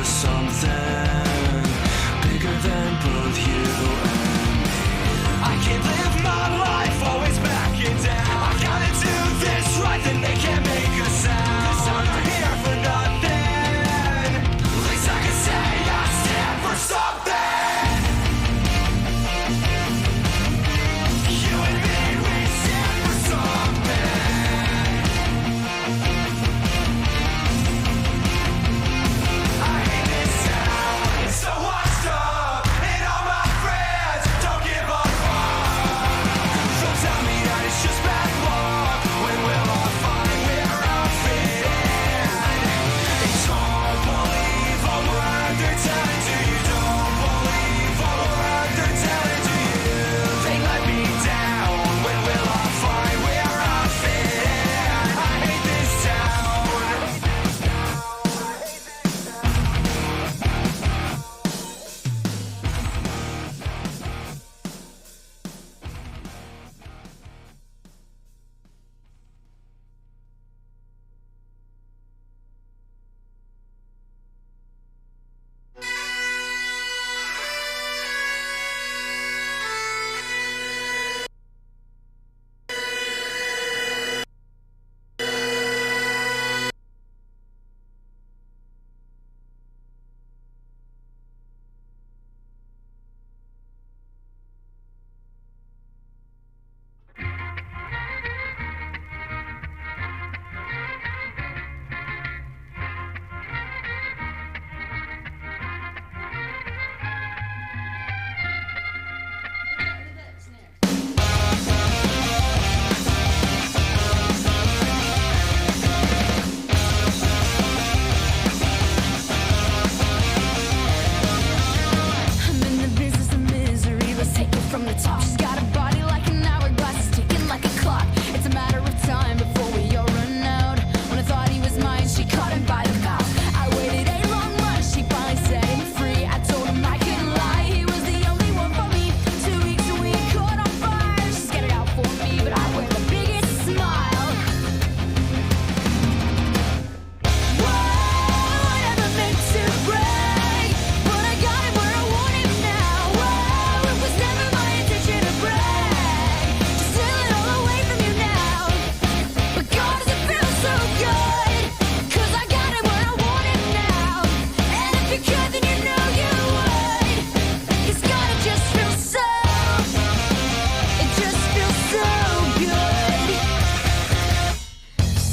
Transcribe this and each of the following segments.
something bigger than both you and me. I can't live my life always backing down. I gotta do this right, then they can't make a sound. 'Cause I'm not here for nothing. At least I can say I stand for something. You and me, we stand for something. I hate this town, it's so washed up, and all my friends don't give a fuck. Don't tell me that it's just bad luck. When will I find where I fit in? They don't believe a word they're telling to you. Don't believe a word they're telling to you. They let me down. When will I find where I fit in? I hate this town. I'm in the business of misery, let's take it from the top. She's got a body like an hourglass, it's ticking like a clock. It's a matter of time before we all run out. When I thought he was mine, she caught him by the mouth. I waited a long month, she finally set him free. I told him I couldn't lie, he was the only one for me. 2 weeks and we caught on fire. She's got it out for me, but I wear the biggest smile. Whoa, I never meant to break, but I got him where I want him now. Whoa, it was never my intention to break, just steal it all away from you now. But God, does it feel so good? 'Cause I got him where I want him now. And if you could, then you know you would. 'Cause God, it just feels so, it just feels so good.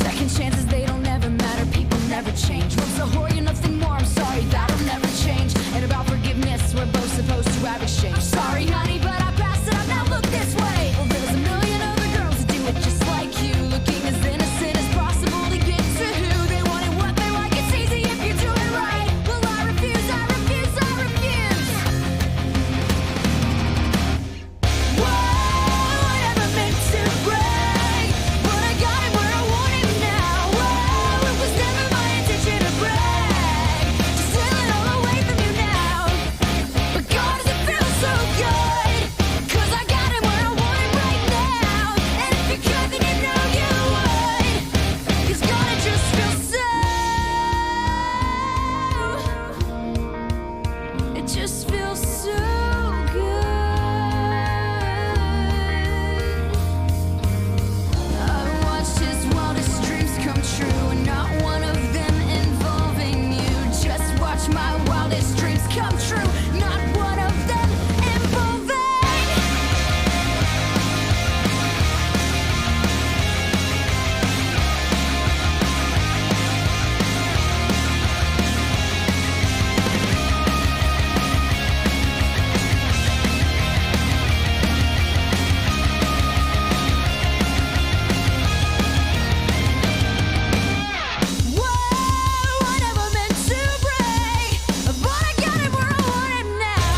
Second chances, they don't ever matter, people never change. Love's a whore, you're nothing more, I'm sorry, that'll never change. And about forgiveness, we're both supposed to have exchange. Sorry honey, but I passed it up, now look this way. Well, there's a million other girls that do it just like you, looking as innocent as possible to get to who they want and what they like. It's easy if you do it right. Well, I refuse, I refuse, I refuse. Whoa, I never meant to break, but I got him where I want him now. Whoa, it was never my intention to break, just steal it all away from you now. But God, does it feel so good? 'Cause I got him where I want him right now. And if you could, then you know you would. 'Cause God, it just feels so, it just feels so good. I watched his wildest dreams come true, and not one of them involving you. Just watch my wildest dreams come true, not one of them involving. Whoa, I never meant to break, but I got him where I want him now.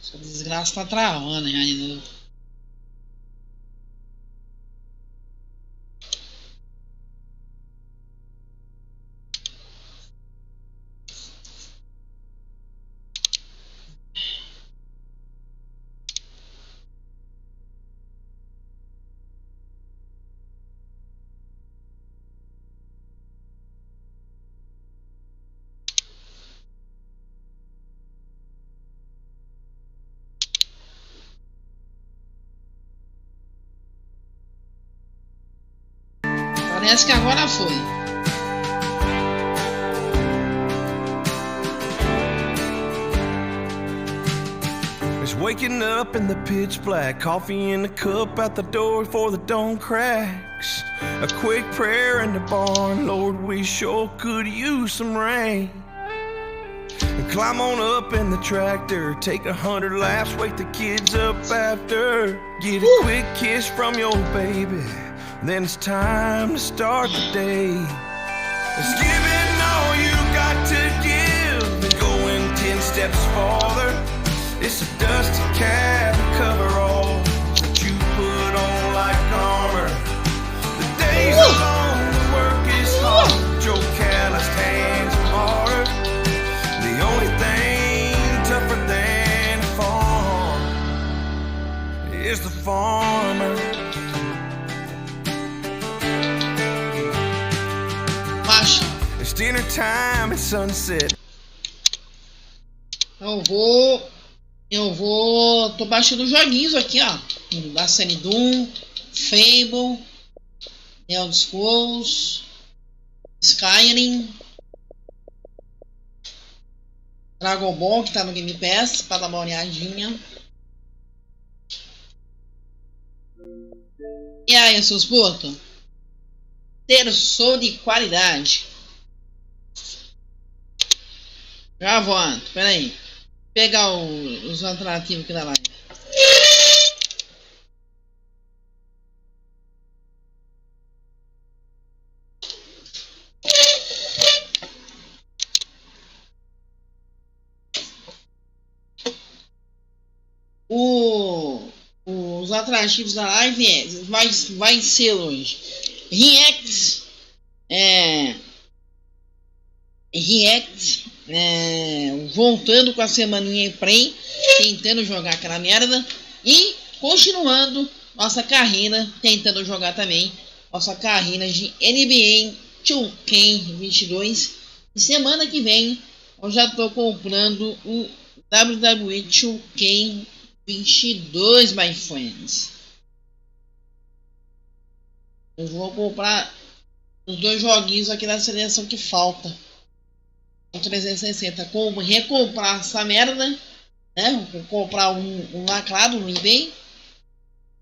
Essa desgraça tá travando ainda. Parece que agora foi. It's waking up in the pitch black, coffee in the cup at the door before the dawn cracks. A quick prayer in the barn, Lord, we sure could use some rain. And climb on up in the tractor, take 100 laps, wake the kids up after. Get a quick kiss from your baby, then it's time to start the day. It's giving all you got to give and going 10 steps farther. It's a dusty cap and coverall that you put on like armor. The days are long, the work is hard, your calloused hands are harder. The only thing tougher than a farm is the farmer. It's dinner time at sunset. Tô baixando os joguinhos aqui, ó. Da série Doom, Fable, Elder Scrolls, Skyrim, Dragon Ball, que tá no Game Pass, pra dar uma olhadinha. E aí, seus putos? Terçou de qualidade. Já volto, peraí. Pegar os alternativos aqui da live. Os atrativos da live vai ser hoje React, voltando com a semaninha em play, tentando jogar aquela merda e continuando nossa carreira, tentando jogar também nossa carreira de NBA 2K22. E semana que vem eu já tô comprando o WWE 2K22, my friends. Eu vou comprar os dois joguinhos aqui da seleção que falta. O 360. Como recomprar essa merda, né? Vou comprar um lacrado no eBay.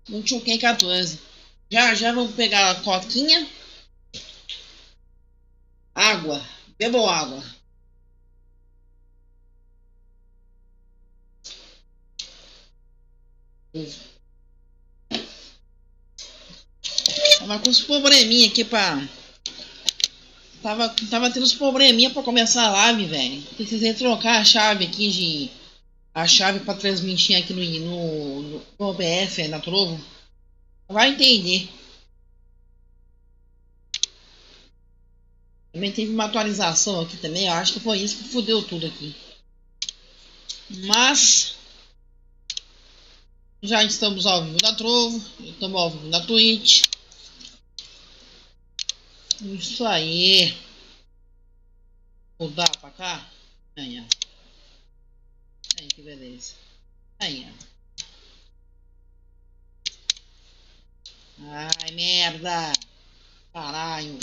No 2K14. Já vamos pegar a coquinha. Água. Bebam água. Tava com uns probleminha aqui pra... Tava tendo uns probleminha pra começar a live, velho. Precisei trocar a chave aqui a chave pra transmitir aqui no OBS, na Trovo. Vai entender. Também teve uma atualização aqui também. Eu acho que foi isso que fudeu tudo aqui. Mas... já estamos ao vivo na Trovo. Estamos ao vivo na Twitch. Isso aí. Mudar pra cá. Aí, ó. Aí, que beleza. Aí, ó. Ai, merda. Caralho.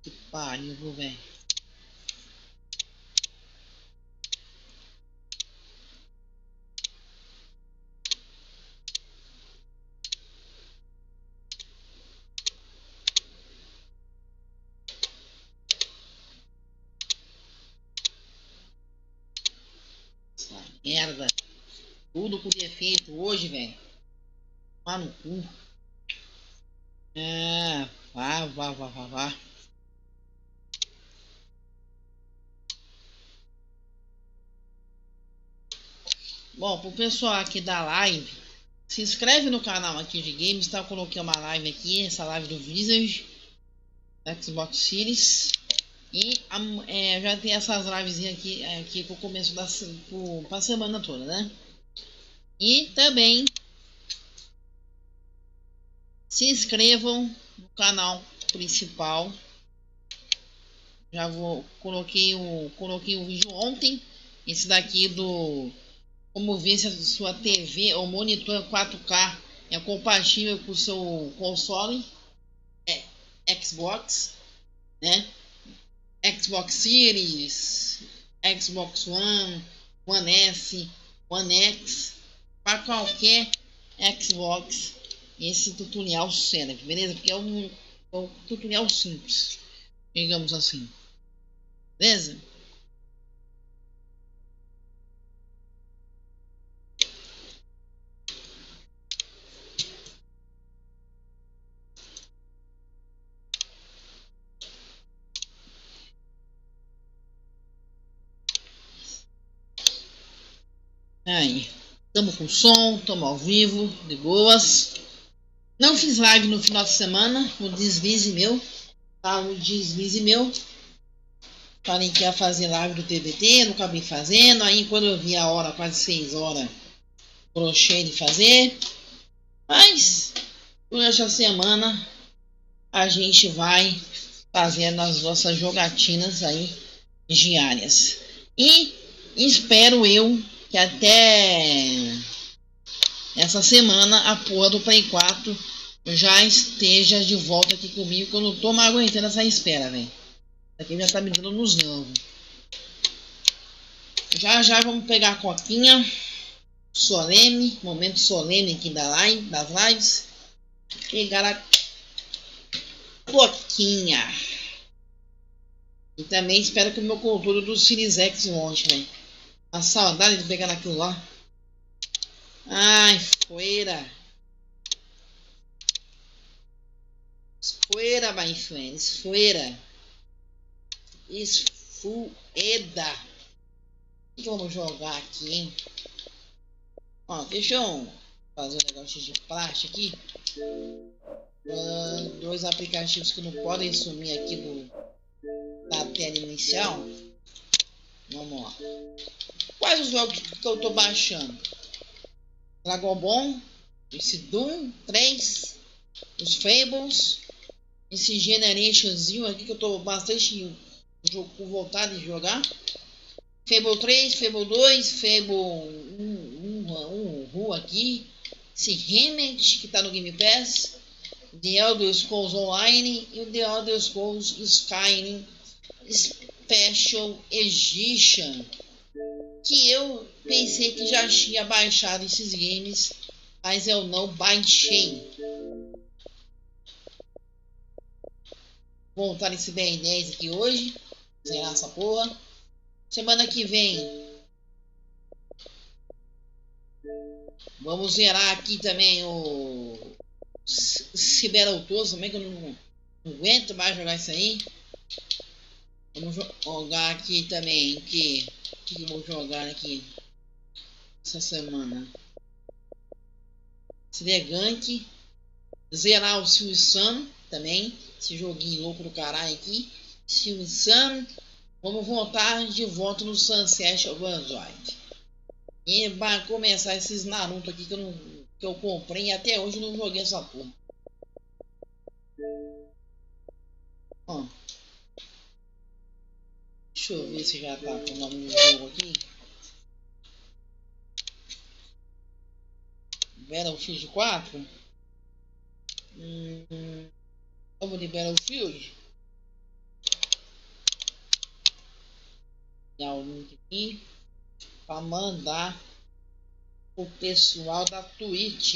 Que pariu, velho. Merda. Tudo podia ter feito hoje, velho. Lá no cu. Ah, vá. Bom, pro pessoal aqui da live, se inscreve no canal aqui de games, tá? Eu coloquei uma live aqui, essa live do Wizard, Xbox Series. E já tem essas lives aqui pro começo pra semana toda, né? E também se inscrevam no canal principal. Coloquei o vídeo ontem. Esse daqui do como ver se a sua TV ou monitor 4K é compatível com o seu console Xbox, né? Xbox Series, Xbox One, One S, One X, para qualquer Xbox, esse tutorial serve, beleza? Porque é um tutorial simples, digamos assim, beleza? Aí, tamo com som, tamo ao vivo, de boas. Não fiz live no final de semana, o deslize meu, tá? O deslize meu. Falei que ia fazer live do TBT, não acabei fazendo. Aí quando eu vi a hora, quase 6 horas, brochei de fazer. Mas durante a semana a gente vai fazendo as nossas jogatinas aí diárias. E espero eu que até essa semana a porra do Play 4 já esteja de volta aqui comigo, que eu não tô mais aguentando essa espera, velho. Isso aqui já tá me dando nos nervos. Já vamos pegar a copinha solene, momento solene aqui das lives. Pegar a coquinha. E também espero que o meu controle do Series X monte, velho. A saudade de pegar naquilo lá. Ai, fuera. Fuera, my friends. Fuera. Esfueda. O que vamos jogar aqui, hein? Ó, deixa eu fazer um negócio de plástico aqui. Dois aplicativos que não podem sumir aqui da tela inicial. Vamos lá. Quais os jogos que eu tô baixando? Dragon Ball, esse Doom 3, os Fables, esse Generationzinho aqui que eu tô bastante com vontade de jogar. Fable 3, Fable 2, Fable 1 aqui, esse Remedy que tá no Game Pass, The Elder Scrolls Online e o The Elder Scrolls Skyrim Special Edition, que eu pensei que já tinha baixado esses games, mas eu não baixei. Vou voltar esse Ben 10 aqui hoje, zerar essa porra. Semana que vem vamos zerar aqui também o Ciberautoso também, que eu não aguento mais jogar isso aí. Vamos jogar aqui também o que eu vou jogar aqui essa semana. Gank, zerar o Simulação também, esse joguinho louco do caralho aqui. Simulação. Vamos voltar de volta no Sunset Overdrive. E vai começar esses Naruto aqui que eu comprei e até hoje não joguei essa porra. Ó. Deixa eu ver se já tá com o nome do jogo aqui. Battlefield 4. Vamos de Battlefield. Dar o link aqui para mandar o pessoal da Twitch.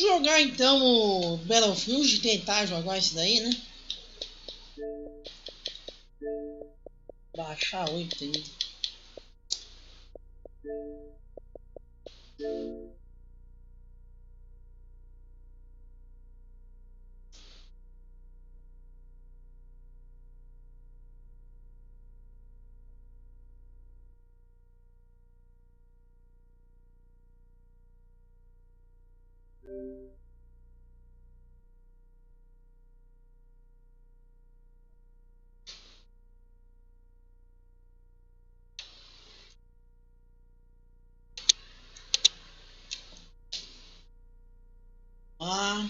Jogar então o Battlefield, tentar jogar isso daí, né? Baixar 8 ainda. Ah.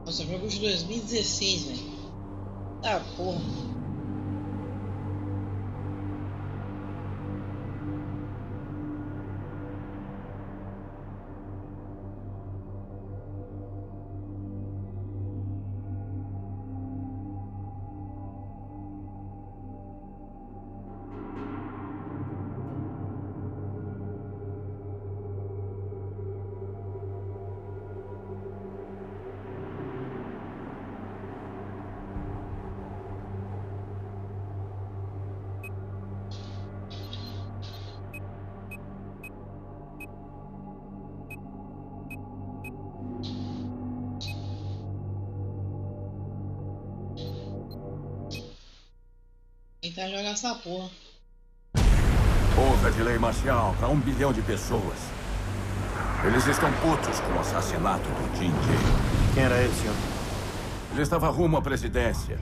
Nossa, jogo de 2016, velho. Ah, porra. Tentar jogar essa porra. Porra de lei marcial para 1 bilhão de pessoas. Eles estão putos com o assassinato do Jim Jay. Quem era ele, senhor? Ele estava rumo à presidência.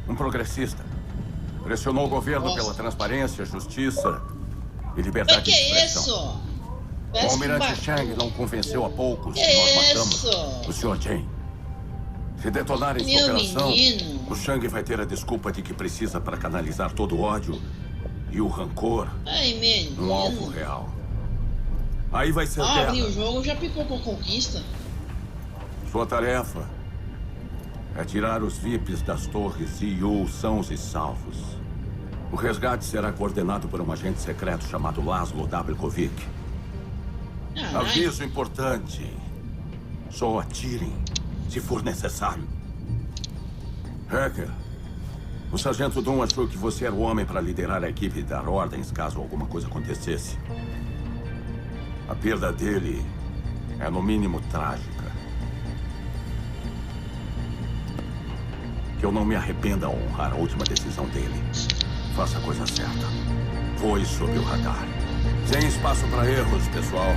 Um progressista. Pressionou o governo Nossa. pela transparência, justiça e liberdade Que de é expressão. isso? O Parece almirante que Chang não convenceu a poucos Que que nós matamos isso? o Sr. Jay. Se detonarem sua Meu operação, menino. o Chang vai ter a desculpa de que precisa para canalizar todo o ódio e o rancor Ai, menino. num alvo real. Aí vai ser guerra. Abri o jogo, já picou com a conquista. Sua tarefa é tirar os VIPs das torres Yu sãos e salvos. O resgate será coordenado por um agente secreto chamado Laszlo W. Kovic. Aviso importante. Só atirem se for necessário. Hacker, o Sargento Doom achou que você era o homem para liderar a equipe e dar ordens caso alguma coisa acontecesse. A perda dele é no mínimo trágica. Que eu não me arrependa ao honrar a última decisão dele. Faça a coisa certa. Voe sob o radar. Sem espaço para erros, pessoal.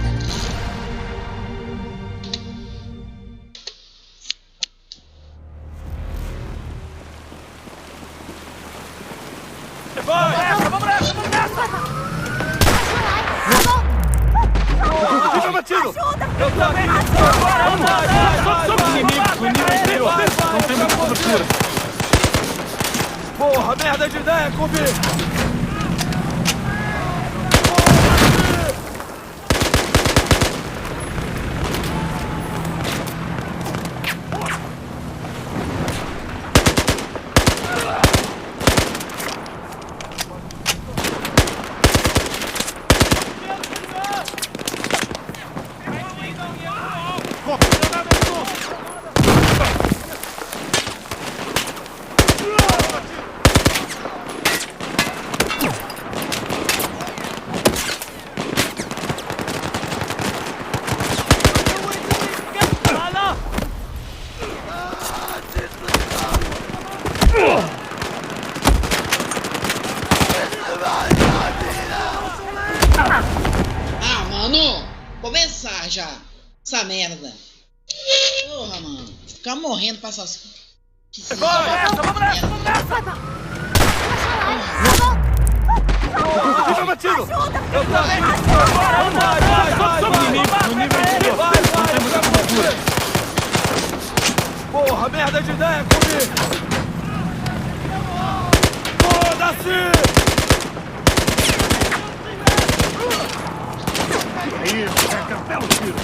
Vamos nessa, vamos nessa, vamos nessa! Fica batido! Eu também! Somos inimigos do nível inferior! Não temos cobertura! Porra, merda de ideia, Kobe! Porra, mano. Ficar morrendo pra essas... Vamos nessa! Fica batido! Eu tô aqui! Vai! Porra, merda de ideia comigo! Foda-se! Aí, pega belo tiro!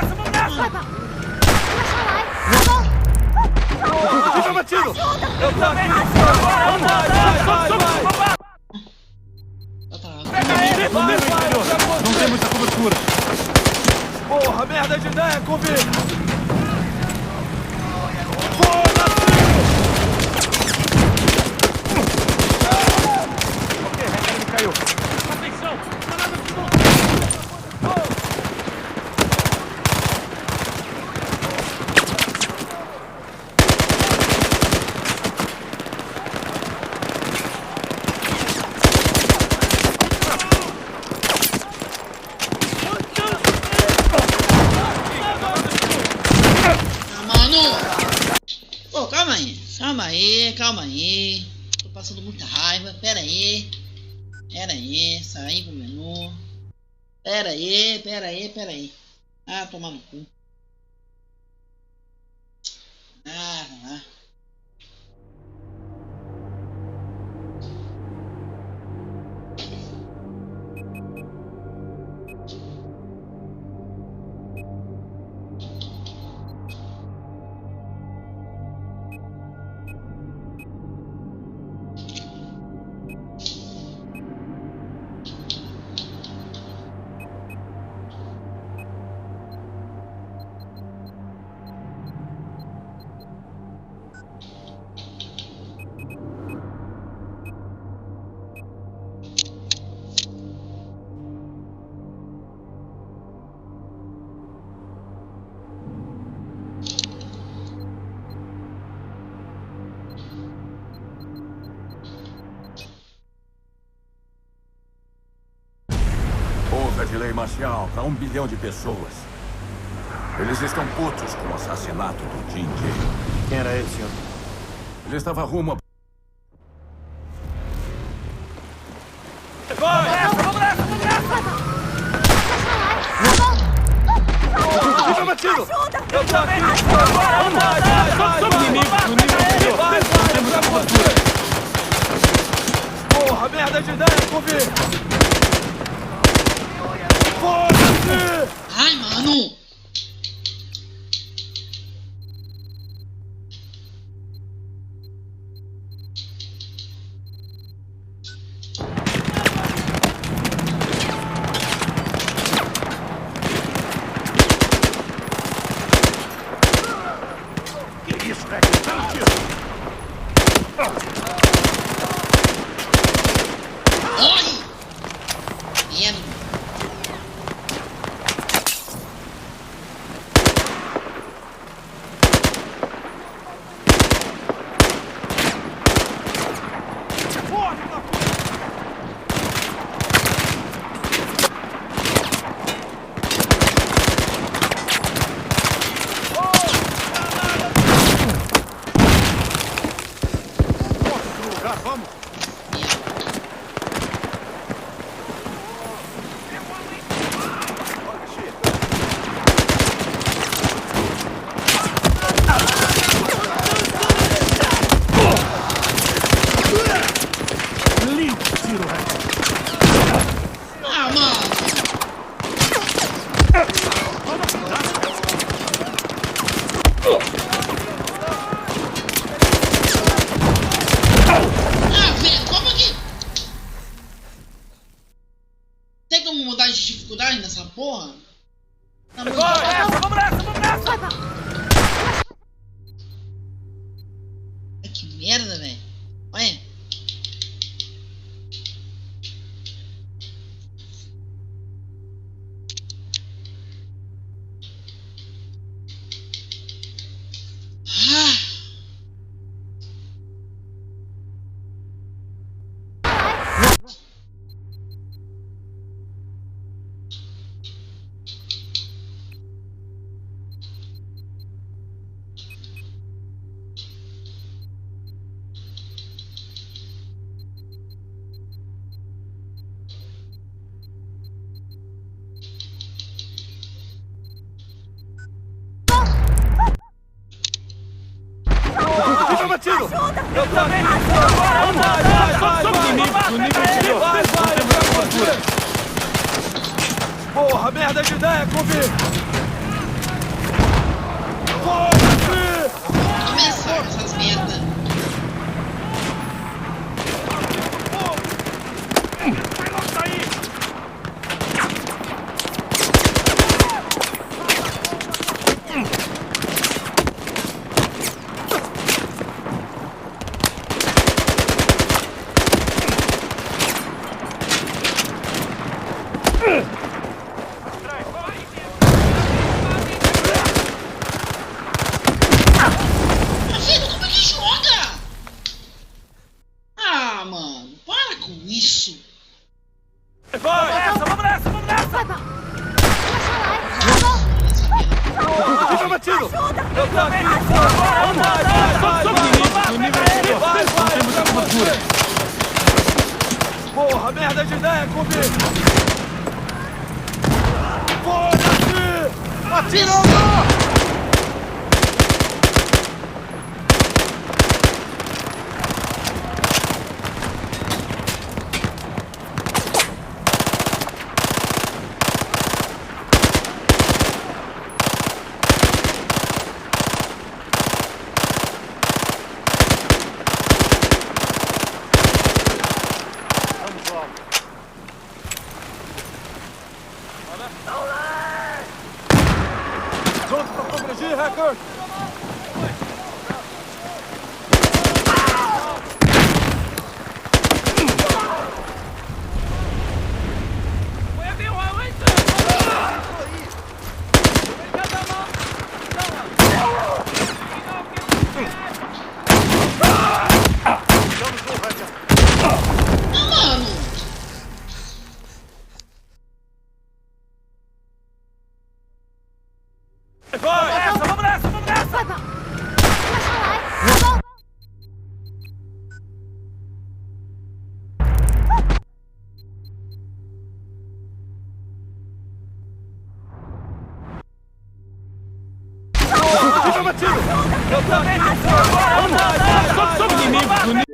Vamos nessa! Fica batido! Eu tô aqui! Vai! Não tem muita cobertura! Porra, merda de ideia comigo! Foda-se! Ok, ele caiu! Atenção! Calma aí. Tô passando muita raiva. Pera aí. Saí pro menu. Pera aí. Ah, tomar no cu. Ah. De lei marcial para 1 bilhão de pessoas. Eles estão putos com o assassinato do Jim Jay. Quem era ele, senhor? Ele estava rumo a... Vamos nessa! Fica batido! Eu tô aqui! Vai! Porra, merda de ideia comigo! Foda-se! Ai, mano! Que isso, velho? Tá no tiro! Oi! Merda! Tem como mudar de dificuldade nessa porra? Vamos nessa! batido! Eu também! Somos inimigos do nível inferior! Vai, cobertura! Porra, merda de ideia, Kobe! Começaram essas merda. Vai logo daí! Como é que joga? Ah, mano, para com isso. Vai! Vamos nessa! Fica batido! Eu também! Somos inimigos do nível inferior! Não temos cobertura! Porra, merda de ideia, Kobe! Foda-se! Atirando! Junto pra progredir, hacker! Vamos nessa! Fica batido! Eu também! Somos inimigos do nível...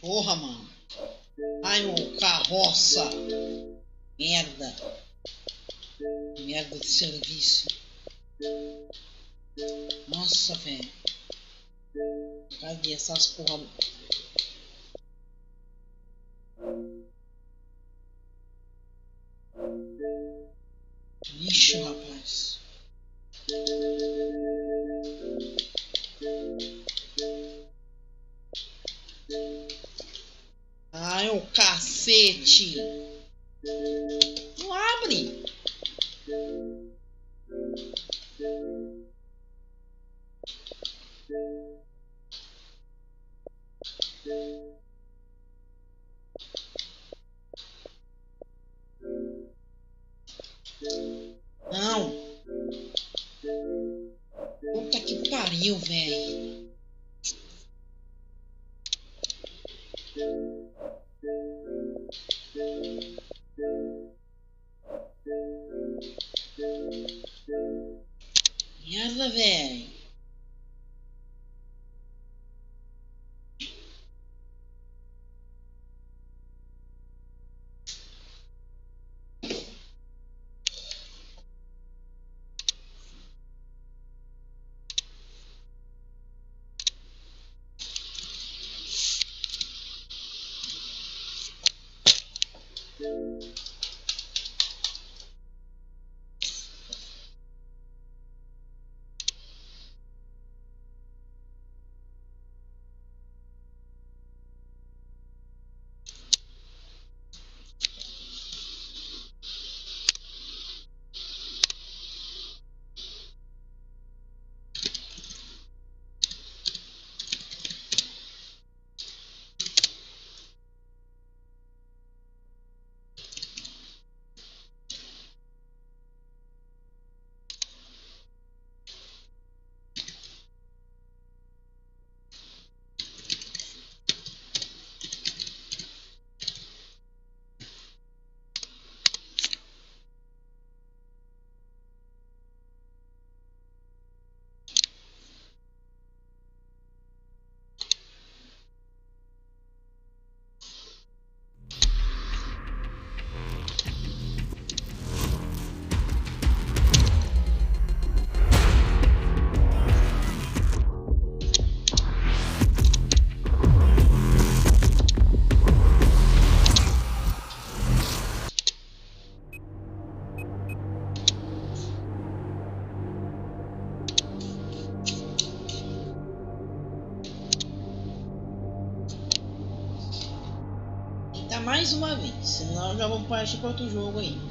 Porra, mano. Ai, ô carroça. Merda. Merda de serviço. Nossa, velho. Cadê essas porra? Ixi, rapaz. Ai, ô cacete. Não abre. Não. Puta que pariu, velho. Merda, velho. Mais uma vez, senão já vou partir para outro jogo aí.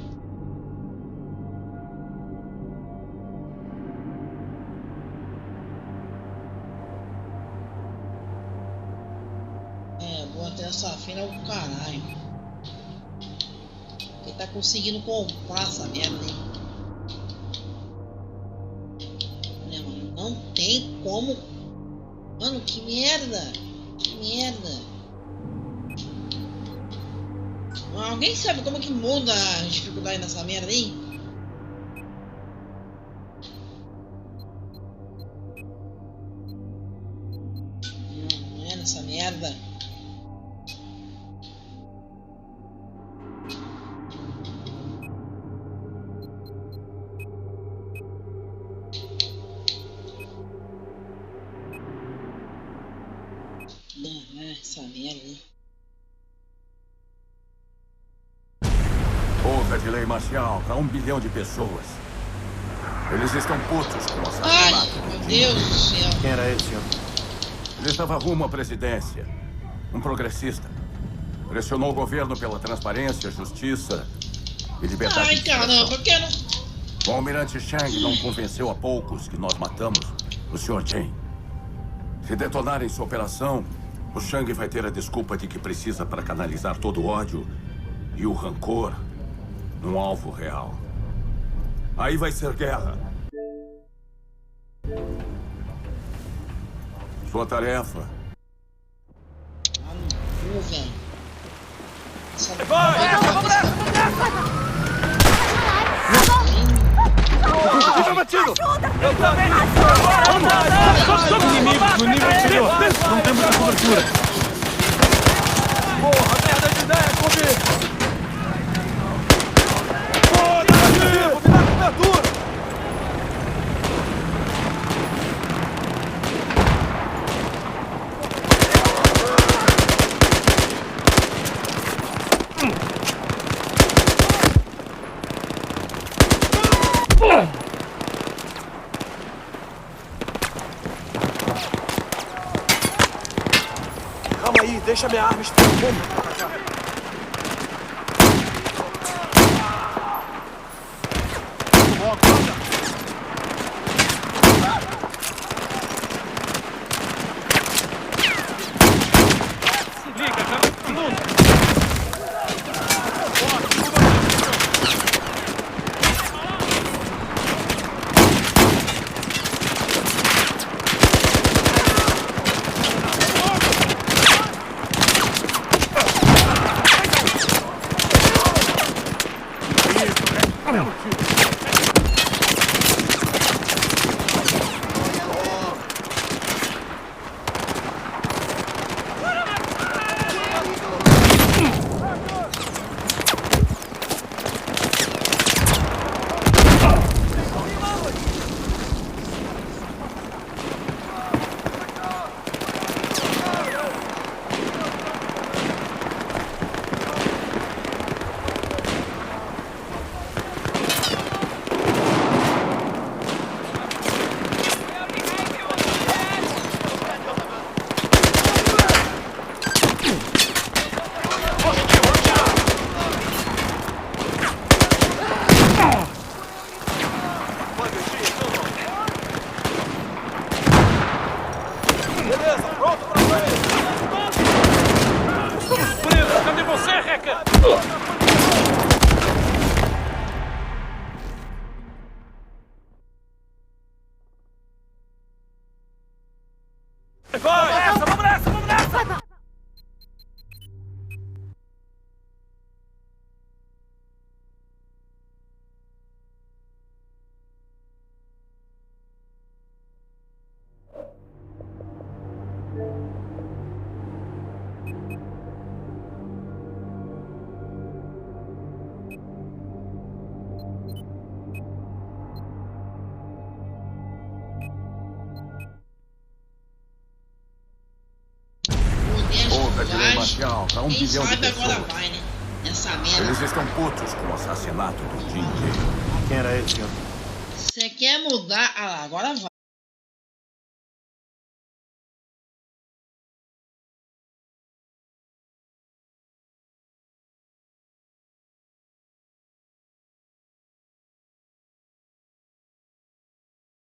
Vou até essa feira o caralho. Quem tá conseguindo comprar essa merda aí? Olha, mano, não tem como. Mano, que merda! Que merda! Alguém sabe como que muda a dificuldade nessa merda aí? Não é nessa merda. Não é essa merda aí. De lei marcial para 1 bilhão de pessoas. Eles estão putos com o assassinato. Ai, meu Deus do céu. Quem era esse senhor? Ele estava rumo à presidência. Um progressista. Pressionou o governo pela transparência, justiça e liberdade. Ai, caramba, eu quero... O almirante Chang não convenceu a poucos que nós matamos o Sr. Chen. Se detonarem sua operação, o Chang vai ter a desculpa de que precisa para canalizar todo o ódio e o rancor num alvo real. Aí vai ser guerra. Sua tarefa. Velho. Vamos batido! Eu também! Somos inimigos do nível inferior! Não temos a cobertura! Porra, merda de ideia, Kobe! Deixa minha arma estar. Pra 1 quem bilhão de sabe agora pessoas. vai, né? Essa merda. Eles estão putos com o assassinato do DJ. Quem era ele, senhor? Você quer mudar? Ah lá, agora vai.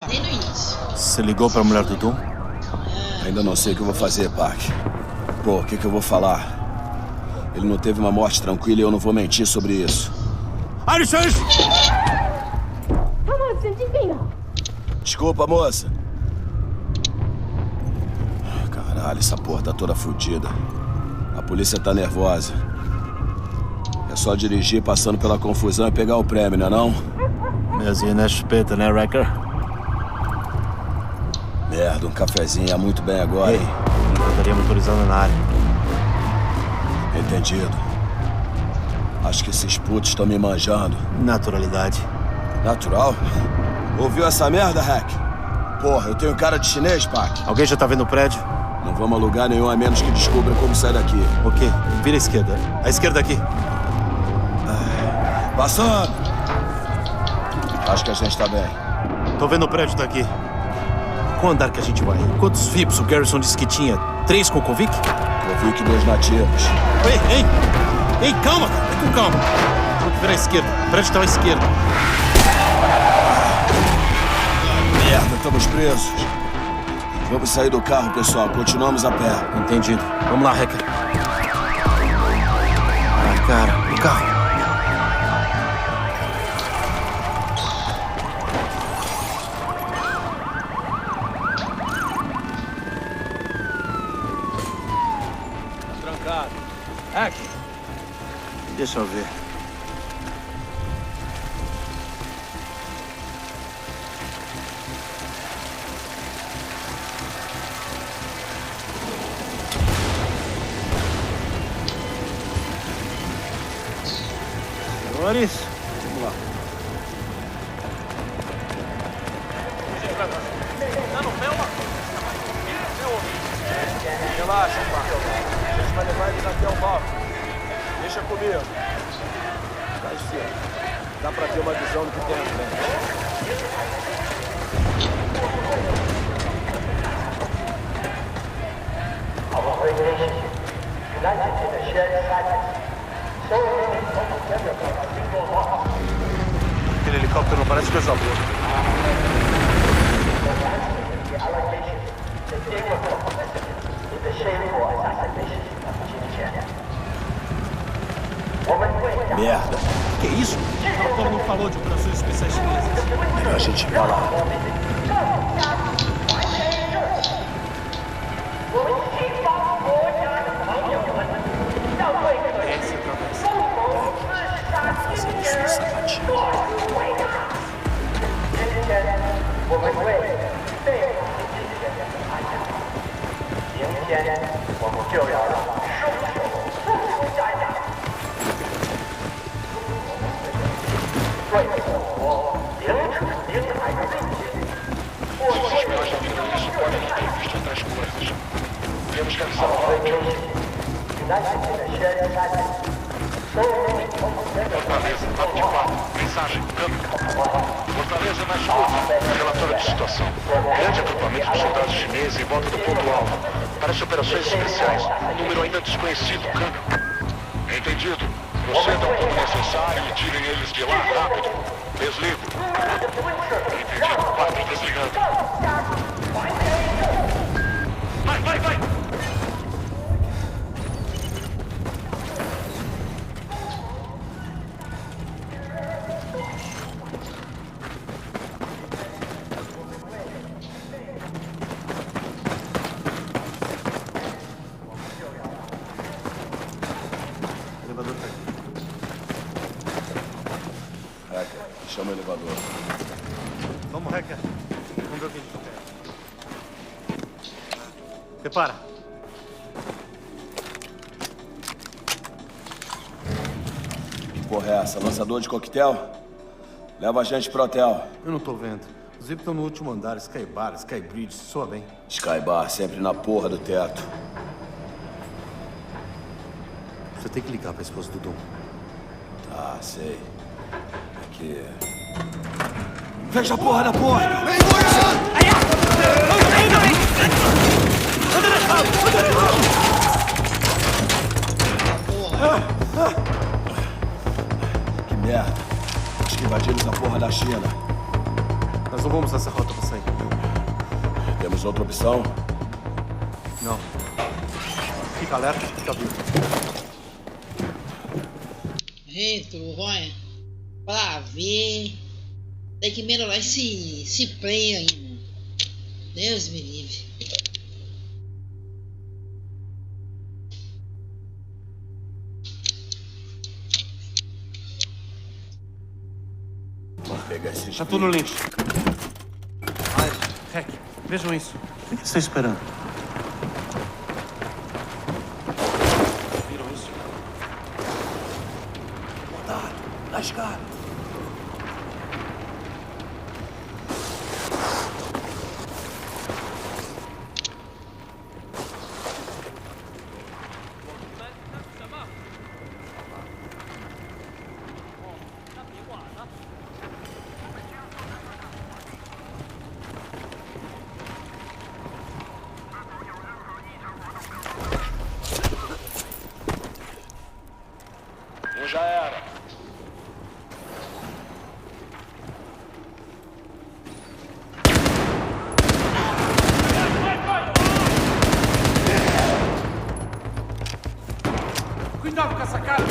Falei no início. Você ligou pra mulher do Doom? Ainda não sei o que eu vou fazer, Park. Pô, o que eu vou falar? Ele não teve uma morte tranquila e eu não vou mentir sobre isso. Desculpa, moça. Caralho, essa porra tá toda fodida. A polícia tá nervosa. É só dirigir passando pela confusão e pegar o prêmio, não é não? Mesinha na chupeta, né, Wrecker? Merda, um cafezinho ia muito bem agora, hein? Estaria motorizando na área. Entendido. Acho que esses putos estão me manjando. Naturalidade. Natural? Ouviu essa merda, Hack? Porra, eu tenho cara de chinês, Park. Alguém já tá vendo o prédio? Não vamos a lugar nenhum a menos que descubra como sair daqui. Ok, vira à esquerda. À esquerda aqui. Passando! Acho que a gente tá bem. Tô vendo o prédio daqui. Qual andar que a gente vai? Quantos VIPs o Garrison disse que tinha? 3 com o Convic? Convic 2 nativos. Ei, calma, cara. Vai com calma. Vamos virar à esquerda. O prédio tá à esquerda. Merda, estamos presos. Vamos sair do carro, pessoal. Continuamos a pé. Entendido. Vamos lá, Hacker. Ai, cara, o carro. Deixa eu ver. Senhores, vamos lá. Relaxa, Marcos. A gente vai levar eles até o mapa. Deixa comigo. Vai ser. Dá pra ter uma visão do que tem à frente. Aquele helicóptero não parece coisa boa. Merda. Que isso? O doutor não falou de operações especiais chinesas. Melhor a gente ir pra lá. Essa atravessa. Fazer isso no sapatinho. Temos que avisar o Fortaleza, mapa de 4, mensagem, câmbio. Fortaleza mais curto, relatório de situação. Grande acampamento de soldados chineses em volta do ponto alvo. Parece operações especiais. Número ainda desconhecido, câmbio. Entendido. Procedam como necessário e tirem eles de lá rápido. Desligo. Entendido. 4 desligando. Vai! Chama o elevador. Vamos, Hacker. Vamos ver o que a gente quer. Prepara. Que porra é essa? Lançador de coquetel? Leva a gente pro hotel. Eu não tô vendo. Os VIP estão no último andar. Sky Bar, Sky Bridge. Soa bem. Sky Bar, sempre na porra do teto. Você tem que ligar pra esposa do Dom. Tá, sei. Aqui. Fecha a porra da porta! Vem, que merda. Acho que invadimos a porra da China. Nós não vamos nessa rota pra sair. Temos outra opção? Não. Fica alerta, fica vivo. Eita, olha. Pra ver. Tem que melhorar esse play aí, mano. Deus me livre. Vamos pegar esse Tá tudo limpo. Ai, Hack, vejam isso. O que você está esperando? Viram isso? Cuidado, na escada. Já era. Cuidado com essa cara!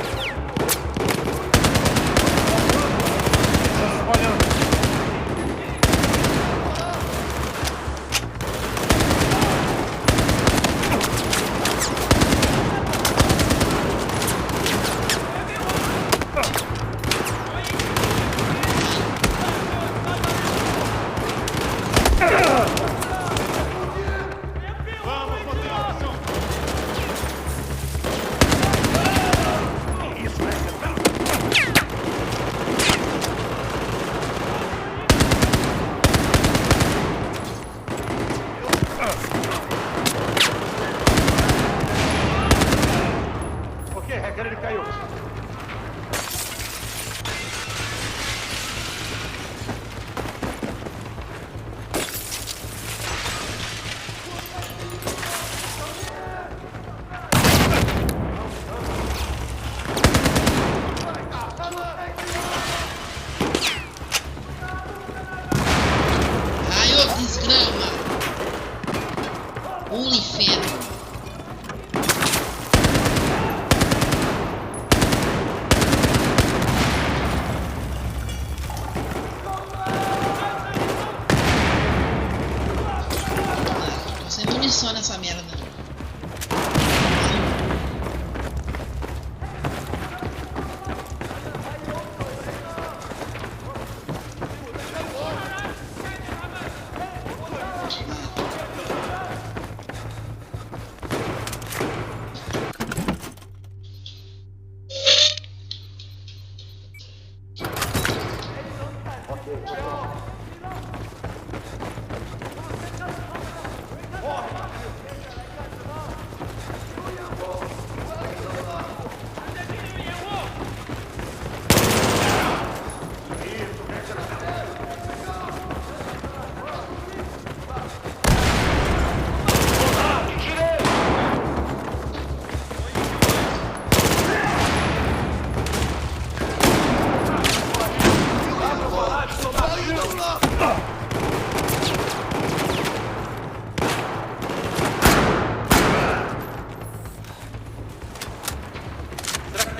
Ele caiu.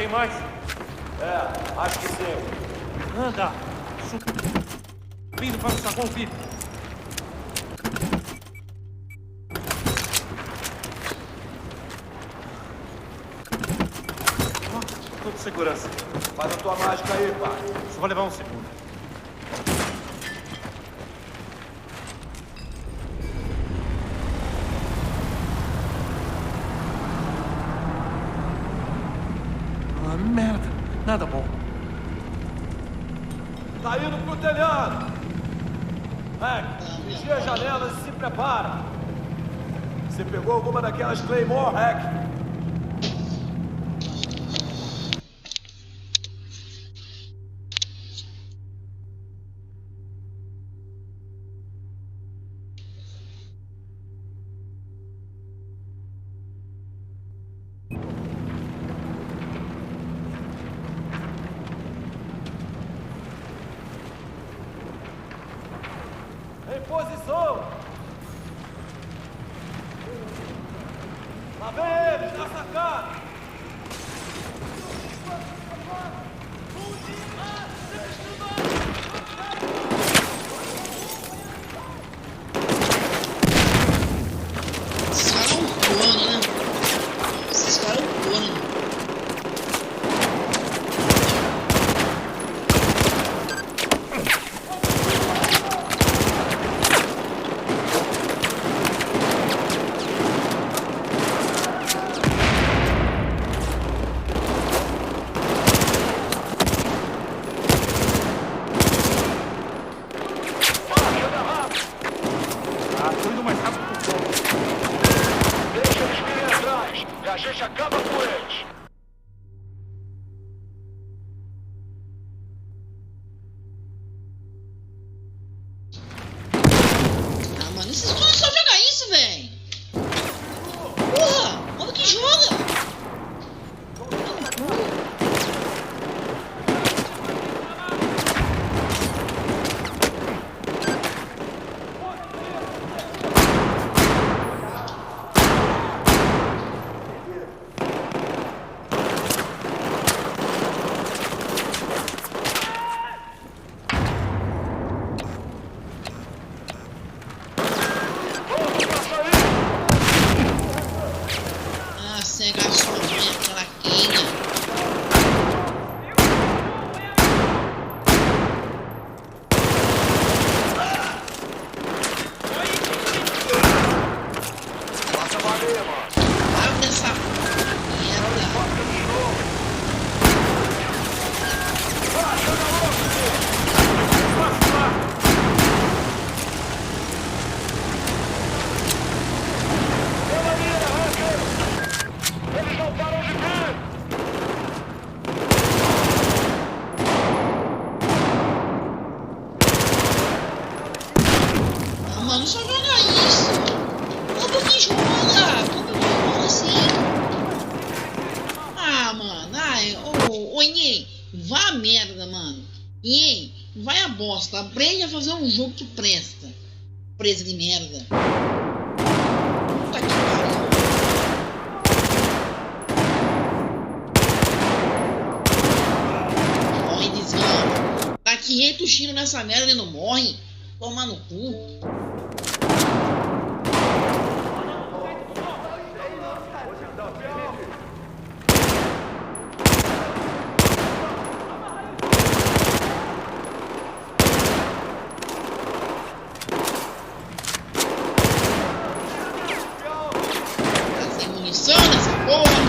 tem mais? Acho que sim. Anda! Subindo para o saguão VIP. Tudo de segurança. Faz a tua mágica aí, pai. Só vai levar um segundo. Ah, merda. Nada bom. Tá indo pro telhado. Vigia as janelas e se prepara. Você pegou alguma daquelas Claymore, Hack? Em posição! Lá vem eles, na sacada! Esses caras é um corno, né? Esses caras é um corno. Tô indo mais rápido que o som. Deixa eles virem atrás. E a gente acaba com eles. Ah, mano, esses caras só jogam isso, velho. Porra, como que joga? Ah, cega a sua mãe, aquela quenga. Passa a baleia, mano. Abre essa merda. Eles não param de vir. Ah, mano, só joga isso. Como que joga? Como que joga assim? Ah, mano. Ai, ô, Nhen, vá a merda, mano. Nhen, vai a bosta. Aprende a fazer um jogo que presta. Presa de merda. Puta que pariu. Morre, desgrama. Dá 500 tiros nessa merda e não morre. Toma no cu. Tá sem munição nessa porra.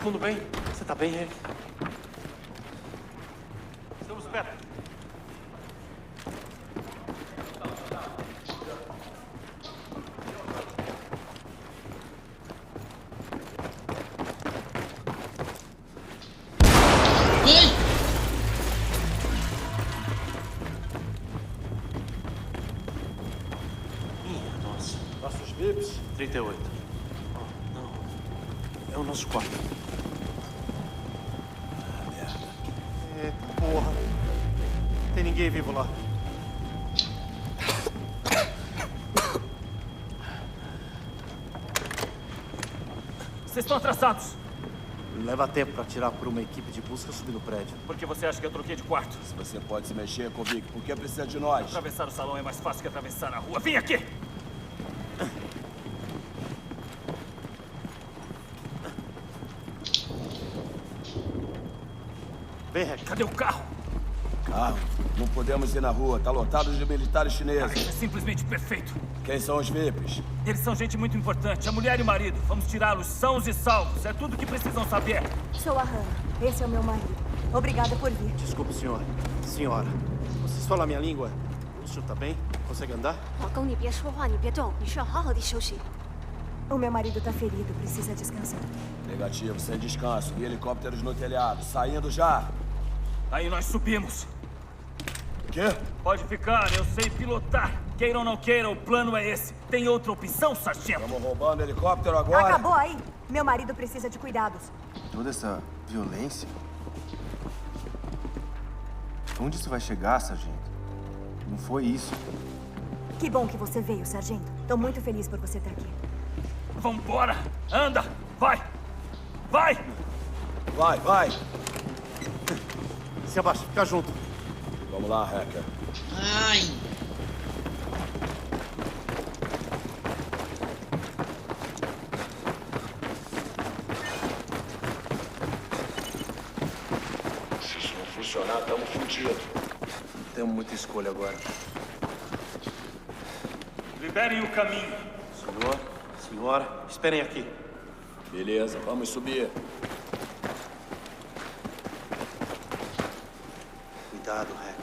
mundo bem? Você tá bem, Hank? Estamos perto. Ai! Minha nossa. Nossos bips? 38. Oh, não. É o nosso quarto. Ah, merda. Eita porra. Tem ninguém vivo lá. Vocês estão atrasados. Leva tempo pra tirar por uma equipe de busca subir no prédio. Por que você acha que eu troquei de quarto? Se você pode se mexer, Kovic, por que precisa de nós? Atravessar o salão é mais fácil que atravessar a rua. Vem aqui! Vem, Hank. Cadê o carro? Carro? Não podemos ir na rua. Tá lotado de militares Ah, chineses. isso é simplesmente perfeito. Quem são os VIPs? Eles são gente muito importante. A mulher e o marido. Vamos tirá-los sãos e salvos. É tudo o que precisam saber. Sou a Hannah. Esse é o meu marido. Obrigada por vir. Desculpe, senhor. Senhora. Vocês falam a minha língua? O senhor tá bem? Consegue andar? 老公，你别说话，你别动，你需要好好的休息。O meu marido tá ferido, precisa descansar. Negativo, sem descanso. E helicópteros no telhado. Saindo já. Aí nós subimos. Quê? Pode ficar, eu sei pilotar. Queira ou não queira, o plano é esse. Tem outra opção, sargento? Estamos roubando helicóptero agora? Acabou aí. Meu marido precisa de cuidados. Toda essa violência? Onde isso vai chegar, sargento? Não foi isso. Que bom que você veio, sargento. Tô muito feliz por você estar aqui. Vambora! Anda! Vai! Vai! Vai, vai. Se abaixa, fica junto. Vamos lá, hacker. Ai! Se isso não funcionar, estamos fodidos. Não temos muita escolha agora. Liberem o caminho. Senhor, senhora, esperem aqui. Beleza, vamos subir. Cuidado, Hank.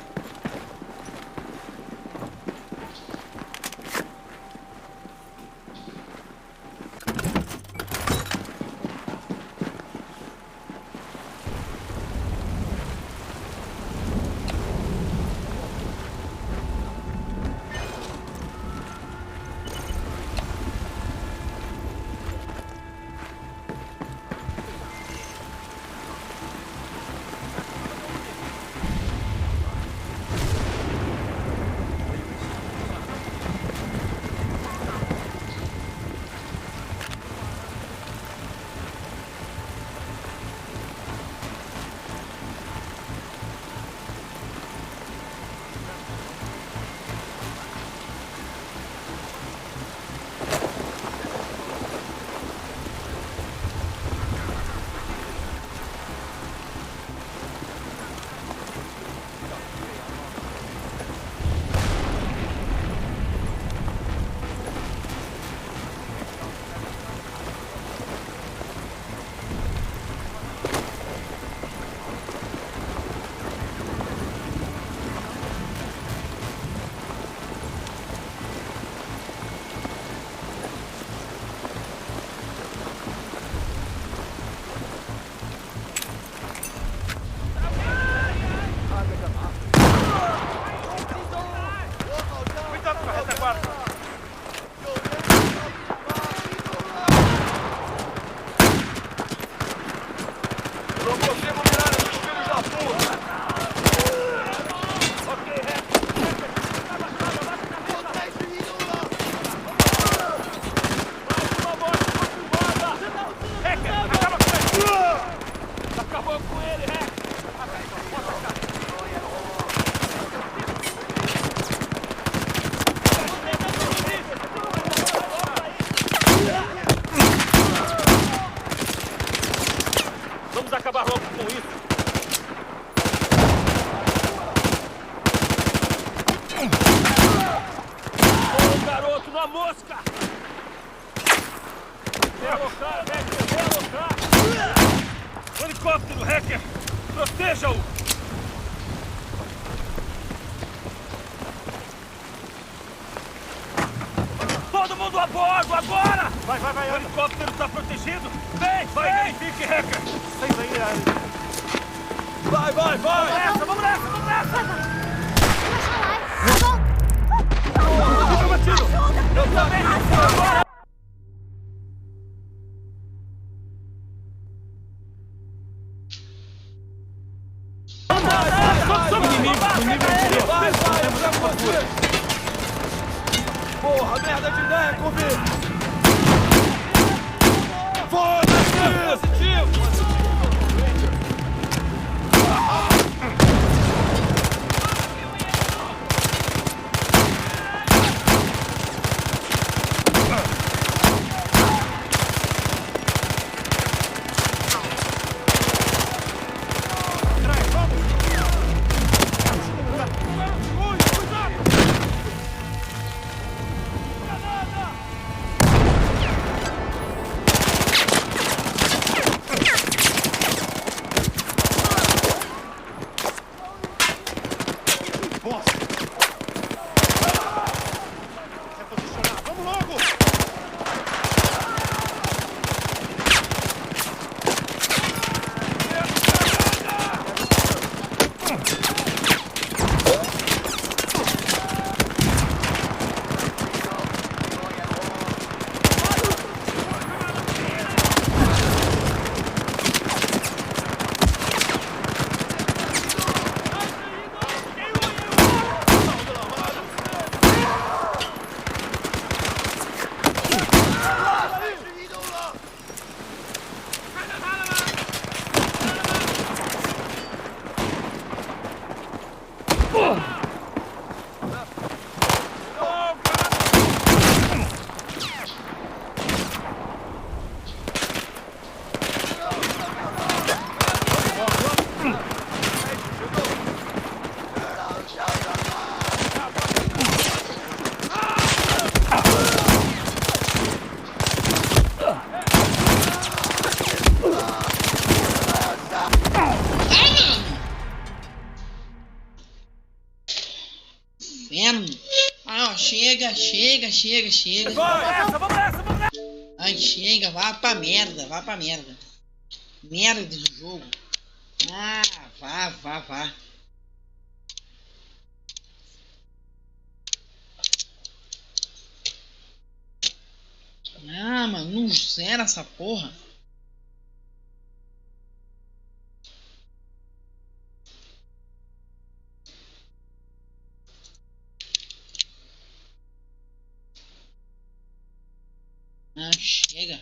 Uma mosca! Derrocar, Vector, derrocar! helicóptero, hacker! Proteja-o! Todo mundo a bordo, agora! Vai, O helicóptero está protegido! Vem, vai, fique, hacker! Sai daí, Vai! Vamos nessa! Eu também! Agora! Somos inimigos do nível inferior. Não temos a fortuna. Porra, merda de ideia, Kobe! Foda-se! Positivo! Inferno. Ah, ó, chega. Vamos nessa! Ai, chega, vá pra merda. Merda de jogo. Ah, vá. Ah, mano, não zera essa porra. Ah, chega.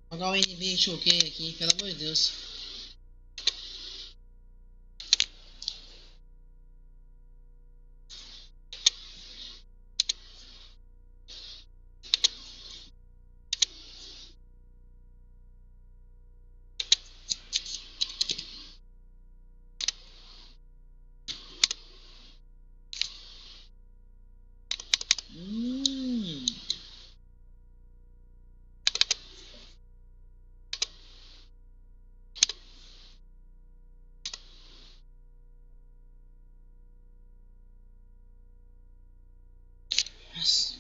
Vou jogar o NBA choquei aqui, pelo amor de Deus. Nossa.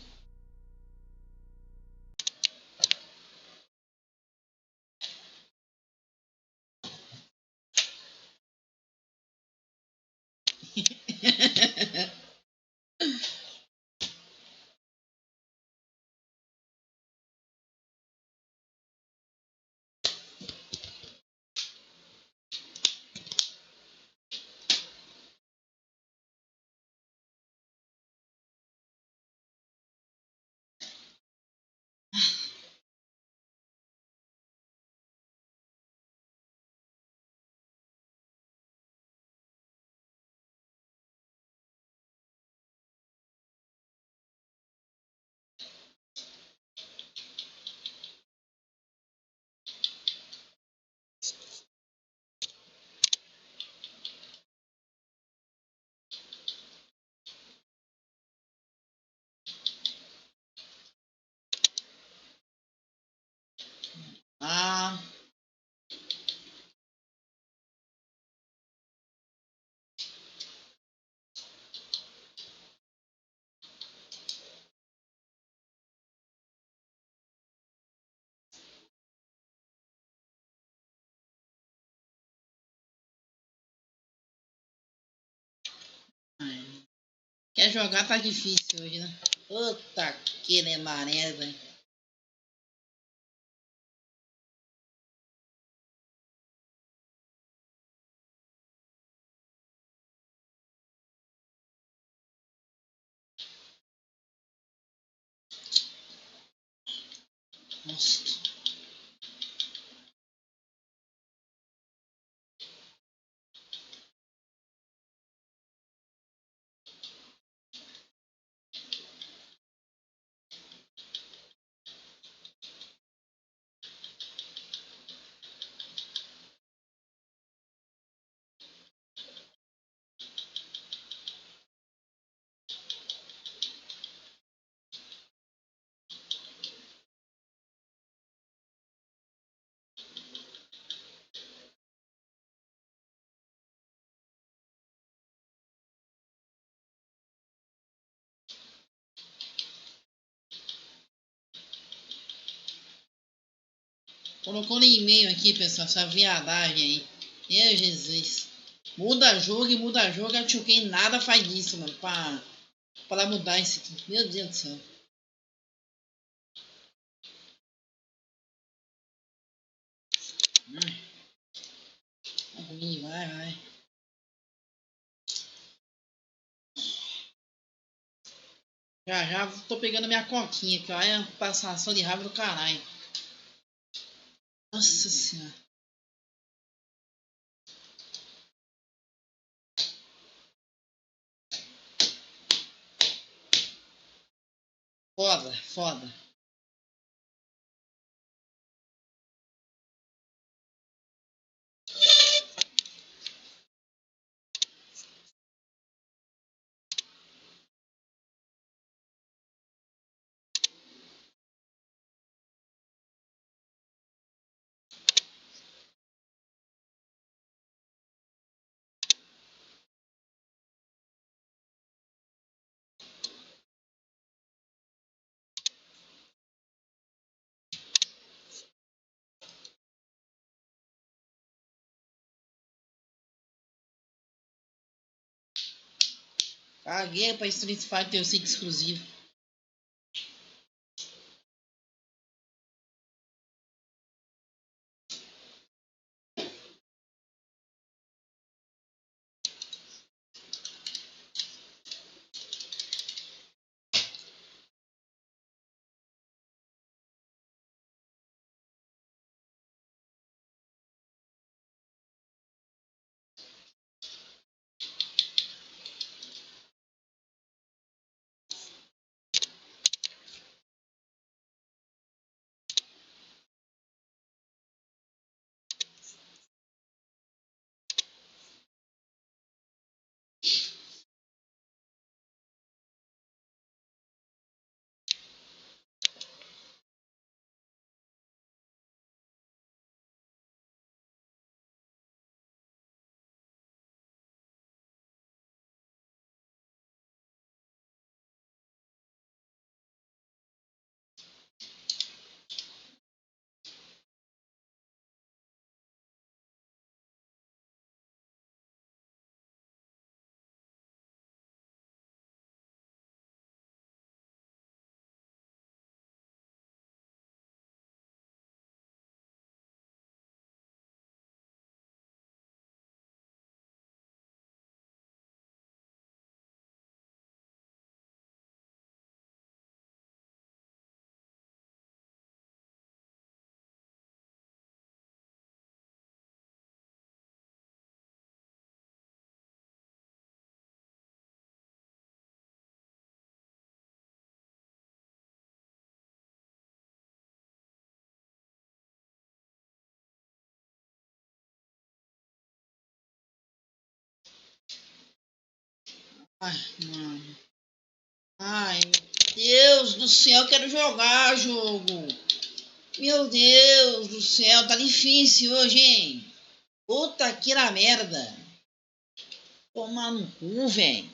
Quer jogar tá difícil hoje, né? Puta que merda. Nossa. Colocou no e-mail aqui, pessoal, essa viadagem aí. Meu Jesus. Muda jogo e muda jogo. A Tio Ken nada faz disso, mano. Pra mudar isso aqui. Meu Deus do céu. Tá ruim, vai. Já tô pegando minha coquinha aqui, ó. É uma passação de raiva do caralho. Nossa senhora. Foda. Caguei pra Street Fighter 5 exclusivo. Ai, mano. Ai, meu Deus do céu, quero jogar jogo. Meu Deus do céu, tá difícil hoje, hein? Puta que na merda. Tomar no cu, velho.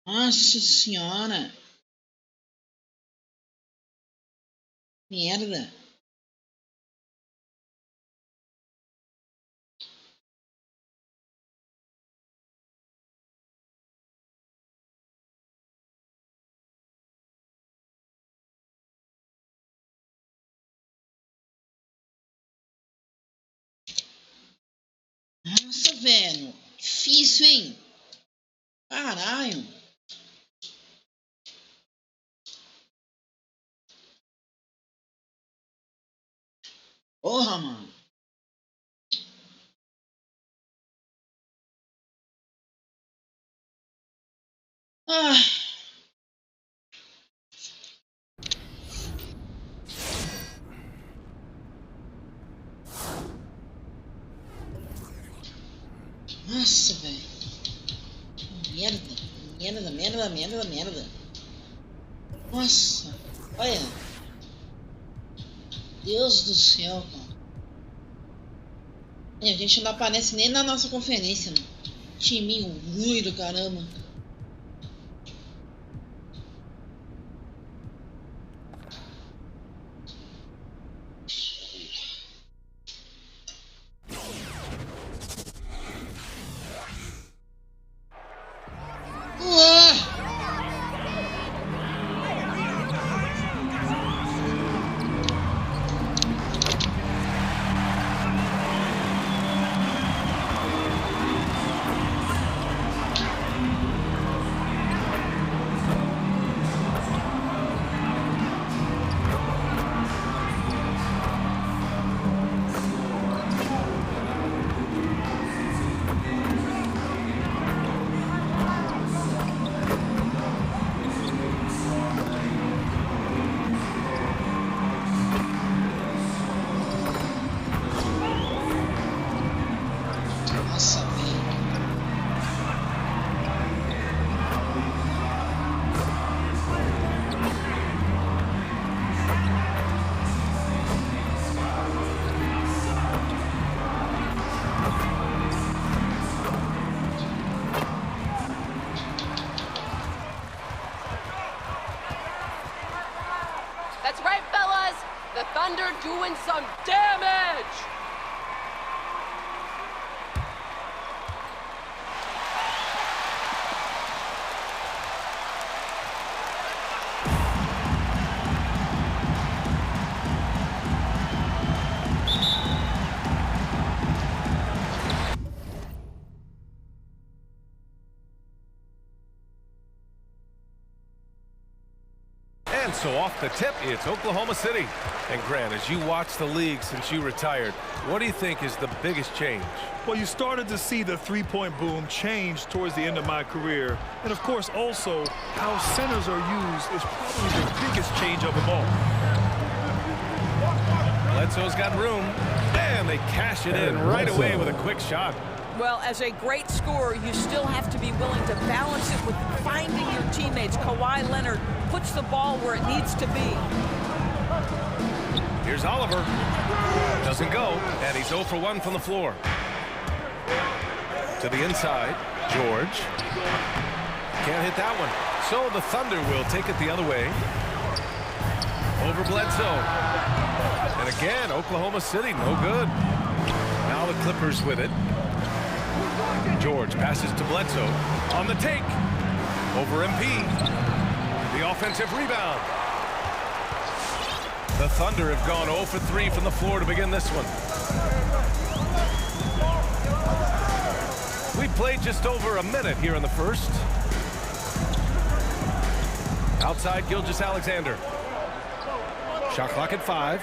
Nossa senhora. Merda. Nossa, velho. Difícil, hein? Caralho. Porra, mano. Ah. Nossa, velho. Merda. Nossa, olha. Deus do céu, cara. A gente não aparece nem na nossa conferência, mano. Timinho ruim do caramba. That's right, fellas. The Thunder doing some damage. And so off the tip, it's Oklahoma City. And Grant, as you watch the league since you retired, what do you think is the biggest change? Well, you started to see the three-point boom change towards the end of my career. And, of course, also how centers are used is probably the biggest change of them all. Bledsoe's got room, and they cash it in right away with a quick shot. Well, as a great scorer, you still have to be willing to balance it with finding your teammates. Kawhi Leonard puts the ball where it needs to be. Here's Oliver. Doesn't go, and he's 0 for 1 from the floor. To the inside, George. Can't hit that one. So the Thunder will take it the other way. Over Bledsoe. And again, Oklahoma City, no good. Now the Clippers with it. George passes to Bledsoe. On the take. Over MP. The offensive rebound. The Thunder have gone 0 for 3 from the floor to begin this one. We played just over a minute here in the first. Outside, Gilgeous-Alexander. Shot clock at 5.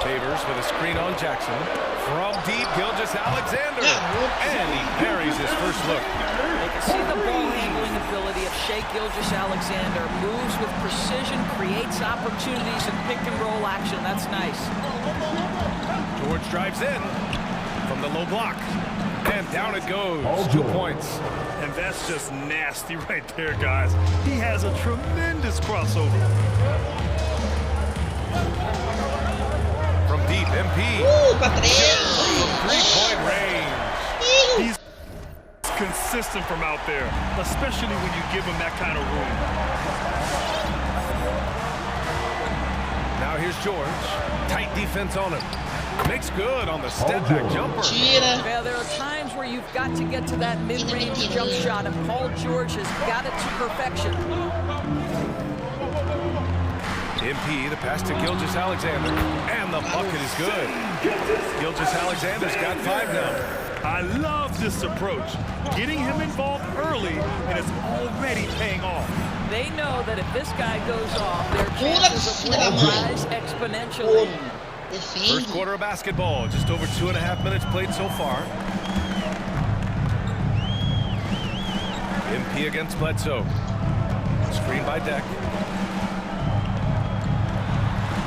Favors with a screen on Jackson. From deep, Gilgeous-Alexander. And he parries his first look. You can see the ball handling ability of Shai Gilgeous-Alexander. Moves with precision, creates opportunities in pick and roll action. That's nice. George drives in from the low block. And down it goes. 2 points. And that's just nasty right there, guys. He has a tremendous crossover. From deep, MP. Pra 3. Three-point range. He's consistent from out there, especially when you give him that kind of room. Now here's George. Tight defense on him. Makes good on the step-back jumper. Yeah, there are times where you've got to get to that mid-range jump shot, and Paul George has got it to perfection. MP, the pass to Gilgeous-Alexander. And the bucket is good. Gilgeous-Alexander's got 5 now. I love this approach. Getting him involved early, and it's already paying off. They know that if this guy goes off, their chances of winning rise exponentially. First quarter of basketball, just over 2.5 minutes played so far. MP against Bledsoe. Screen by Deck.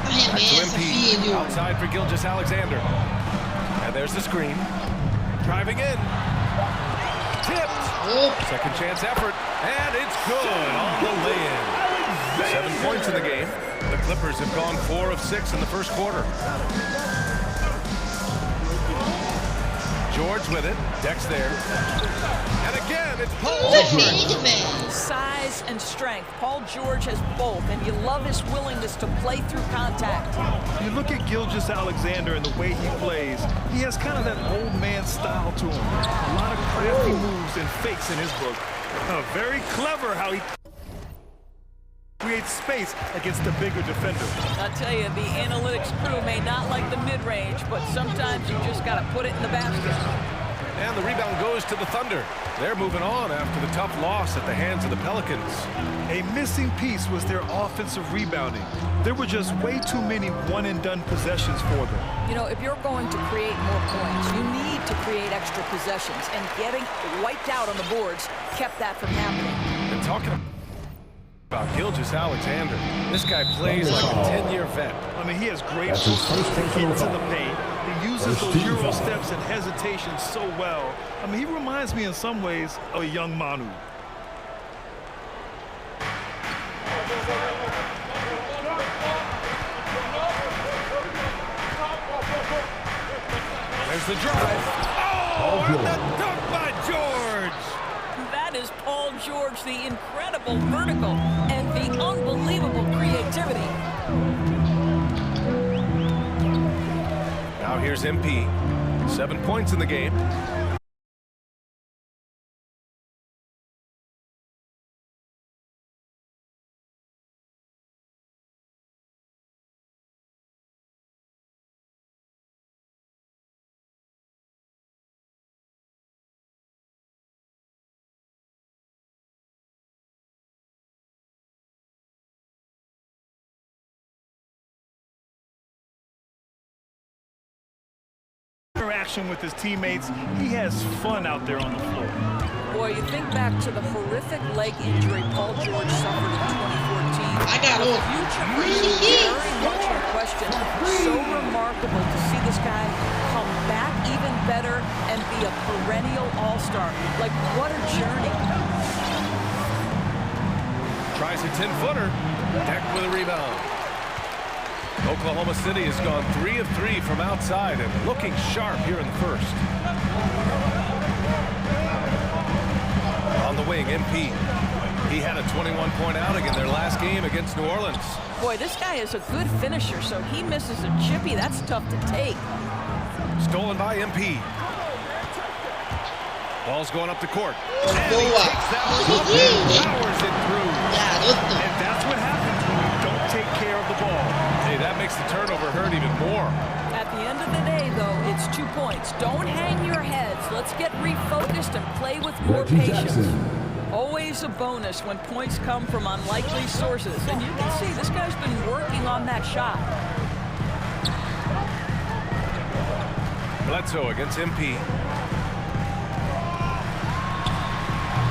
Back to MP. Outside for Gilgeous-Alexander. And there's the screen. Driving in. Tipped. Second chance effort. And it's good on the lay-in. 7 points in the game. The Clippers have gone 4 of 6 in the first quarter. George with it. Deck's there. And again, it's Paul George. Size and strength. Paul George has both, and you love his willingness to play through contact. You look at Gilgeous-Alexander and the way he plays, he has kind of that old man style to him. A lot of crafty moves and fakes in his book. Very clever how he creates space against the bigger defender. I'll tell you, the analytics crew may not like the mid-range, but sometimes you just got to put it in the basket. And the rebound goes to the Thunder. They're moving on after the tough loss at the hands of the Pelicans. A missing piece was their offensive rebounding. There were just way too many one-and-done possessions for them. You know, if you're going to create more points, you need to create extra possessions, and getting wiped out on the boards kept that from happening. And talking about Gilgeous-Alexander, this guy plays like a 10-year vet. I mean, he has great hits in the paint. He uses those Euro steps and hesitation so well. I mean, he reminds me in some ways of a young Manu. There's the drive. Oh, and the dunk by George. That is Paul George, the incredible vertical and the unbelievable creativity. Now here's MP. 7 points in the game. Interaction with his teammates, he has fun out there on the floor. Boy, you think back to the horrific leg injury Paul George suffered in 2014. I got the future very much in question. So remarkable to see this guy come back even better and be a perennial all-star. Like, what a journey. Tries a 10-footer. Deck with a rebound. Oklahoma City has gone 3 of 3 from outside and looking sharp here in the first. On the wing, MP. He had a 21-point outing in their last game against New Orleans. Boy, this guy is a good finisher, so he misses a chippy. That's tough to take. Stolen by MP. Ball's going up the court. And he takes that one up and powers it through. And that's what happens when you don't take care of the ball. Hey, that makes the turnover hurt even more. At the end of the day, though, it's 2 points. Don't hang your heads. Let's get refocused and play with more patience. Always a bonus when points come from unlikely sources. And you can see this guy's been working on that shot. Bledsoe against MP.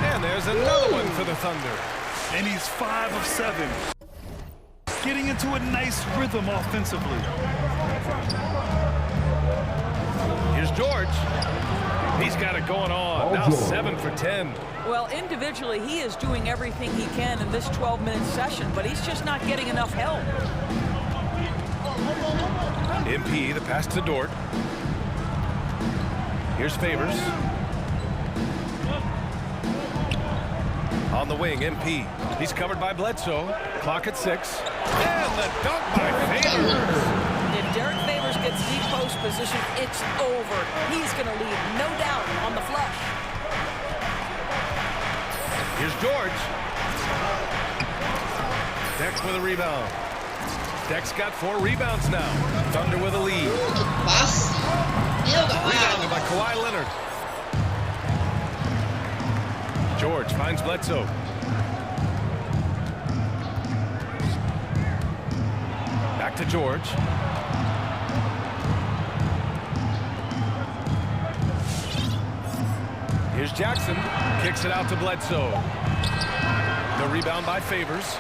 And there's another one for the Thunder. And he's 5 of 7. Getting into a nice rhythm offensively. Here's George. He's got it going on. Now 7 for 10. Well, individually, he is doing everything he can in this 12-minute session, but he's just not getting enough help. MP, the pass to Dort. Here's Favors. On the wing, MP. He's covered by Bledsoe. Clock at 6. And the dunk by Favors. If Derek Favors gets deep post position, it's over. He's going to leave, no doubt, on the flush. Here's George. Deck with a rebound. Deck's got 4 rebounds now. Thunder with a lead. Passe. Meu Rebounded by galera. Kawhi Leonard. George finds Bledsoe. Back to George. Here's Jackson. Kicks it out to Bledsoe. The rebound by Favors.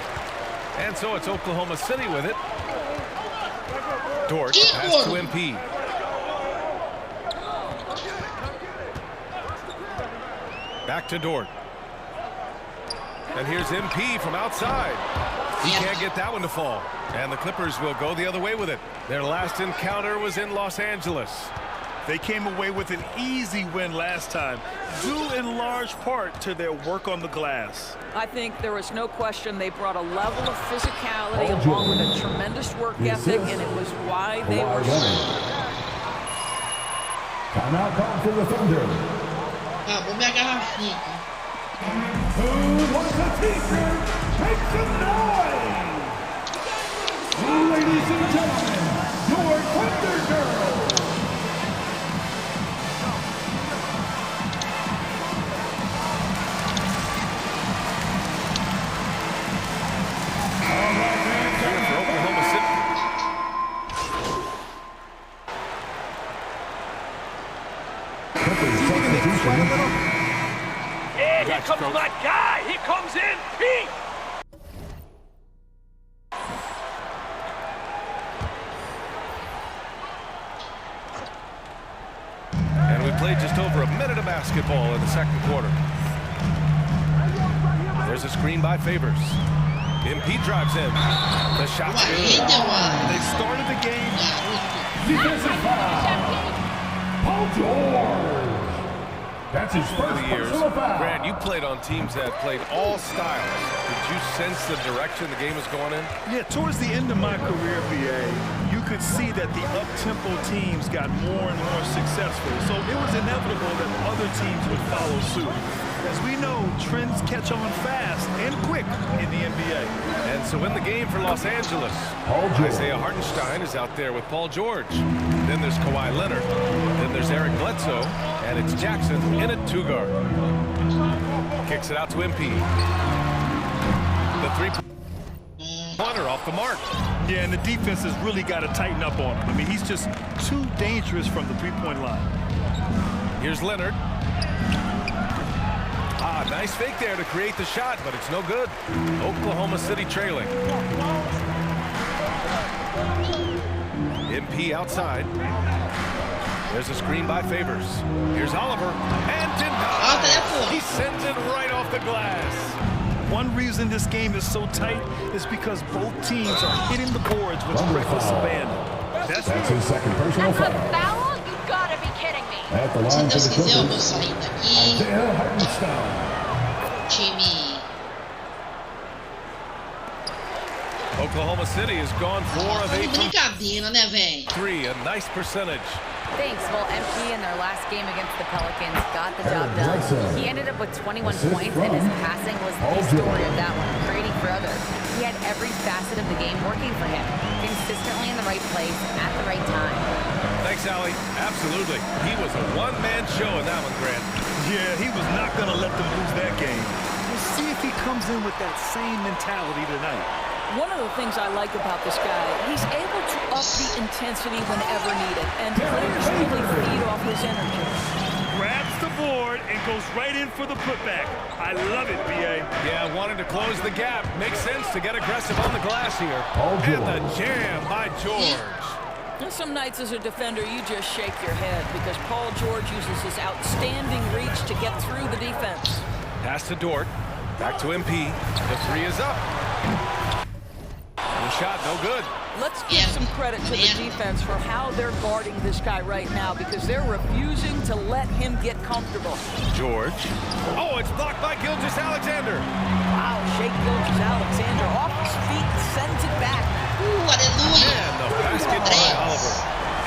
And so it's Oklahoma City with it. Dort pass to MP. Back to Dort. And here's MP from outside. He can't get that one to fall. And the Clippers will go the other way with it. Their last encounter was in Los Angeles. They came away with an easy win last time, due in large part to their work on the glass. I think there was no question they brought a level of physicality along with a tremendous work ethic, and it was why they were Canal called for the Thunder. Acabou minha garrafinha. Who wants a t-shirt? Make some noise! Ladies and gentlemen, your Thunder Girls. Here for Oklahoma City. Yeah, here comes my guy. Here comes in Pete. And we played just over a minute of basketball in the second quarter. There's a screen by Favors. MP drives in. The shot's good. They started the game. Defensive foul. Paul George. That's his Over first the years, personal foul. Grant, you played on teams that played all styles. Did you sense the direction the game was going in? Yeah, towards the end of my career, BA, you could see that the up-tempo teams got more and more successful. So it was inevitable that other teams would follow suit. As we know, trends catch on fast and quick in the NBA. And so in the game for Los Angeles, Isaiah Hartenstein is out there with Paul George. Then there's Kawhi Leonard. Then there's Eric Bledsoe. And it's Jackson in at 2-guard. Kicks it out to MP. The three-pointer off the mark. Yeah, and the defense has really got to tighten up on him. I mean, he's just too dangerous from the three-point line. Here's Leonard. Ah, nice fake there to create the shot, but it's no good. Oklahoma City trailing. MP outside. There's a screen by Favors. Here's Oliver. And denied. He sends it right off the glass. One reason this game is so tight is because both teams are hitting the boards with reckless abandon. That's his second personal foul. Foul? You gotta be kidding me. At the line for Se Deus the quiser, eu vou Clippers, sair daqui. Isaiah Hartenstein. Time. Oklahoma City has gone 4 of 8 from Brincadeira, né, véi? 3. A nice percentage. Thanks. Well, MP in their last game against the Pelicans got the job done. He ended up with 21 points, and his passing was the story of that one, creating for others. He had every facet of the game working for him, consistently in the right place at the right time. Thanks, Allie. Absolutely. He was a one-man show in that one, Grant. Yeah, he was not going to let them lose that game. We'll see if he comes in with that same mentality tonight. One of the things I like about this guy, he's able to up the intensity whenever needed, and players really feed off his energy. Grabs the board and goes right in for the putback. I love it, B.A. Yeah, wanting to close the gap. Makes sense to get aggressive on the glass here. And the jam by George. And some nights as a defender, you just shake your head because Paul George uses his outstanding reach to get through the defense. Pass to Dort. Back to MP. The 3 is up. The shot, no good. Let's give some credit to the defense for how they're guarding this guy right now because they're refusing to let him get comfortable. George. Oh, it's blocked by Gilgeous-Alexander. Wow, Shake Gilgeous-Alexander off his feet, sends it back. And the basket by Oliver.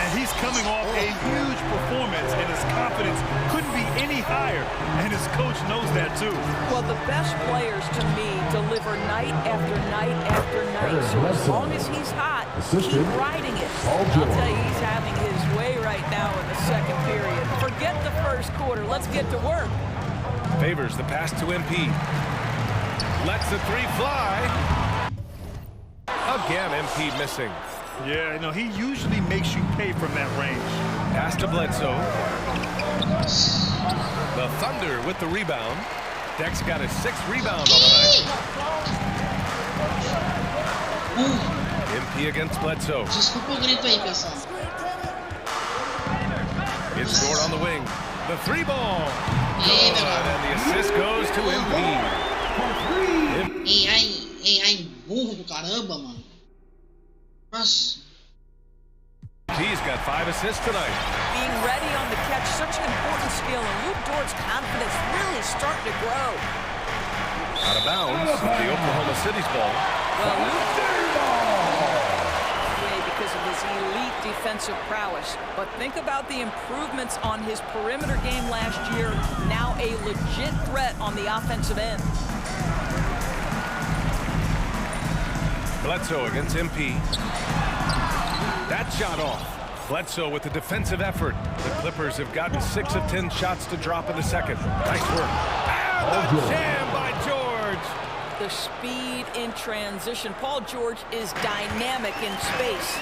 And he's coming off a huge performance, and his confidence couldn't be any higher. And his coach knows that, too. Well, the best players, to me, deliver night after night after night. So as long as he's hot, Keep riding it. I'll tell you, he's having his way right now in the second period. Forget the first quarter. Let's get to work. Favors the pass to MP. Lets the three fly. Again, MP missing. Yeah, no, he usually makes you pay from that range. Pass to Bledsoe. The Thunder with the rebound. Dex got his 6th rebound on the night. MP against Bledsoe. Desculpa o grito aí, pessoal. It's Dort on the wing. The 3-ball. Good, and the assist goes to MP. Ai, burro do caramba, mano. Nossa. He's got 5 assists tonight. Being ready on the catch, such an important skill, and Luke Dort's confidence really starting to grow. Out of bounds, the Oklahoma City's ball. Well, Luke because of his elite defensive prowess. But think about the improvements on his perimeter game last year. Now a legit threat on the offensive end. Bledsoe against MP. That shot off. Bledsoe with the defensive effort. The Clippers have gotten 6 of 10 shots to drop in the second. Nice work. And the jam by George. The speed in transition. Paul George is dynamic in space.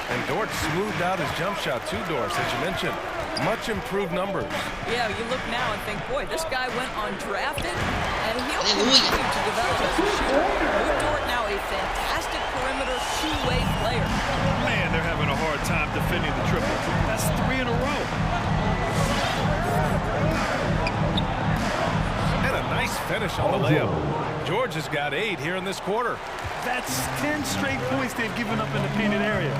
And Dort smoothed out his jump shot too, Doris, as you mentioned. Much improved numbers. Yeah, you look now and think, boy, this guy went undrafted, and he'll continue to develop as a shooter. Luke Dort now a fantastic perimeter two-way player. Man, they're having a hard time defending the triple. That's 3 in a row. And a nice finish on the layup. George has got 8 here in this quarter. That's 10 straight points they've given up in the painted area.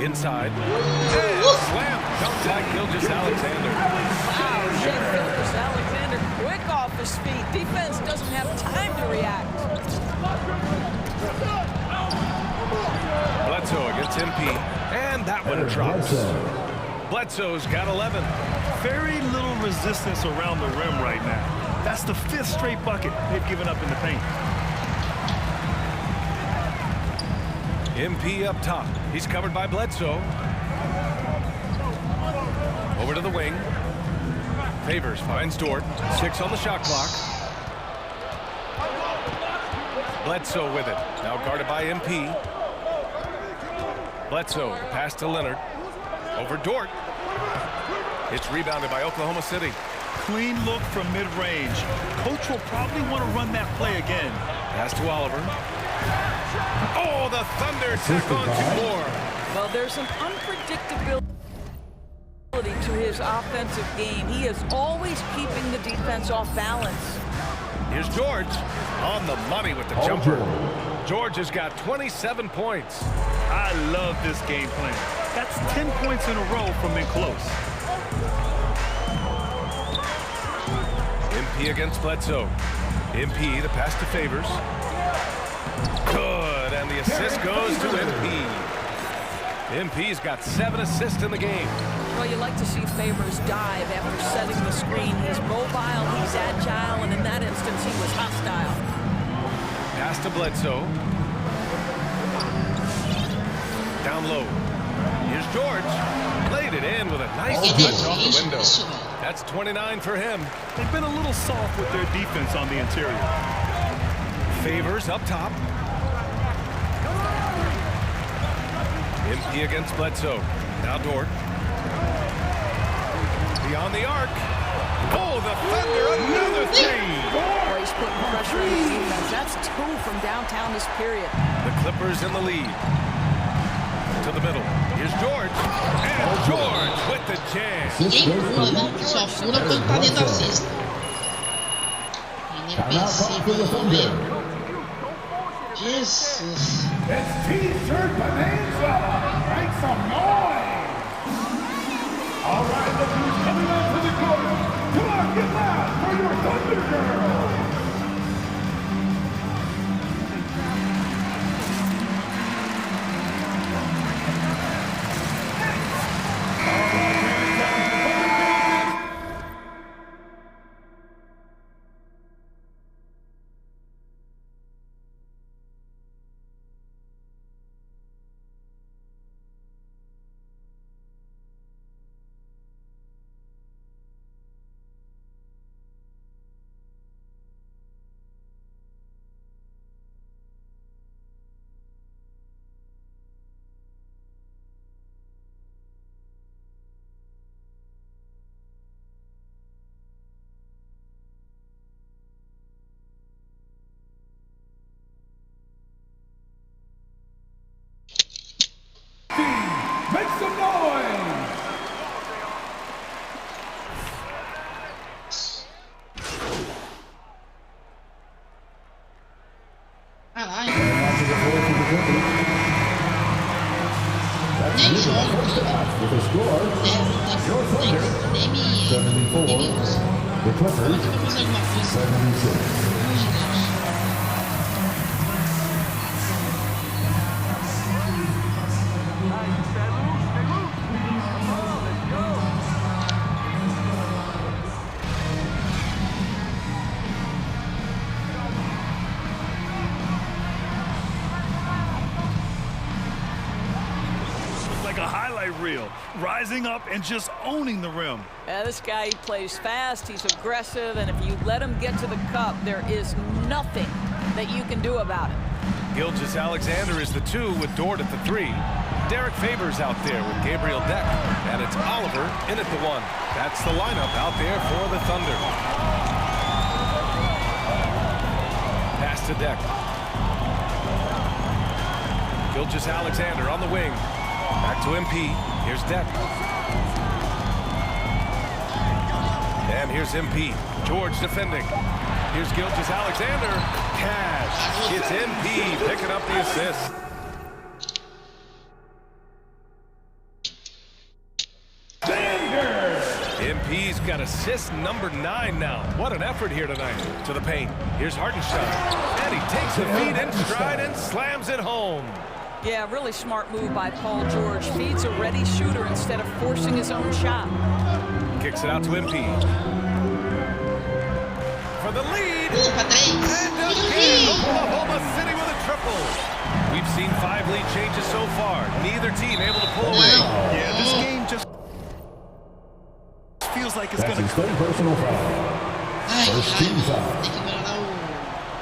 Inside. And slam dunk by Gilgeous-Alexander. Wow, Gilgeous-Alexander quick off his feet. Defense doesn't have time to react. Bledsoe against MP. And that one drops. Bledsoe's got 11. Very little resistance around the rim right now. That's the 5th straight bucket they've given up in the paint. MP up top. He's covered by Bledsoe. Over to the wing. Favors finds Dort. 6 on the shot clock. Bledsoe with it. Now guarded by MP. Bledsoe, the pass to Leonard. Over Dort. It's rebounded by Oklahoma City. Clean look from mid-range. Coach will probably want to run that play again. Pass to Oliver. Oh, the Thunder tack on 2 more. Well, there's an unpredictability to his offensive game. He is always keeping the defense off balance. Here's George on the money with the jumper. George has got 27 points. I love this game plan. That's 10 points in a row from in close. MP against Bledsoe. MP, the pass to Favors. Good, and the assist goes to MP. MP's got 7 assists in the game. Well, you like to see Favors dive after setting the screen. He's mobile, he's agile, and in that instance, he was hostile. Pass to Bledsoe. Down low. Here's George. Laid it in with a nice touch off the window. That's 29 for him. They've been a little soft with their defense on the interior. Favors up top. MP against Bledsoe. Now Dort. Beyond the arc. Oh, the Thunder, another 3. Well, he's putting pressure on the defense. That's 2 from downtown this period. The Clippers in the lead. To the middle. Here's George. And George with the jam. Ninguém pula, né? Só fura quando tá dentro da cesta. Inadmissível, vamos ver. Jesus. It's T-shirt bonanza. Make some noise. All right, look who's coming out to the court. Come on, get loud for your Thunder Girls. Nem jogo. Nem me usa. The Clippers, Vou fazer alguma coisa. 76. Pelo amor de Deus. Like a highlight reel, rising up and just owning the rim. This guy, he plays fast, he's aggressive, and if you let him get to the cup, there is nothing that you can do about it. Gilgeous-Alexander is the 2 with Dort at the 3. Derek Favors out there with Gabriel Deck. And it's Oliver in at the 1. That's the lineup out there for the Thunder. Pass to Deck. Gilgeous-Alexander on the wing. Back to MP. Here's Deck. And here's MP. George defending. Here's Gilgeous-Alexander. Cash. It's MP picking up the assist. MP's got assist number 9 now. What an effort here tonight. To the paint. Here's Hartenstein. And he takes the feed in stride and slams it home. Yeah, really smart move by Paul George. Feeds a ready shooter instead of forcing his own shot. Kicks it out to MP. For the lead. And again, Oklahoma City with a triple. We've seen 5 lead changes so far. Neither team able to pull away. Yeah, this game just feels like it's going to come. Personal foul. First team foul. Tem que melhorar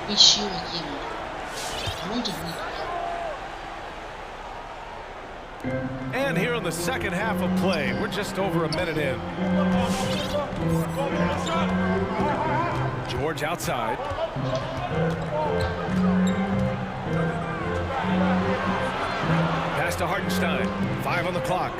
o estilo aqui, mano. Muito bonito. And here in the second half of play, we're just over a minute in. George outside. Pass to Hartenstein. 5 on the clock.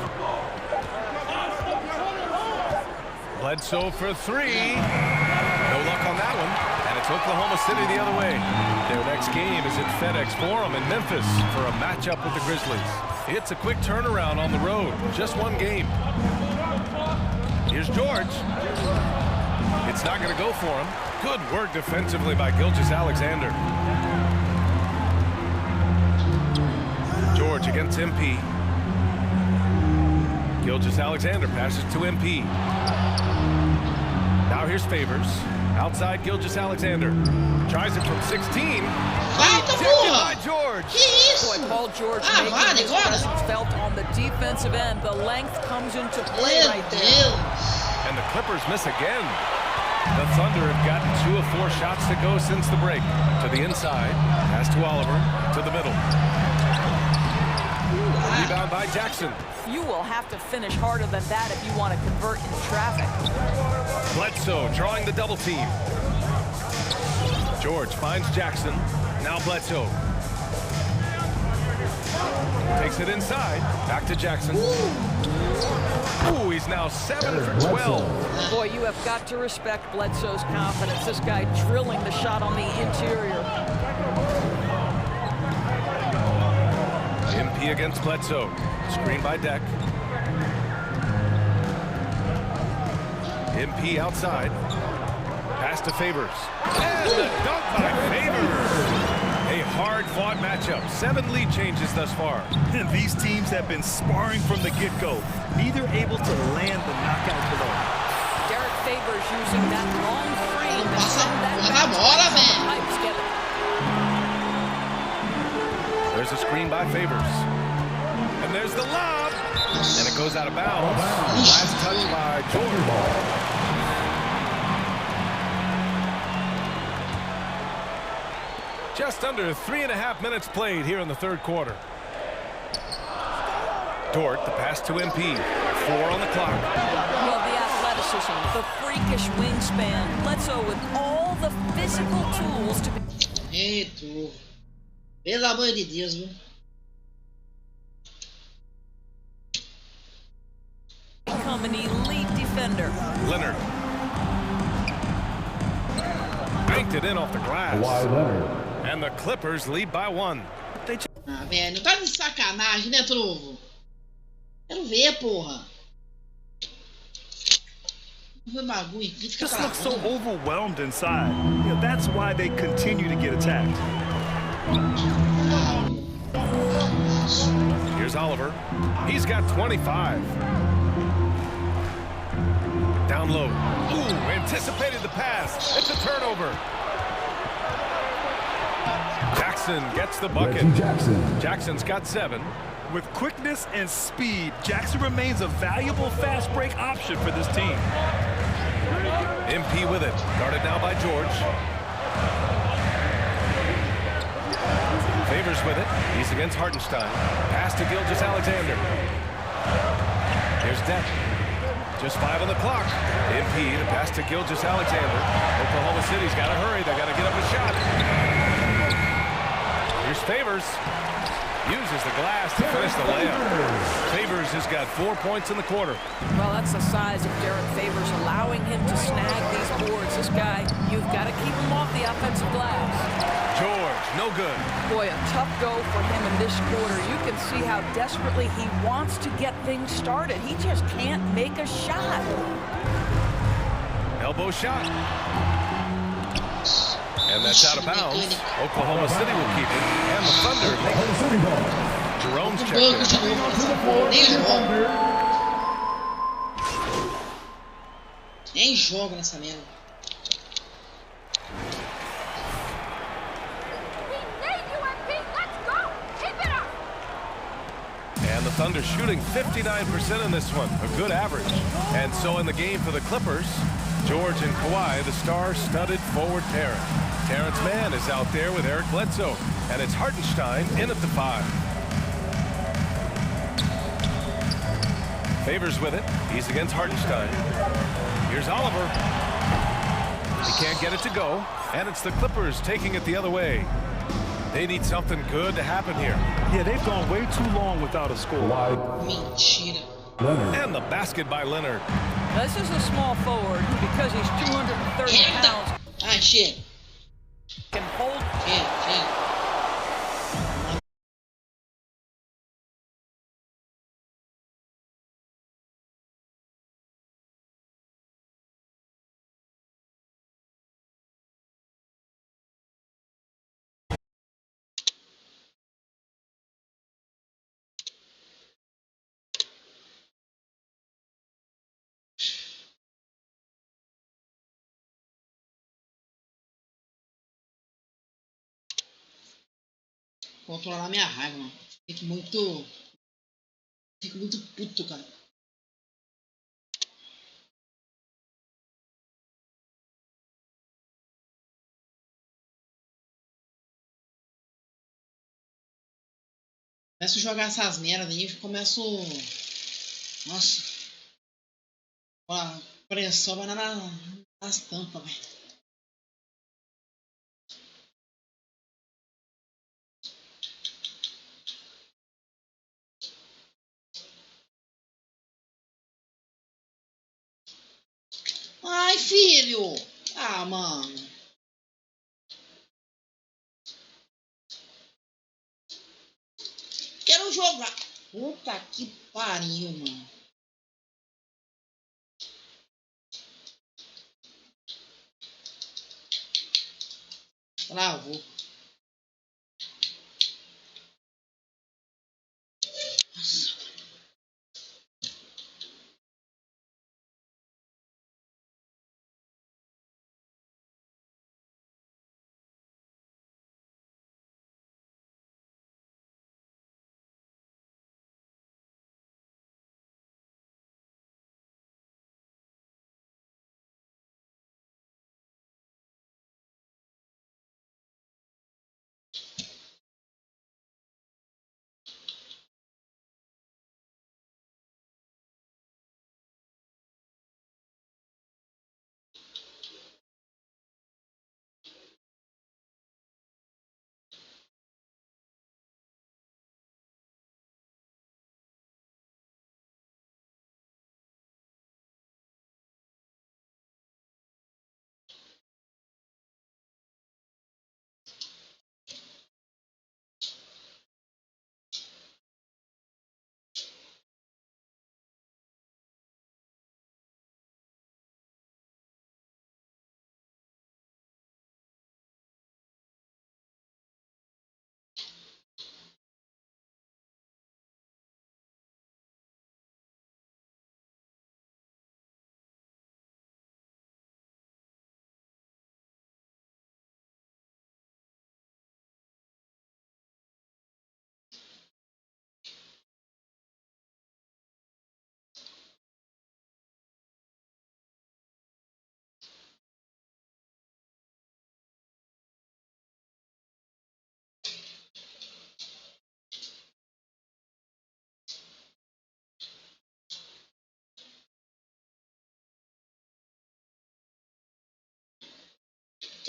Bledsoe for 3. No luck on that one. And it's Oklahoma City the other way. Their next game is at FedEx Forum in Memphis for a matchup with the Grizzlies. It's a quick turnaround on the road. Just 1 game. Here's George. It's not going to go for him. Good work defensively by Gilgeous-Alexander. George against MP. Gilgeous-Alexander passes to MP. Now here's Favors. Outside Gilgeous-Alexander. Tries it from 16. By George. Boy, Paul George making his presence felt on the defensive end. The length comes into play right there. And the Clippers miss again. The Thunder have gotten 2 of 4 shots to go since the break. To the inside. Pass to Oliver. To the middle. Rebound by Jackson. You will have to finish harder than that if you want to convert in traffic. Bledsoe drawing the double team. George finds Jackson. Now Bledsoe. Takes it inside. Back to Jackson. Ooh, he's now 7 for 12. Boy, you have got to respect Bledsoe's confidence. This guy drilling the shot on the interior. MP against Bledsoe. Screen by Deck. MP outside. Pass to Favors. And the dunk by Favors. A hard-fought matchup. 7 lead changes thus far. And these teams have been sparring from the get-go. Neither able to land the knockout blow. Derek Favors using that long frame to send that pipes get it. There's a screen by Favors. And there's the lob. And it goes out of bounds. Last touch by Jordan. Just under 3.5 minutes played here in the third quarter. Dort, the pass to MP. 4 on the clock. Well, the athleticism, the freakish wingspan. Bledsoe with all the physical tools to be... Eita, pelo amor de Deus, viu? Become an elite defender. Leonard. Banked it in off the glass. Kawhi Leonard. And the Clippers lead by 1. Ah, velho, tá de sacanagem, né, Trovo? Quero ver, porra. Quero ver bagulho aqui. Just looks so overwhelmed inside. You know, that's why they continue to get attacked. Here's Oliver. He's got 25. Down low. Ooh, anticipated the pass. It's a turnover. Jackson gets the bucket. Jackson's got 7. With quickness and speed, Jackson remains a valuable fast break option for this team. MP with it. Guarded now by George. Favors with it. He's against Hartenstein. Pass to Gilgeous-Alexander. Here's Deck. Just 5 on the clock. MP, the pass to Gilgeous-Alexander. Oklahoma City's got to hurry. They got to get up a shot. Here's Favors. Uses the glass to finish the layup. Favors has got 4 points in the quarter. Well, that's the size of Derek Favors, allowing him to snag these boards. This guy, you've got to keep him off the offensive glass. George, no good. Boy, a tough go for him in this quarter. You can see how desperately he wants to get things started. He just can't make a shot. Elbow shot. And that's out of bounds. Oklahoma City will keep it. And the Thunder make it. Jerome's checked in. Nem jogo nessa merda. And the Thunder shooting 59% in this one. A good average. And so in the game for the Clippers, George and Kawhi, the star-studded forward pairing. Terrence Mann is out there with Eric Bledsoe. And it's Hartenstein in at the 5. Favors with it. He's against Hartenstein. Here's Oliver. He can't get it to go. And it's the Clippers taking it the other way. They need something good to happen here. Yeah, they've gone way too long without a score. Mentira. And the basket by Leonard. This is a small forward because he's 230 pounds. Ah, shit. Can hold. Shit. Controlar minha raiva, mano. Fico muito puto, cara. Começo a jogar essas merdas aí, eu começo. Nossa. A pressão vai nas tampas, velho. Ai, filho! Ah, mano. Quero jogar. Puta que pariu, mano. Travou. Nossa.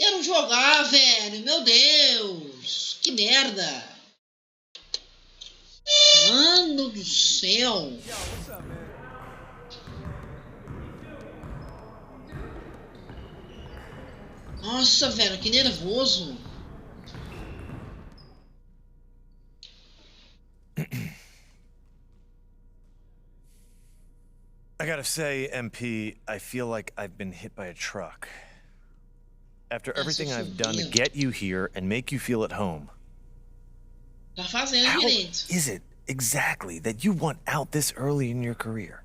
Quero jogar, velho. Meu Deus. Que merda. Mano do céu. Nossa, velho, que nervoso. I gotta say, MP, I feel like I've been hit by a truck. After everything I've done to get you here and make you feel at home. Tá fazendo How direito. is it exactly that you want out this early in your career?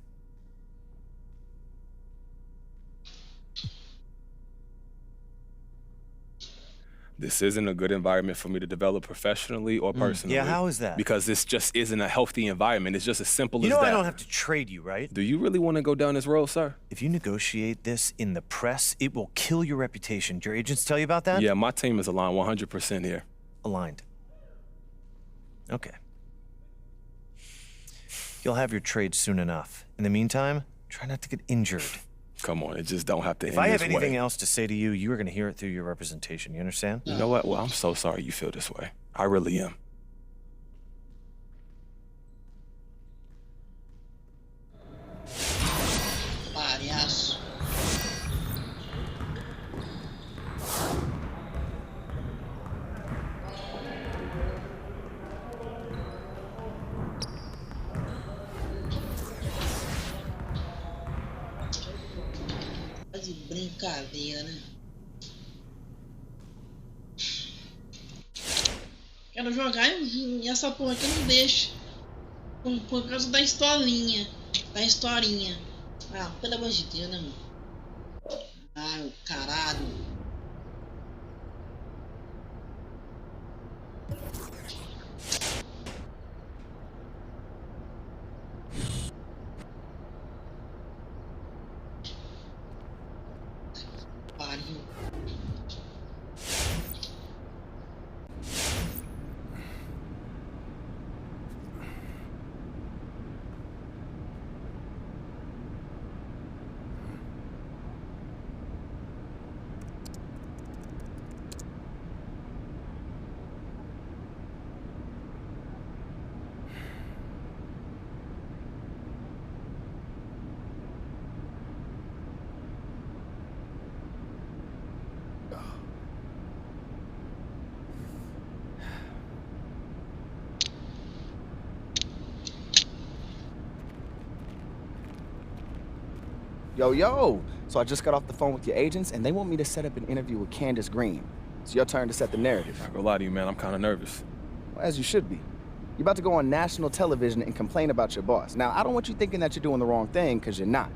This isn't a good environment for me to develop professionally or personally. Yeah, how is that? Because this just isn't a healthy environment. It's just as simple as that. You know I don't have to trade you, right? Do you really want to go down this road, sir? If you negotiate this in the press, it will kill your reputation. Do your agents tell you about that? Yeah, my team is aligned 100% here. Aligned. Okay. You'll have your trade soon enough. In the meantime, try not to get injured. Come on, it just don't have to If end I have this anything way. else to say to you, you are going to hear it through your representation. You understand? You know what? Well, I'm so sorry you feel this way. I really am. Palhaço. Tá de brincadeira, né? Quero jogar e essa porra aqui não deixa. Por causa da historinha. Da historinha. Ah, pelo amor de Deus, né, mano? Ah, o caralho. Pariu. Yo, so I just got off the phone with your agents, and they want me to set up an interview with Candace Green. It's your turn to set the narrative. Not gonna lie to you, man, I'm kind of nervous. Well, as you should be. You're about to go on national television and complain about your boss. Now, I don't want you thinking that you're doing the wrong thing, because you're not.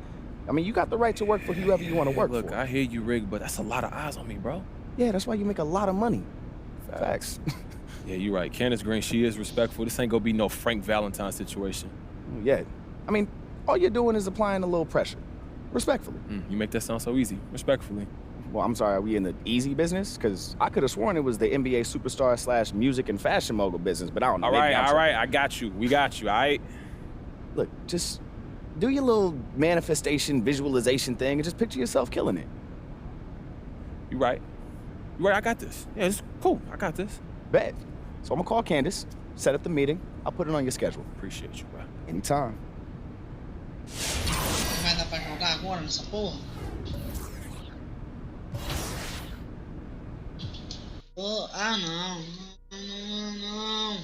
I mean, you got the right to work for whoever you want to work Look, for. I hear you, Rig, but that's a lot of eyes on me, bro. Yeah, that's why you make a lot of money. Facts. Yeah, you're right. Candace Green, she is respectful. This ain't gonna be no Frank Valentine situation. Yeah. I mean, all you're doing is applying a little pressure. Respectfully. You make that sound so easy. Respectfully. Well, I'm sorry, are we in the easy business? Because I could have sworn it was the NBA superstar / music and fashion mogul business, but I don't know. All right, I got you. We got you, all right? Look, just do your little manifestation, visualization thing and just picture yourself killing it. You right. You right, I got this. Yeah, it's cool. I got this. Bet. So I'm gonna call Candace, set up the meeting. I'll put it on your schedule. Appreciate you, bro. Anytime. Vai dar pra jogar agora nessa porra? Oh, ah, não. Não.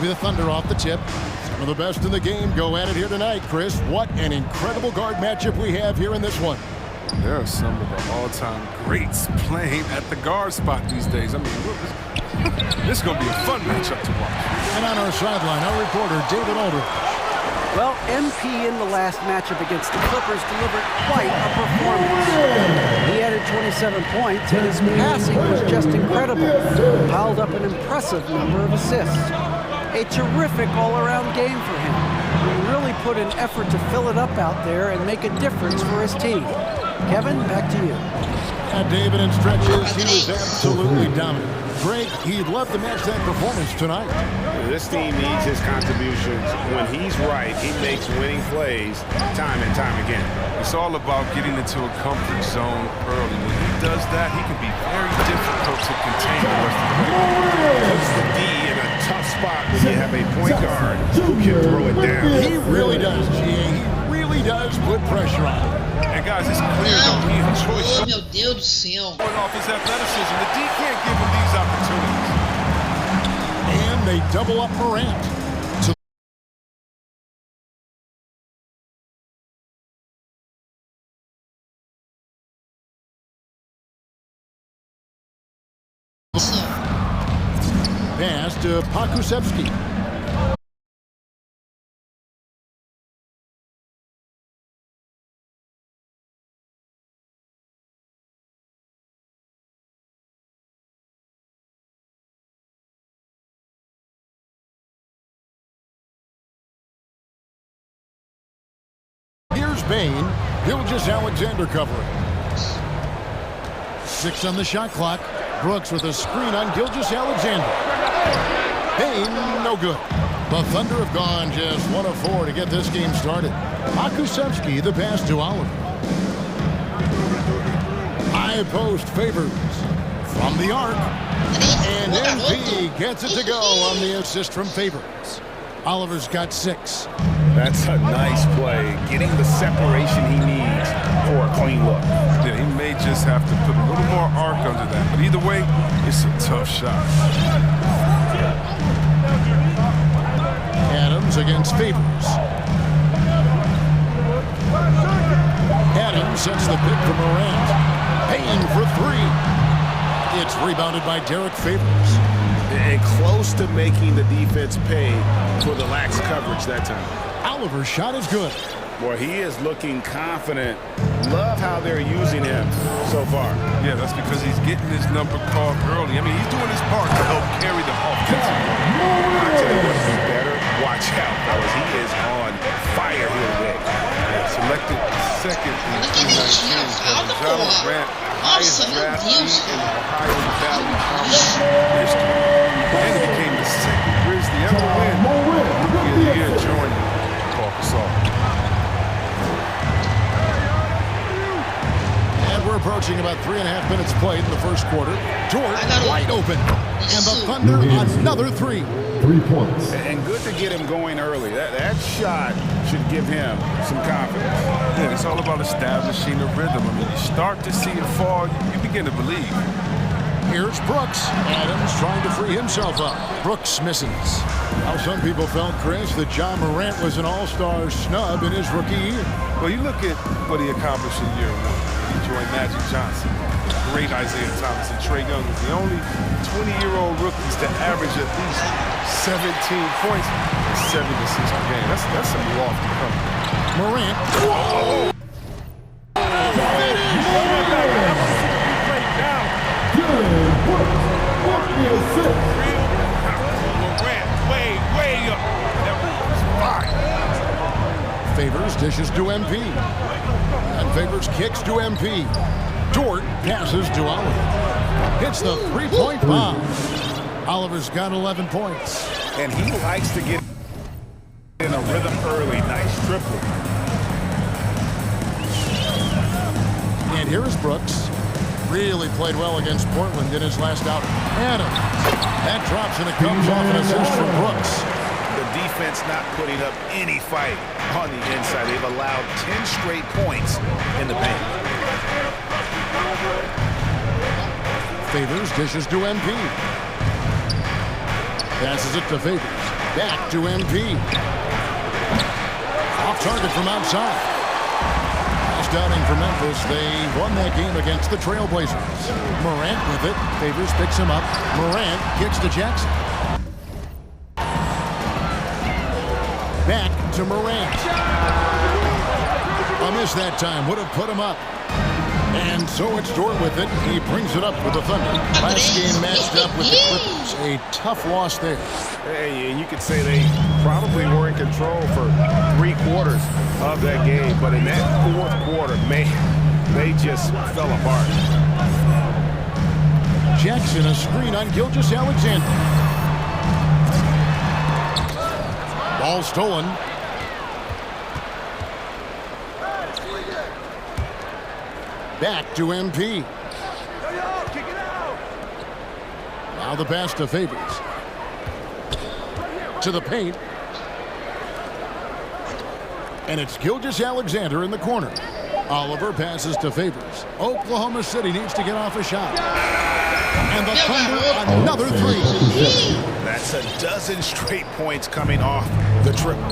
be the Thunder off the tip. Some of the best in the game go at it here tonight, Chris. What an incredible guard matchup we have here in this one. There are some of the all-time greats playing at the guard spot these days. I mean, this is going to be a fun matchup to watch. And on our sideline, our reporter, David Aldridge. Well, MP in the last matchup against the Clippers delivered quite a performance. He added 27 points, and his passing was just incredible. Piled up an impressive number of assists. A terrific all-around game for him. He really put an effort to fill it up out there and make a difference for his team. Kevin, back to you. And David, in stretches, he was absolutely dominant. Greg, he'd love to match that performance tonight. This team needs his contributions. When he's right, he makes winning plays time and time again. It's all about getting into a comfort zone early. When he does that, he can be very difficult to contain the rest of the way. Puts the D in a tough spot when you have a point guard who can throw it down. He really does, G.A. He really does put pressure on him. And guys, it's clear though he enjoys Meu Deus do céu. off his athleticism. The D can't give him these opportunities. And they double up Morant. Pass to Pakusevsky. Here's Bain. Gilgeous-Alexander covering. 6 on the shot clock. Brooks with a screen on Gilgeous-Alexander. Bain, no good. The Thunder have gone just 1 of 4 to get this game started. Pakusevsky, the pass to Oliver. High post Favors. From the arc. And MP gets it to go on the assist from Favors. Oliver's got 6. That's a nice play, getting the separation he needs for a clean look. Yeah, he may just have to put a little more arc under that, but either way, it's a tough shot. Adams against Favors. Adams sets the pick for Morant. Payne for 3. It's rebounded by Derek Favors. And close to making the defense pay for the lax coverage that time. Oliver's shot is good. Boy, he is looking confident. Love how they're using him so far. Yeah, that's because he's getting his number called early. I mean, he's doing his part to help carry the offense. I tell you what, you better watch out, fellas. He is on fire here today. Selected second in 2019, Kevin Durant, highest draft pick in the Ohio Valley Conference history. And he became the second Grizzly ever win Rookie of the Year, joining Paul Gasol. And we're approaching about 3.5 minutes played in the first quarter. George wide open. And the Thunder another 3. 3 points. And good to get him going early. That shot should give him some confidence. Yeah, it's all about establishing a rhythm. I mean, you start to see it fall, you begin to believe. Here's Brooks. Adams trying to free himself up. Brooks misses. Now some people felt, Chris, that John Morant was an all-star snub in his rookie year. Well, you look at what he accomplished in year 1. He joined Magic Johnson, great Isaiah Thomas, and Trae Young was the only 20-year-old rookies to average at least 17 points and 7 assists per game. That's some lofty cover. Morant. Whoa! Morant, way up. That was fine. Favors dishes to MP. And Favors kicks to MP. Dort passes to Oliver. Hits the 3-point bomb. Oliver's got 11 points. And he likes to get in a rhythm early. Nice triple. And here is Brooks. Really played well against Portland in his last outing. Adams. That drops and it comes off an assist from Brooks. The defense not putting up any fight on the inside. They've allowed 10 straight points in the paint. Favors dishes to MP. Passes it to Favors. Back to MP. Off target from outside. Last outing for Memphis. They won that game against the Trailblazers. Morant with it. Favors picks him up. Morant kicks to Jackson. Back to Morant. A miss that time. Would have put him up. And so it's Dort with it. He brings it up for the Thunder. Last game matched up with the Clippers. A tough loss there. Hey, and you could say they probably were in control for 3 quarters of that game. But in that 4th quarter, man, they just fell apart. Jackson, a screen on Gilgeous-Alexander. Ball stolen. Back to MP. Now the pass to Favors. To the paint. And it's Gilgeous-Alexander in the corner. Oliver passes to Favors. Oklahoma City needs to get off a shot. And the Thunder, another 3. That's a dozen straight points coming off the triple.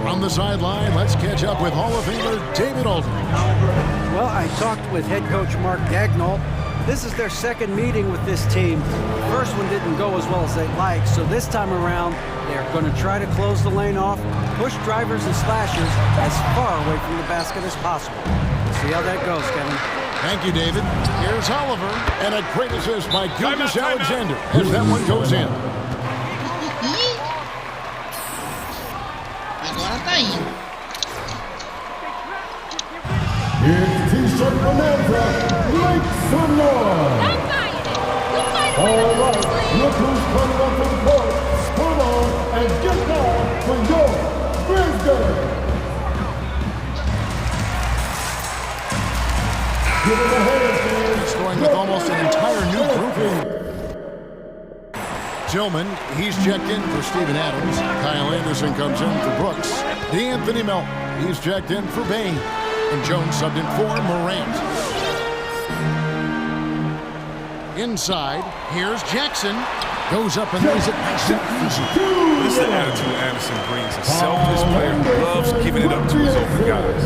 From the sideline, let's catch up with Hall of Famer David Aldridge. Well, I talked with head coach Mark Dagnall. This is their second meeting with this team. The first one didn't go as well as they'd like, so this time around, they're going to try to close the lane off, push drivers and slashers as far away from the basket as possible. We'll see how that goes, Kevin. Thank you, David. Here's Oliver, and a great assist by Gilgeous-Alexander as that one goes in. Agora tá indo. Here's T-shirt bonanza. Make some noise. All right, look who's coming up to the court. Come on and get down for your Grizzlies. Give it a hand, man. He's going with almost an entire new group here. Tillman, he's checked in for Steven Adams. Kyle Anderson comes in for Brooks. DeAnthony Melton, he's checked in for Bain. And Jones subbed in for Morant. Inside, here's Jackson. Goes up and lays it nice and easy. This is the attitude Anderson brings. A selfless player who loves giving it up to his open guys.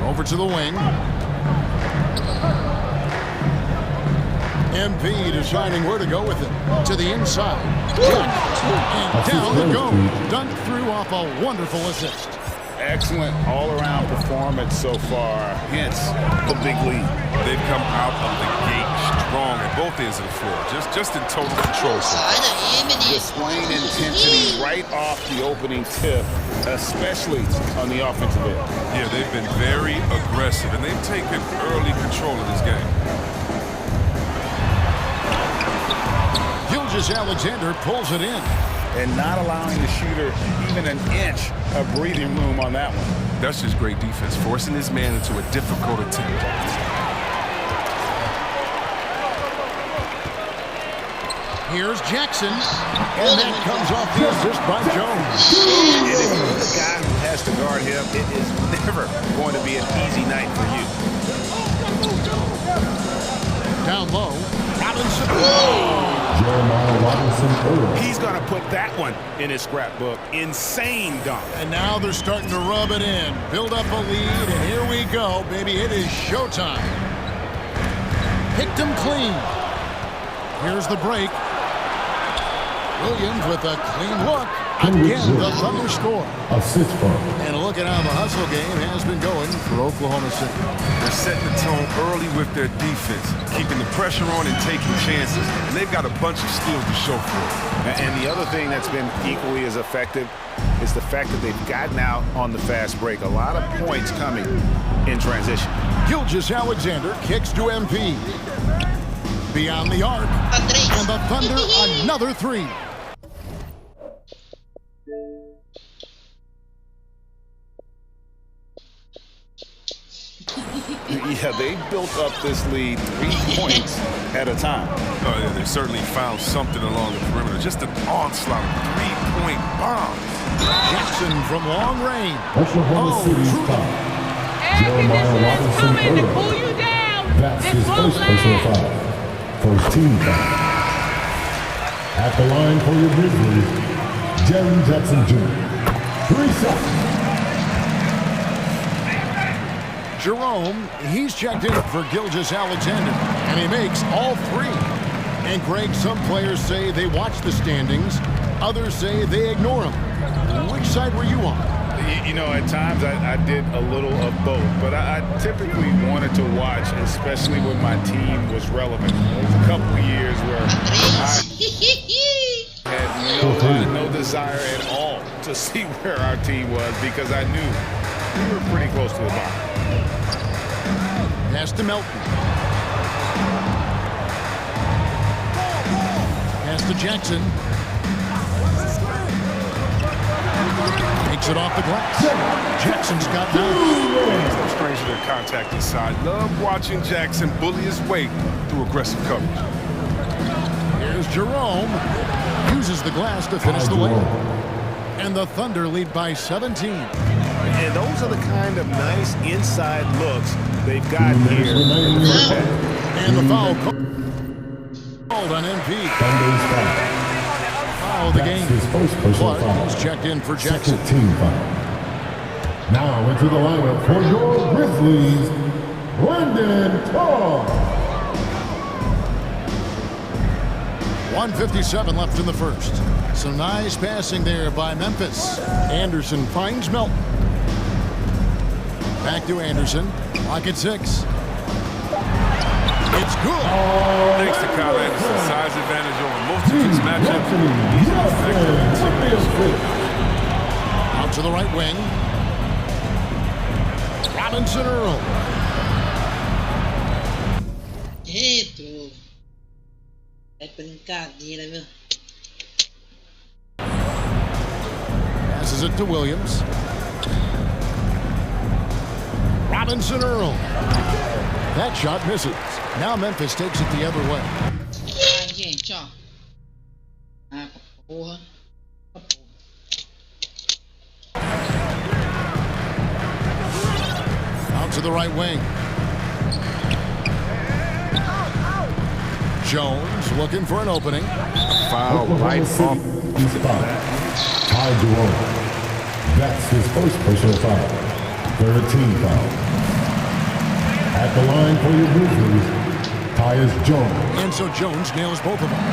Over to the wing. MP deciding where to go with it. To the inside. And down the go. Dunked through off a wonderful assist. Excellent all-around performance so far, hence the big lead. They've come out of the gate strong at both ends of the floor, just in total control. Displaying intensity right off the opening tip, especially on the offensive end. Yeah, they've been very aggressive, and they've taken early control of this game. Gilgeous-Alexander pulls it in. And not allowing the shooter even an inch of breathing room on that one. That's just great defense, forcing this man into a difficult attempt. Here's Jackson, and that comes off the assist by Jones. And if you're the guy who has to guard him, it is never going to be an easy night for you. Down low, Robinson. He's going to put that one in his scrapbook. Insane dunk. And now they're starting to rub it in. Build up a lead, and here we go, baby. It is showtime. Picked him clean. Here's the break. Williams with a clean look. Again, the Thunder score. And look at how the hustle game has been going for Oklahoma City. They're setting the tone early with their defense, keeping the pressure on and taking chances. And they've got a bunch of steals to show for it. And the other thing that's been equally as effective is the fact that they've gotten out on the fast break. A lot of points coming in transition. Gilgeous-Alexander kicks to MP. Beyond the arc. And the Thunder another 3. Yeah, they built up this lead 3 points at a time. Oh, yeah, they certainly found something along the perimeter. Just an onslaught of 3-point bombs. Jackson from long range. Oklahoma City's top. Jeremiah Robinson to cool you down. That's his first personal foul. First team foul. At the line for your Grizzlies, Jerry Jackson Jr. 3 seconds. Jerome, he's checked in for Gilgeous-Alexander, and he makes all 3. And Greg, some players say they watch the standings, others say they ignore them. Which side were you on? You know, at times I did a little of both, but I typically wanted to watch, especially when my team was relevant. There was a couple of years where I had no desire at all to see where our team was because I knew we were pretty close to the bottom. Pass to Melton. Pass to Jackson. Takes it off the glass. Jackson's got 9. He's no stranger to contact inside. Love watching Jackson bully his way through aggressive coverage. Here's Jerome. Uses the glass to finish the layup. And the Thunder lead by 17. And those are the kind of nice inside looks they've got here. And the foul called on MP. Foul of the game. Clark is checked in for Jackson. Team foul. Now into the lineup for your Grizzlies, Brandon Todd. 1:57 left in the first. Some nice passing there by Memphis. Anderson finds Melton. Back to Anderson. Lock at 6. It's good. Thanks to Kyle Anderson, size advantage over most of his matchup. He's an effective. Out to the right wing. Robinson Earl. Retro. É brincadeira, viu? Passes it to Williams. Robinson Earl. That shot misses. Now Memphis takes it the other way. Ai, gente, ó. Ah, porra. Out to the right wing. Jones looking for an opening. Foul right off. Ty Jerome. That's his first personal foul. 13 foul. At the line for your Grizzlies, Tyus Jones. And so Jones nails both of them.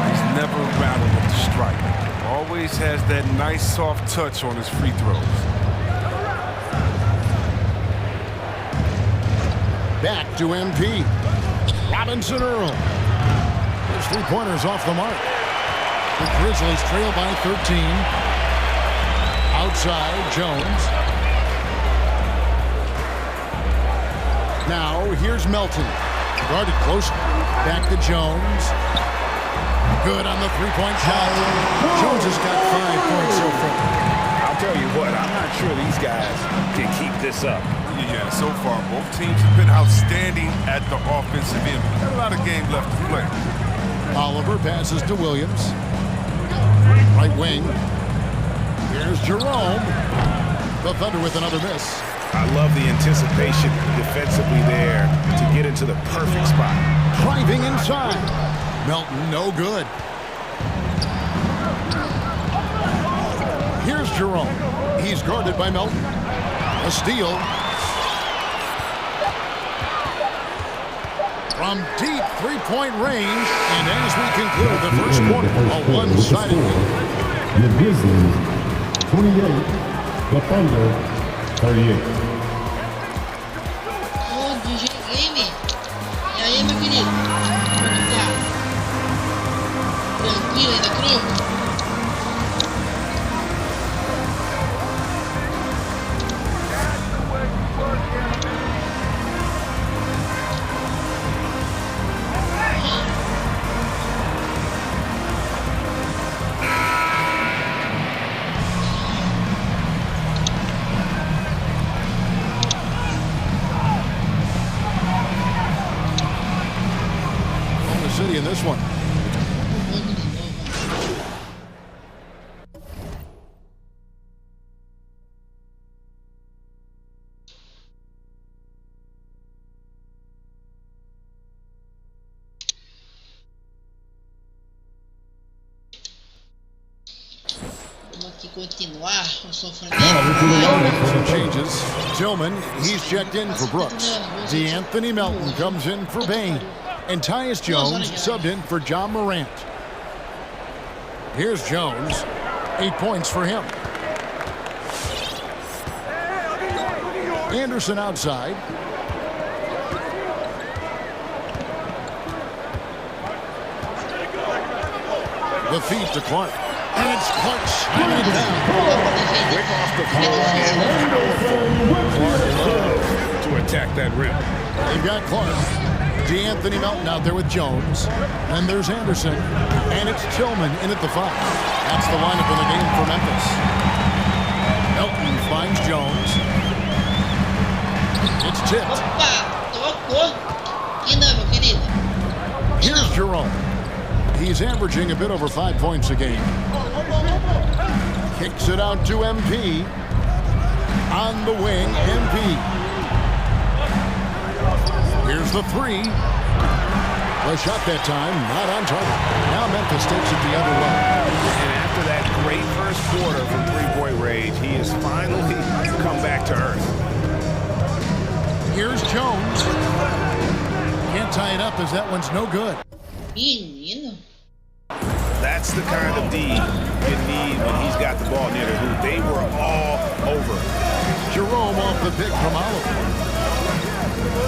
He's never rattled at the strike. Always has that nice soft touch on his free throws. Back to MP. Robinson Earl. His 3-pointers off the mark. The Grizzlies trail by 13. Outside, Jones. Now, here's Melton. Guarded close. Back to Jones. Good on the 3-point shot. Jones has got 5 points so far. I'll tell you what, I'm not sure these guys can keep this up. Yeah, so far both teams have been outstanding at the offensive end. Got a lot of game left to play. Oliver passes to Williams. Right wing. Here's Jerome. The Thunder with another miss. I love the anticipation defensively there to get into the perfect spot. Driving inside. Melton, no good. Here's Jerome. He's guarded by Melton. A steal. From deep 3-point range. And as we conclude the first quarter, a one-sided game. The Grizzlies, 28. The Thunder, 38. Game. E aí, meu querido? Como tá? Tranquilo ainda, Croco? In this one. continuar o sofrimento. Some changes. Tillman, he's checked in for Brooks. DeAnthony Melton comes in for Bain. And Tyus Jones subbed in for John Morant. Here's Jones. 8 points for him. Anderson outside. The feed to Clark. And it's Clark slamming it down. Quick off the floor and powerful. Clark loves to attack that rim. They've got Clark. DeAnthony Melton out there with Jones. Then there's Anderson. And it's Tillman in at the 5. That's the lineup in the game for Memphis. Melton finds Jones. It's tipped. Here's Jerome. He's averaging a bit over 5 points a game. Kicks it out to MP. On the wing, MP. Here's the 3. The shot that time, not on target. Now Memphis takes it the other way. And after that great first quarter from three-point range, he has finally come back to earth. Here's Jones. Can't tie it up as that one's no good. Menino. That's the kind of D you need when he's got the ball near the hoop. They were all over. Jerome off the pick from Oliver.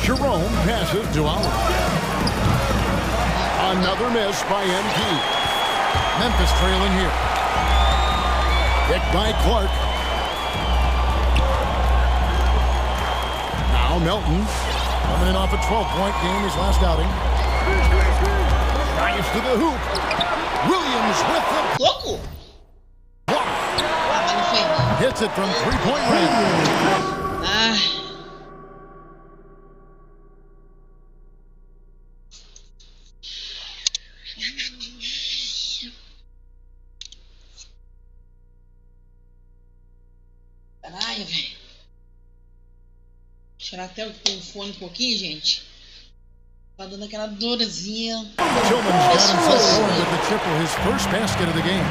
Jerome passes to Oliver. Another miss by MP. Memphis trailing here. Picked by Clark. Now Melton coming in off a 12-point game his last outing. Drives to the hoop. Williams with the block. Hits it from 3-point range. Caralho, velho. Tirar até o fone um pouquinho, gente. Tá dando aquela dorzinha. Tillman's got himself going with the triple, his first basket of the game.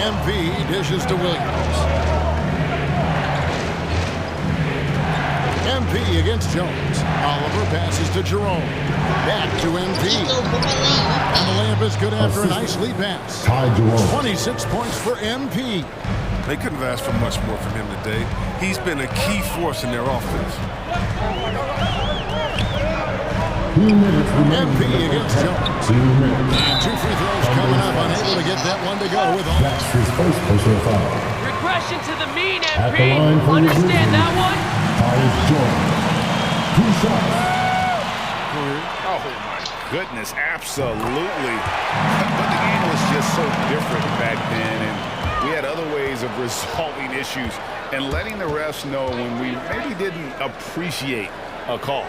MV dishes to Williams. MP against Jones. Oliver passes to Jerome. Back to MP. And the layup is good after a nice lead pass. 26 points for MP. They couldn't have asked for much more from him today. He's been a key force in their offense. MP against Jones. And 2 free throws coming up, unable to get that one to go with all. That's his first personal foul. Regression to the mean, At the line MP. for Understand that one? Tyus Jones. 2 shots. Oh my goodness, absolutely. But the game was just so different back then, and we had other ways of resolving issues and letting the refs know when we maybe didn't appreciate a call.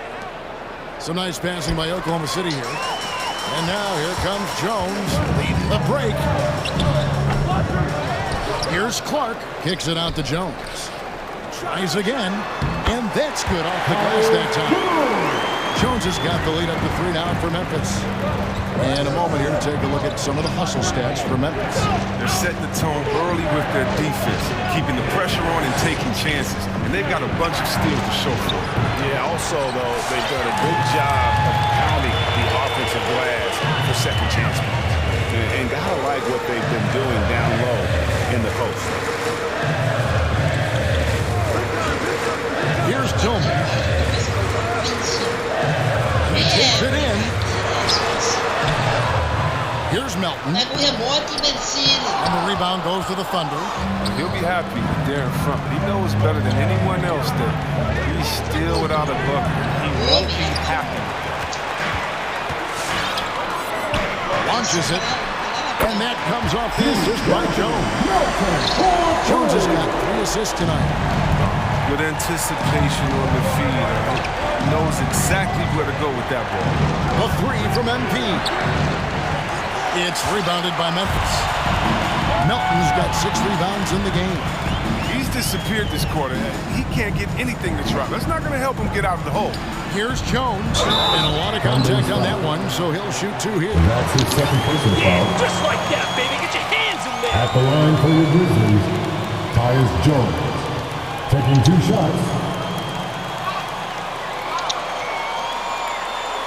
Some nice passing by Oklahoma City here. And now here comes Jones leading the break. Here's Clark. Kicks it out to Jones. Tries again. And that's good off the glass that time. Jones has got the lead up to 3 now for Memphis. And a moment here to take a look at some of the hustle stats for Memphis. They're setting the tone early with their defense, keeping the pressure on and taking chances. And they've got a bunch of steals to show for it. Yeah, also, though, they've done a good job of pounding the offensive glass for second chance points. And gotta like what they've been doing down low in the post. Here's Tillman. He takes it in. Here's Melton. And the rebound goes to the Thunder. He'll be happy there in front. He knows better than anyone else that he's still without a bucket. He won't be happy. Launches it. And that comes off the assist by Jones. Jones has got 3 assists tonight. With anticipation on the feed, knows exactly where to go with that ball. A 3 from MP. It's rebounded by Memphis. Melton's got 6 rebounds in the game. He's disappeared this quarter. He can't get anything to drop. That's not going to help him get out of the hole. Here's Jones, and a lot of contact on that one, so he'll shoot 2 here. That's his second personal foul. Just like that, baby. Get your hands in there. At the line for your Grizzlies, Tyus Jones, taking 2 shots.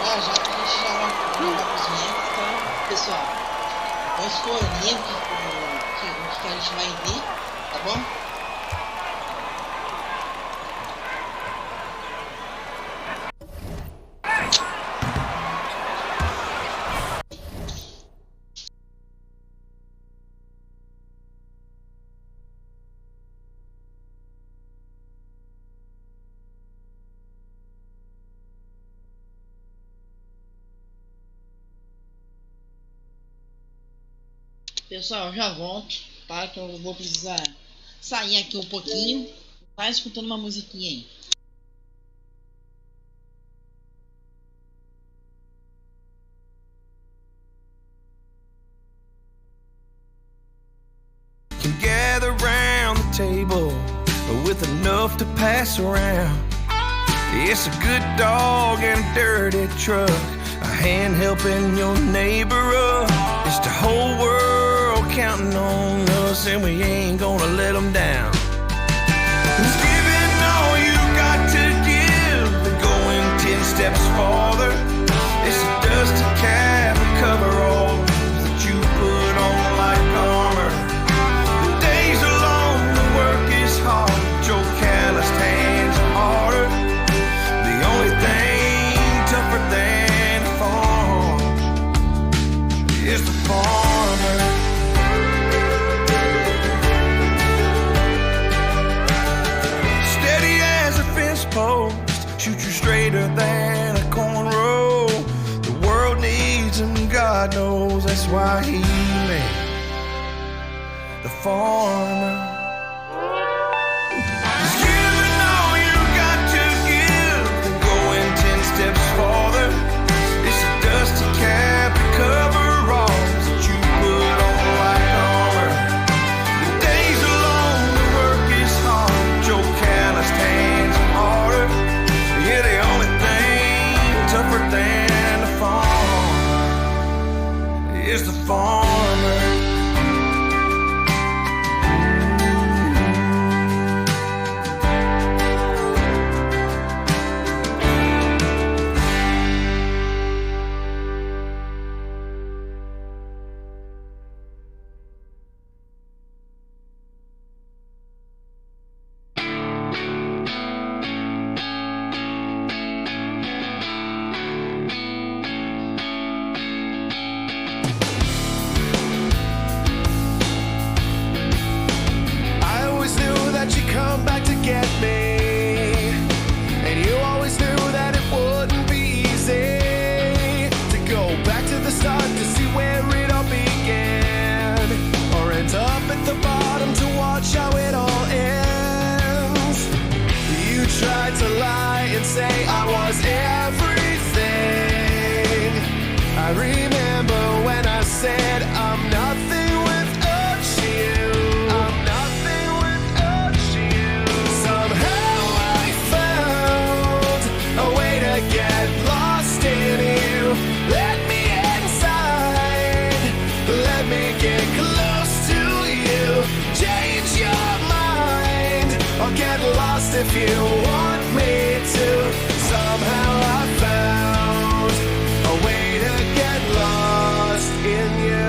Já que a gente já vai para os links, tá? Pessoal, vou escolher o que a gente vai ver, tá bom? Pessoal, já volto, tá? Que eu vou precisar sair aqui um pouquinho. Tá escutando uma musiquinha aí. Can gather round the table with enough to pass around. It's a good dog and a dirty truck, a hand helping your neighbor up. It's the whole world counting on us, and we ain't gonna let them down. It's giving all you got to give and going 10 steps farther. It's a dusty cap and coveralls that you put on like armor. The days are long, the work is hard, your calloused hands are harder. The only thing tougher than the farm is the farmer. Steady as a fence post, shoot you straighter than a cornrow. The world needs him, God knows that's why he made the farmer. He's giving all you got to give and going 10 steps farther. It's a dusty cap and coveralls that you put on like armor. The days are long, the work is hard, your calloused hands are harder. Yeah, the only thing tougher than the farm is the farmer. I always knew that you'd come back to get me, and you always knew that it wouldn't be easy to go back to the start to see where it all began, or end up at the bottom to watch how it all ends. You tried to lie and say I was everything. I remember when I said I'm nothing without you. I'm nothing without you. Somehow I found a way to get lost in you. Let me inside. Let me get close to you. Change your mind or get lost if you want me to. Somehow I found a way to get lost in you.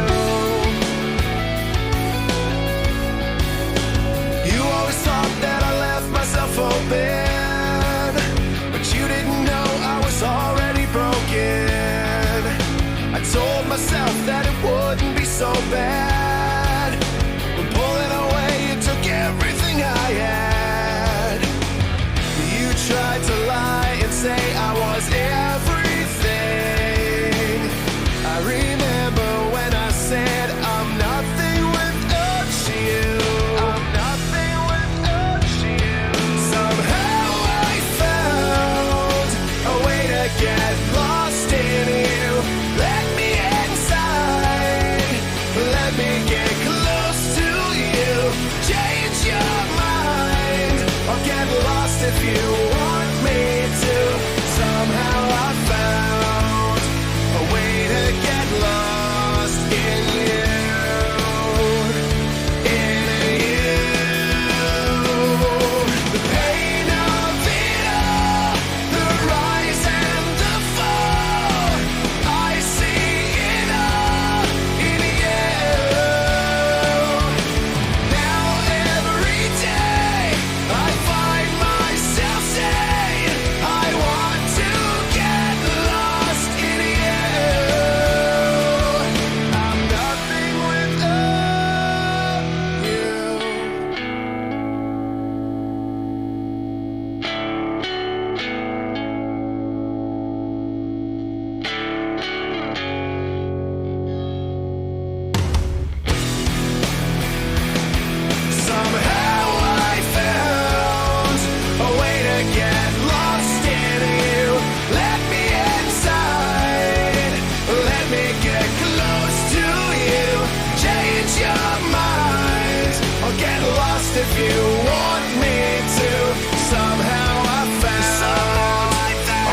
You always thought that I left myself open, but you didn't know I was already broken. I told myself that it wouldn't be so bad. When pulling away, you took everything I had. You tried to lie and say I was everything. I remember when I said I'm nothing without you. I'm nothing without you. Somehow I found a way to get lost in you. Let me inside. Let me if you want me to. Somehow I found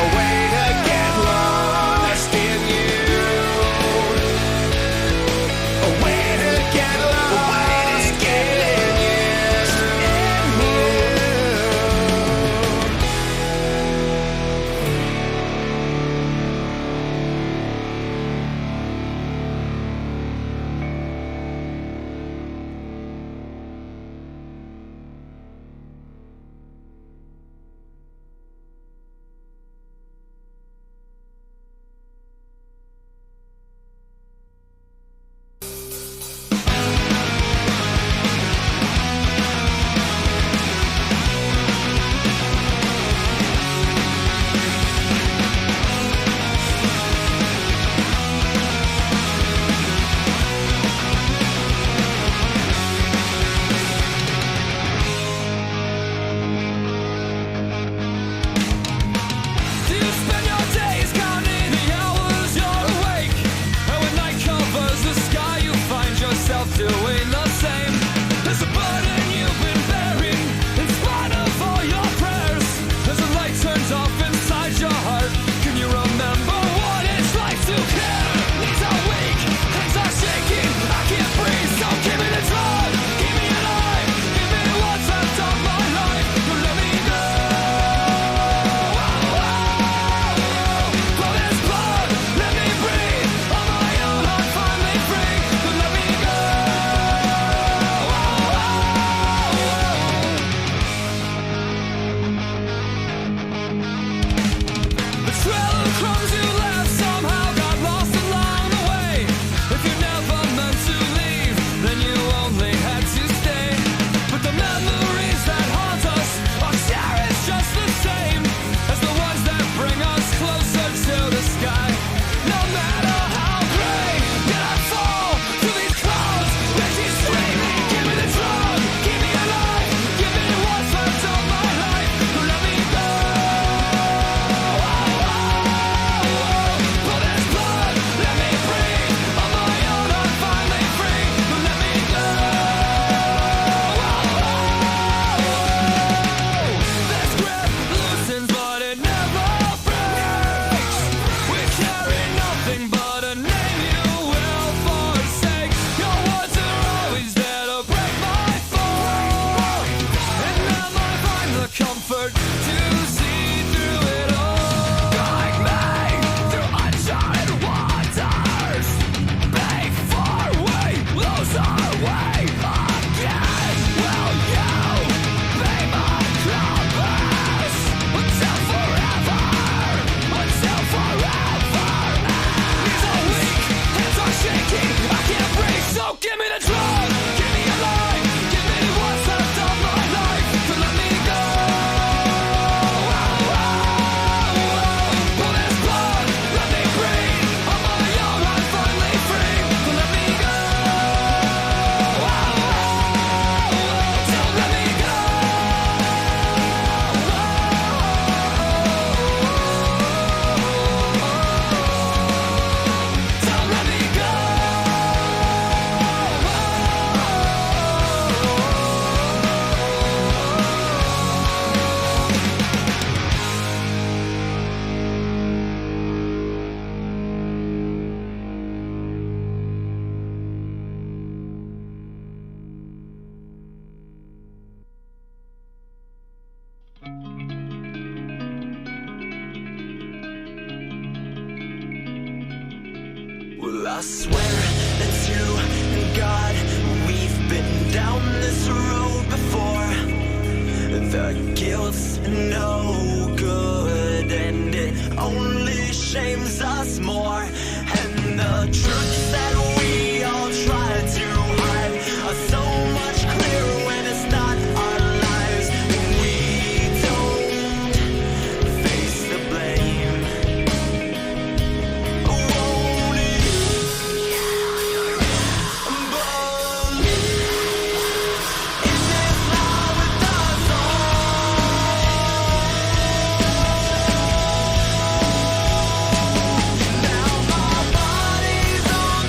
a way to get lost in you. A way to get lost in you. Doing the same. There's a burden you've been bearing in spite of all your prayers. As the light turns off inside your heart, can you remember what it's like to care? Knees are weak, hands are shaking, I can't breathe, so give me the drug, keep me alive, give me what's left of my life, don't let me go. For this blood, let me breathe, on my own I'm finally free, don't let me go. The trail of crumbs you left somehow got lost along the way. If you never meant to leave, then you only had to stay. But the memories that haunt us are cherished just the same as the ones that bring us closer to the sky. No matter how gray did I fall through these clouds, when she's screaming, give me the drug, keep me alive, give me what's left of my life, don't let me go. For this blood, let me breathe, on my own I'm finally free, don't let me go. This grip loosens but it never breaks. We carry nothing but a name you will forsake. Your words are always there to break my fall, and now I find the comfort to see through it all. Guide me through uncharted waters, before we lose our way again. Will you be my compass until forever? Until forever. Knees are weak, hands are shaking, I can't breathe, so give me the drug, keep me alive, give me what's left of my life, don't let me go. For this blood, let me breathe, on my own I'm finally free, don't let me go. Don't let me go. Don't let me go. Well, I swear it's you and God. We've been down this road before. The guilt's no good, and it only shames us more. And the truths that we all try to hide are so much clearer when it's not our lives. We don't face the blame. Won't you believe? Is this how it does all? Now my body's on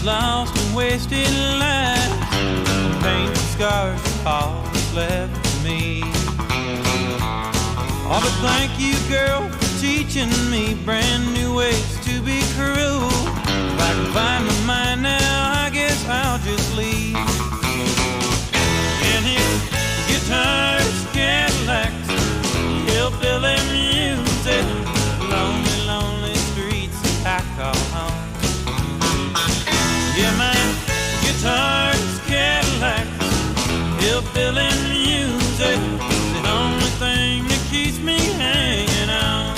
lost and wasted lives, pain and scars, all that's left for me. Oh, but thank you, girl, for teaching me brand new ways to be cruel. If I can find my mind now, I guess I'll just leave. And his guitars, Cadillacs, hillbilly music, lonely, lonely streets I call home. Yeah, my guitars, Cadillacs, hillbilly music, the only thing that keeps me hanging on.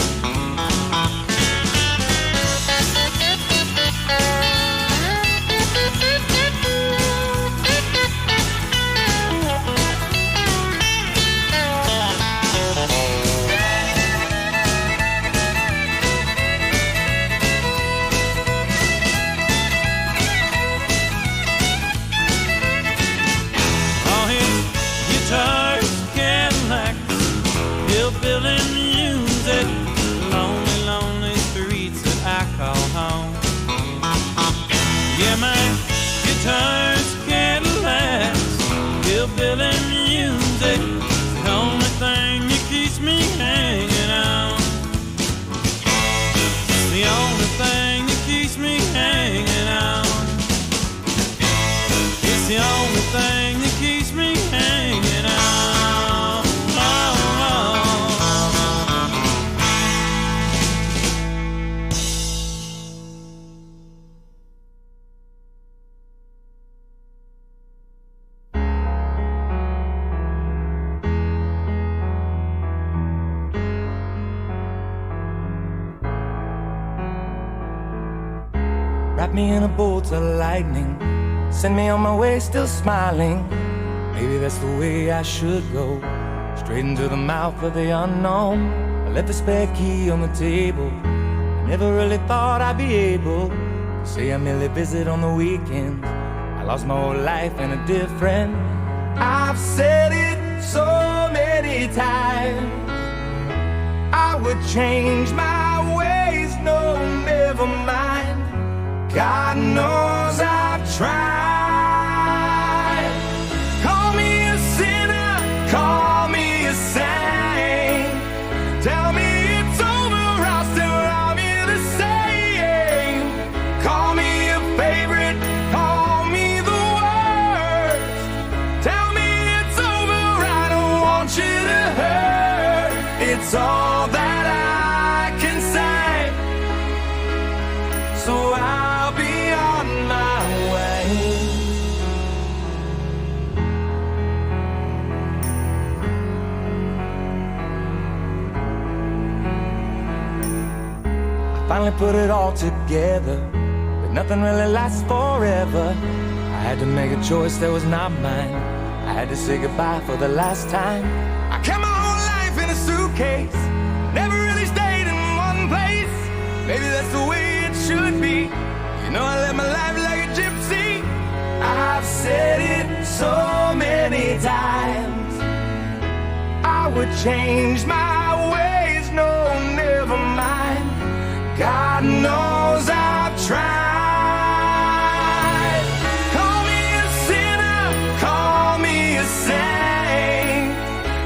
All his guitars, Cadillacs, hillbilly music, lonely, lonely streets that I call home. Yeah, my guitars, Cadillacs, hillbilly music, the only thing that keeps me hanging on. The only thing that keeps me hanging on. It's the only thing that keeps me hanging on. Wrap me in a bolt of lightning, send me on my way still smiling. Maybe that's the way I should go, straight into the mouth of the unknown. I left the spare key on the table, I never really thought I'd be able to say I merely visit on the weekends. I lost my whole life and a different. I've said it so many times, I would change my ways, no, never mind. God knows I've tried. Call me a sinner, call me a saint. Tell me it's over, I'll still love you the same. Call me a favorite, call me the worst. Tell me it's over, I don't want you to hurt. It's all that I can say. So I'll be on my way. I finally put it all together, but nothing really lasts forever. I had to make a choice that was not mine. I had to say goodbye for the last time. I kept my whole life in a suitcase, never really stayed in one place. Maybe that's the way it should be. You know, I live my life like a gypsy. I've said it so many times, I would change my ways, no, never mind. God knows I've tried. Call me a sinner, call me a saint.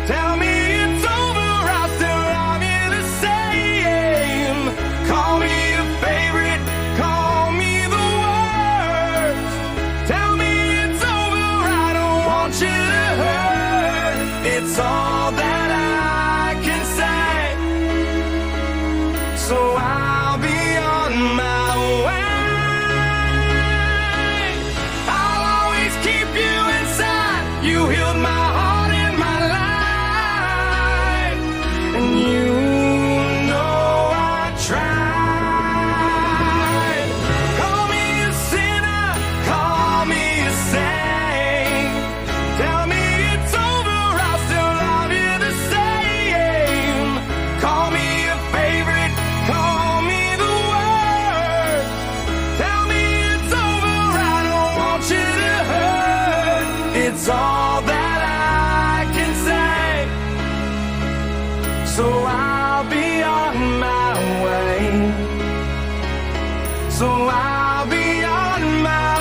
Tell me it's over, I'll still love you the same. Call me a favorite, call me the worst. Tell me it's over, I don't want you to hurt. It's all that I can say. So I'll be on my way. I'll always keep you inside. You healed my heart and my life, and you know I tried. Call me a sinner, call me a saint. Tell me it's over, I'll still love you the same. Call me a favorite, call me the worst. Tell me it's over, I don't want you to hurt. It's all that I can say. So I'll be on my way. So I'll be on my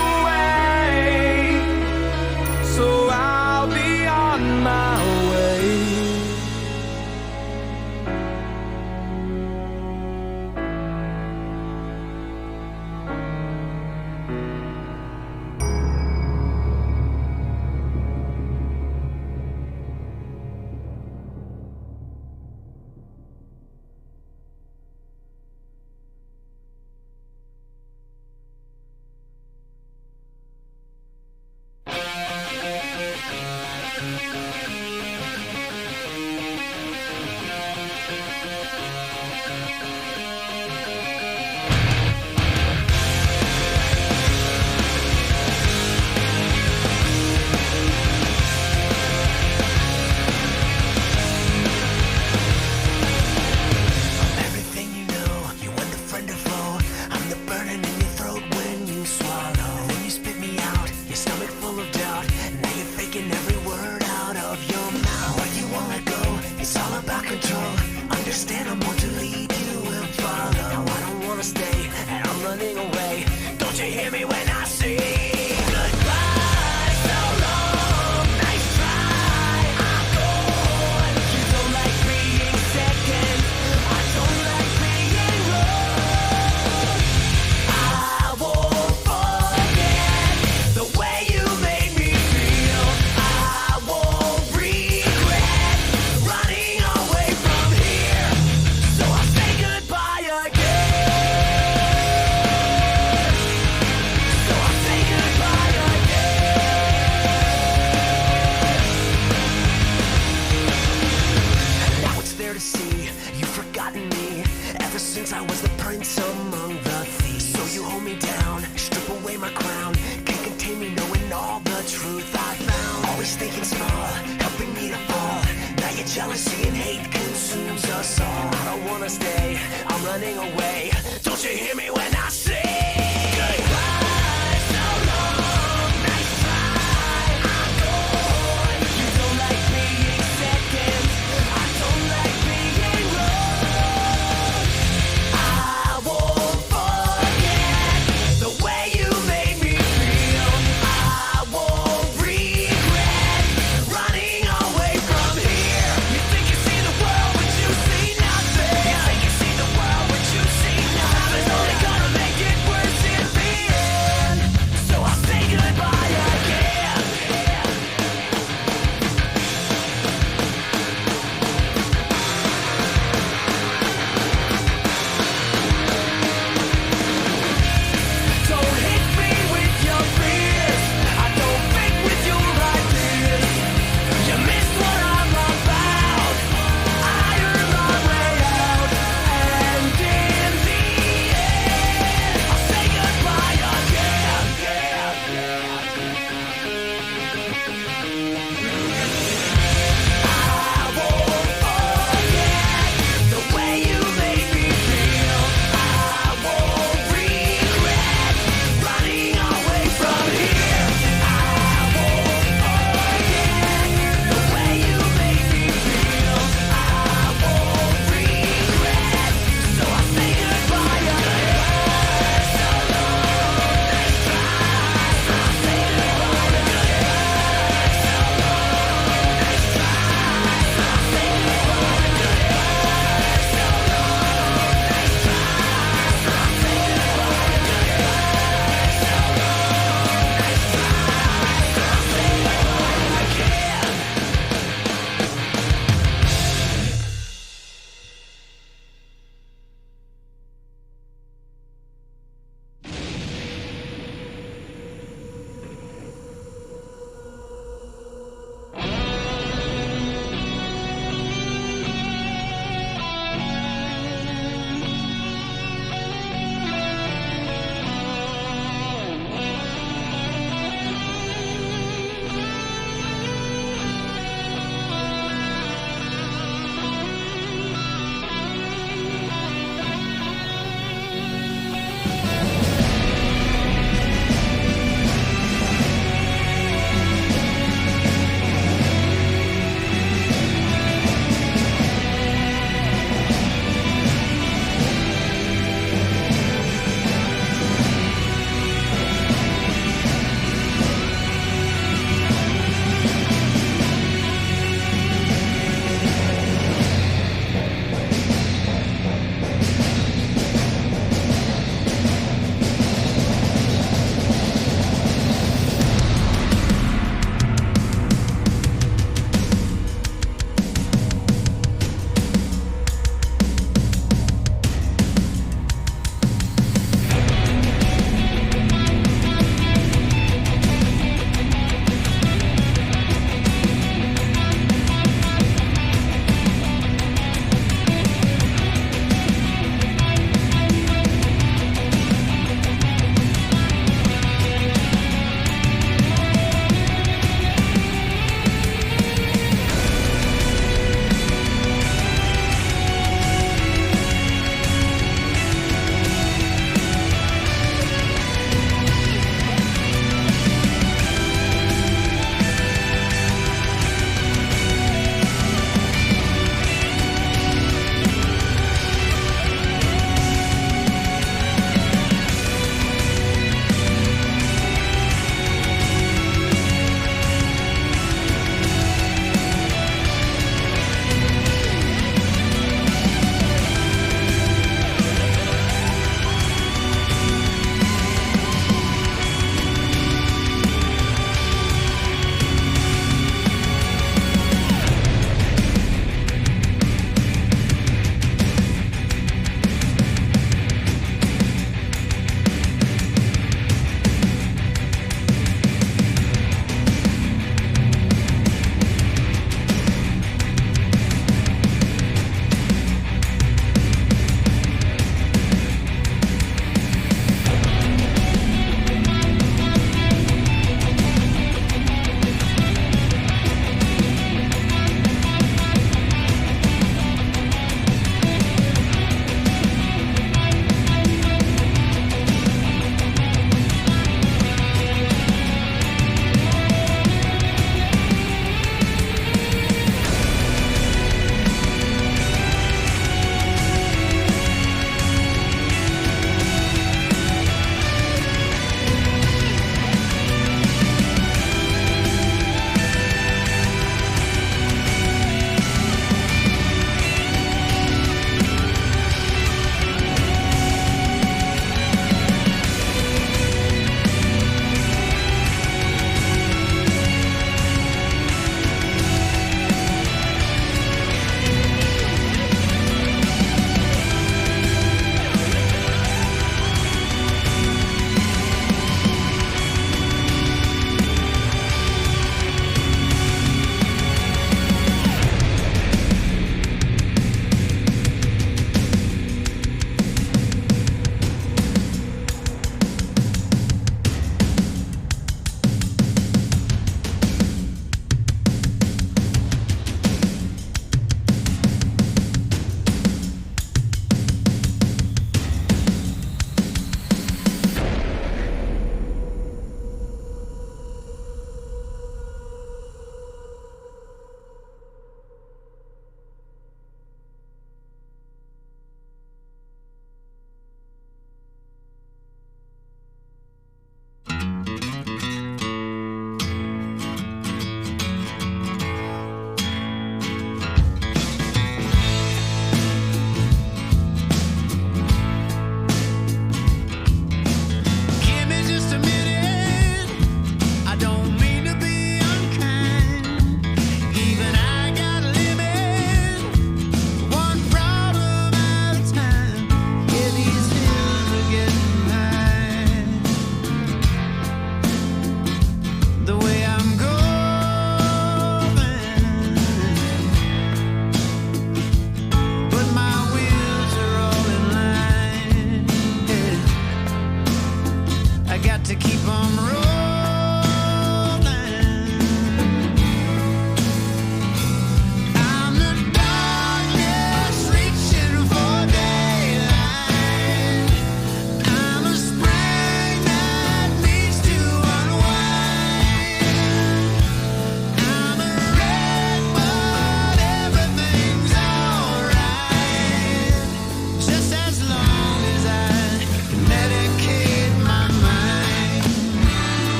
Jealousy and hate consumes us all. I don't wanna stay, I'm running away. Don't you hear me when I say goodbye? So long, nice try. I'm gone. You don't like being second. I don't like being wrong. I won't forget the way you made me feel. I won't regret running away from here. You think you see the world, but you see nothing. You think you see the world, but you see nothing. Time is only gonna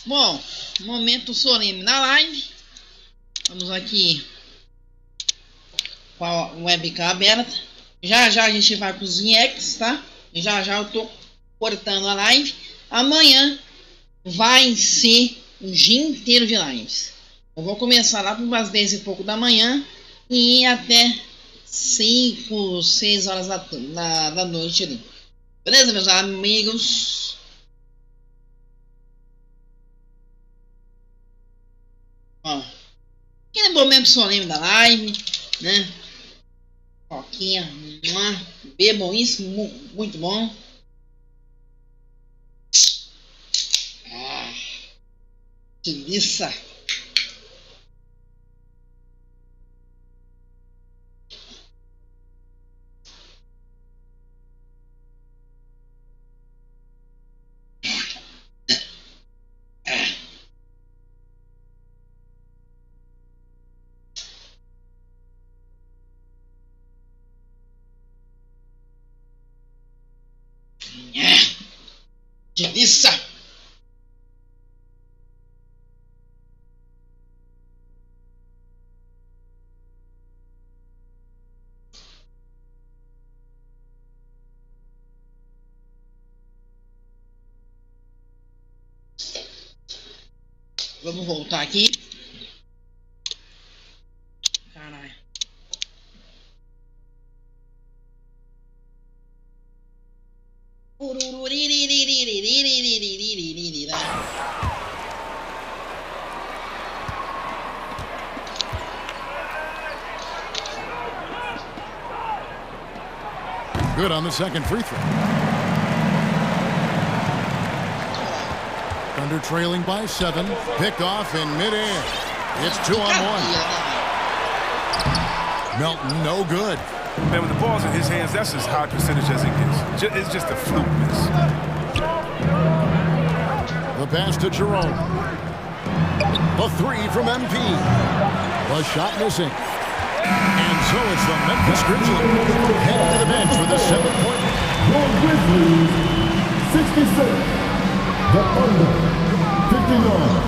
Bom, momento solene na live. Vamos aqui com a webcam aberta. Já já a gente vai para os reacts, tá? Já já eu tô cortando a live. Amanhã vai ser o dia inteiro de lives. Eu vou começar lá por umas 10 e pouco da manhã e ir até 5, 6 horas da noite ali. Beleza, meus amigos? Ó, aquele momento solene da live, né? Pouquinho, bebam isso, muito bom. Que delícia! Que delícia! Vamos voltar aqui. Caralho. Good on the second free throw. Thunder trailing by 7. Picked off in midair. It's 2-on-1. Melton, no good. Man, when the ball's in his hands, that's as high percentage as it gets. It's just a fluke miss. The pass to Jerome. A 3 from MP. The shot missing. And so it's the Memphis Grizzlies heading to the bench with a 7-point. The Grizzlies, 66. The Thunder, 59.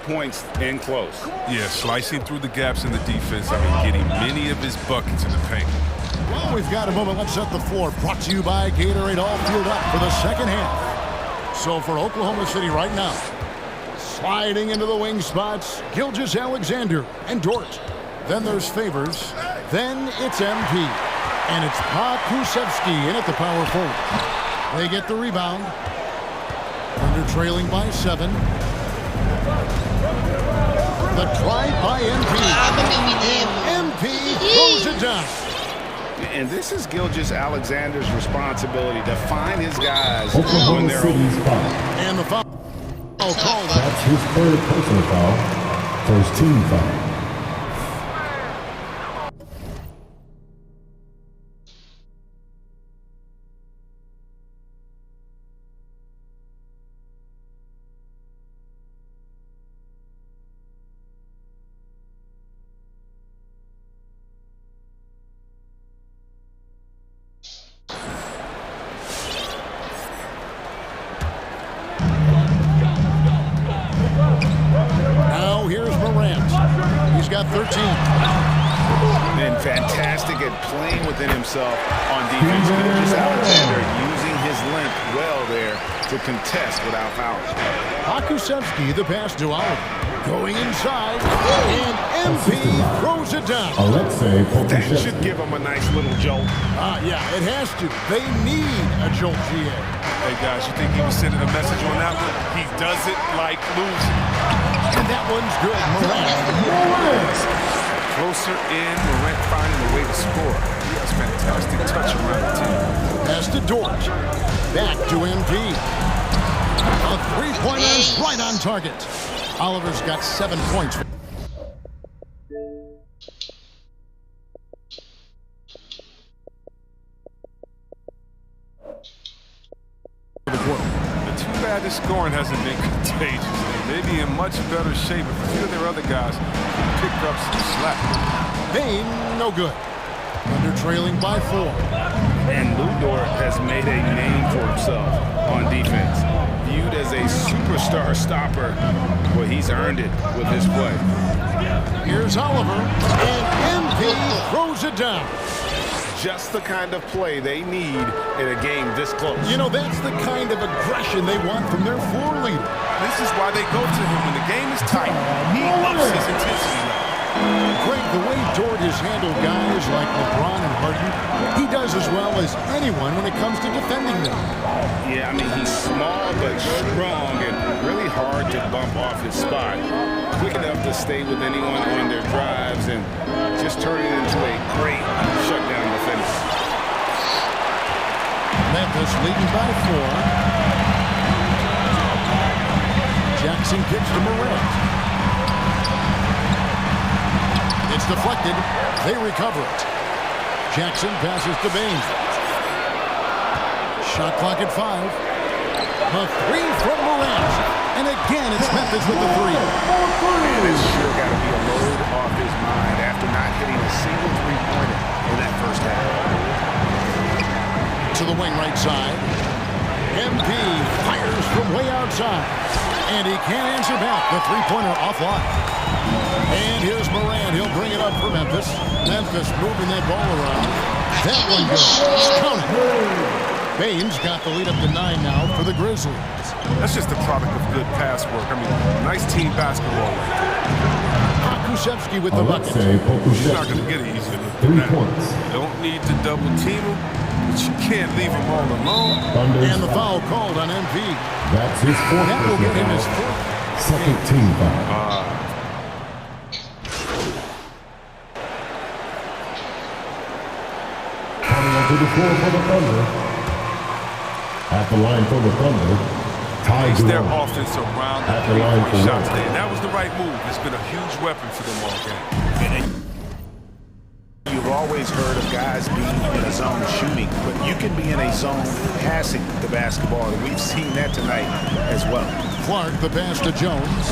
Points in close. Yeah, slicing through the gaps in the defense. I mean, getting many of his buckets in the paint. Well, we've got a moment. Let's set the floor. Brought to you by Gatorade, all fueled up for the second half. So for Oklahoma City right now, sliding into the wing spots, Gilgeous-Alexander and Dort. Then there's Favors. Then it's MP. And it's Pouquinho in at the power forward. They get the rebound. Thunder trailing by 7. The try by MP. And MP throws it down. And this is Gilgeous-Alexander's responsibility to find his guys Oklahoma when they're City's open. foul. And the foul called. That's his third personal foul. First team foul. Got 13. And fantastic at playing within himself on defense. Gilgeous-Alexander using his length well there to contest without fouling. Pouquinho, the pass to Oliver. Going inside, and MP throws it down. That should give him a nice little jolt. Yeah, it has to. They need a jolt, GA. Hey, guys, you think he was sending a message on that one? He doesn't like losing. And that one's good. Morant. closer in, Morant finding a way to score. He has fantastic touch around the team. Pass to Dortch. Back to MP. A three-pointer is right on target. Oliver's got 7 points. Too bad the scoring hasn't been contagious. They may be in much better shape if a few of their other guys pick up some slack. Payne, no good. Under trailing by 4. And Ludor has made a name for himself on defense. Viewed as a superstar stopper, well, he's earned it with his play. Here's Oliver, and MP throws it down. Just the kind of play they need in a game this close. You know, that's the kind of aggression they want from their floor leader. This is why they go to him when the game is tight. He ups his intensity level. Greg, the way Dort has handled guys like LeBron and Harden, he does as well as anyone when it comes to defending them. Yeah, I mean, he's small but strong and really hard to bump off his spot. Quick enough to stay with anyone on their drives and just turn it into a great shutdown defense. Memphis leading by 4. Jackson kicks to Morant. It's deflected. They recover it. Jackson passes to Baines. Shot clock at 5. A 3 from Morant. And again, it's Memphis with the 3. Man, it's sure got to be a load off his mind after not hitting a single three-pointer in that first half. To the wing right side. MP fires from way outside. And he can't answer back. The three-pointer offline. And here's Morant. He'll bring it up for Memphis. Memphis moving that ball around. That one goes. Count it. Baines got the lead up to 9 now for the Grizzlies. That's just a product of good pass work. I mean, nice team basketball. Pokusevski with the bucket. He's not going to get it easier than that. Don't need to double team him, but you can't leave him all alone. And the foul called on MP. That's his fourth. That will get him his 4th. Second team foul. Coming onto the floor for the Thunder. At the line for the Thunder, Ty their Durant. offense around At the line for shots there. That was the right move. It's been a huge weapon for them all game. You've always heard of guys being in a zone shooting, but you can be in a zone passing the basketball, and we've seen that tonight as well. Clark, the pass to Jones,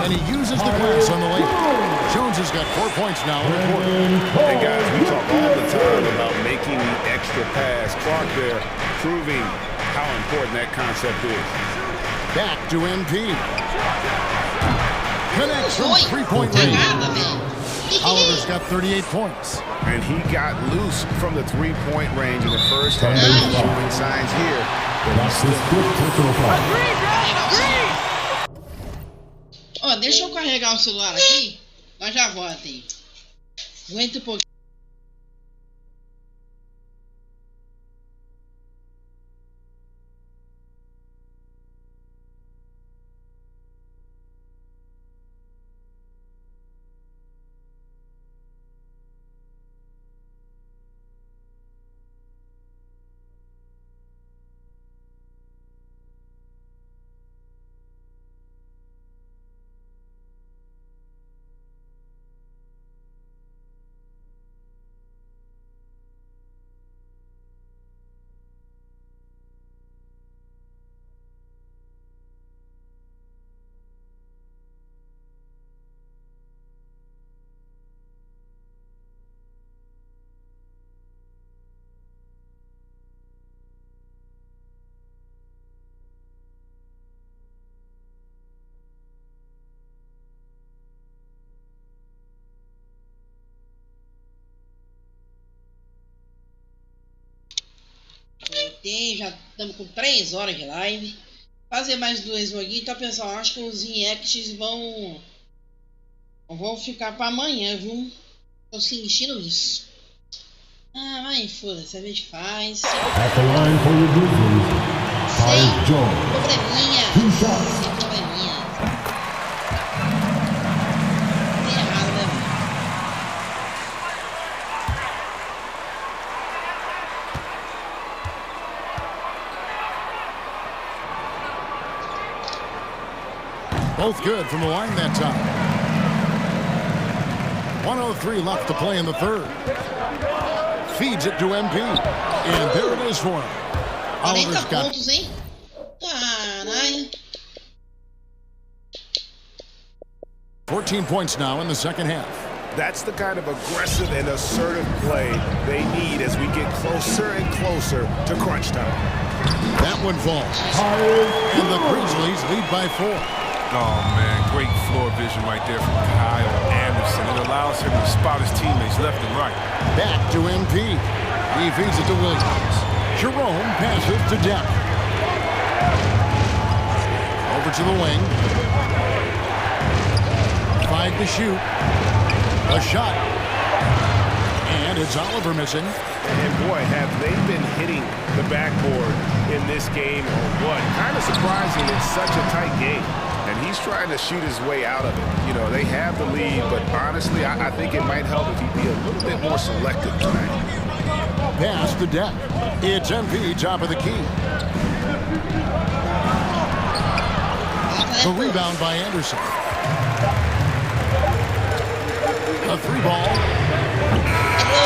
and he uses the glass on the layup. Jones has got 4 points now in the quarter. And guys, we talk all the time about making the extra pass. Clark there proving how important that concept is. Back to MP. Connects from three-point range. Oliver's got 38 points. And he got loose from the three-point range in the first half. Showing signs here. Ó, deixa eu carregar o celular aqui. Nós já volta aí. Aguenta um pouquinho. Já estamos com 3 horas de live. Fazer mais 2 joguinhos. Então, pessoal, acho que os reacts vão ficar para amanhã, viu? Tô sentindo isso. Ah, vai, foda-se, a gente faz. At the line for the Grizzlies, Ty Jones. Probleminha. 2 shots. Sem probleminha. Tá errado, né, Both good from the line that time. 1:03 left to play in the third. Feeds it to MP. And there it is for him. 40 pontos, hein? Caralho. 14 points now in the second half. That's the kind of aggressive and assertive play they need as we get closer and closer to crunch time. That one falls. And the Grizzlies lead by 4. Oh, man, great floor vision right there from Kyle Anderson. It allows him to spot his teammates left and right. Back to MP. He feeds it to Williams. Jerome passes to Depp. Over to the wing. 5 to shoot. A shot. And it's Oliver missing. And boy, have they been hitting the backboard in this game or what? Kind of surprising it's such a tight game. And he's trying to shoot his way out of it. You know, they have the lead, but honestly, I think it might help if he'd be a little bit more selective tonight. Pass to Depp. It's MP, top of the key. The rebound by Anderson. A 3-ball.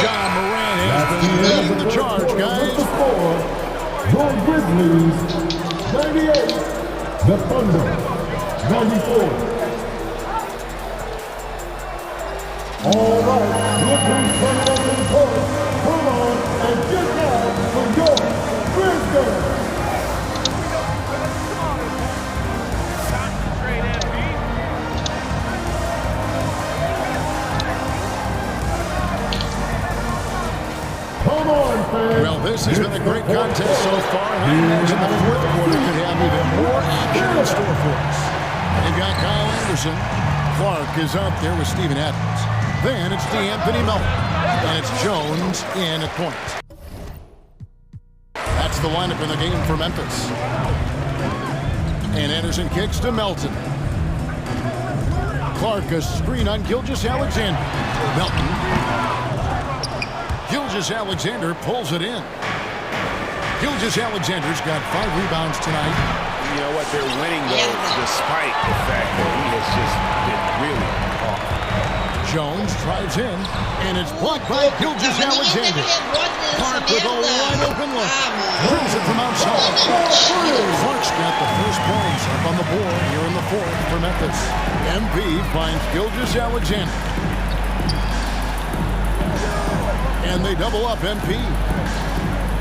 John Moran has been leading the charge, guys. The Grizzlies, 98. The Thunder, 94. All right, look who's coming up in the court. Come on and get down for your Grizzlies. Well, this has been a great contest so far, and I imagine the fourth quarter could have even more action in store for us. They've got Kyle Anderson. Clark is up there with Steven Adams. Then it's DeAnthony Melton, and it's Jones in at point. That's the lineup in the game for Memphis. And Anderson kicks to Melton. Clark, a screen on Gilgeous-Alexander. Melton. Gilgeous-Alexander pulls it in. Gilgeous-Alexander's got 5 rebounds tonight. You know what? They're winning, though, despite the fact that he has just been really off. Jones drives in, and it's blocked by Gilgeous-Alexander. Clark with a wide open look. Brings it from outside. Clark's got the first points up on the board here in the fourth for Memphis. MP finds Gilgeous-Alexander. And they double up MP.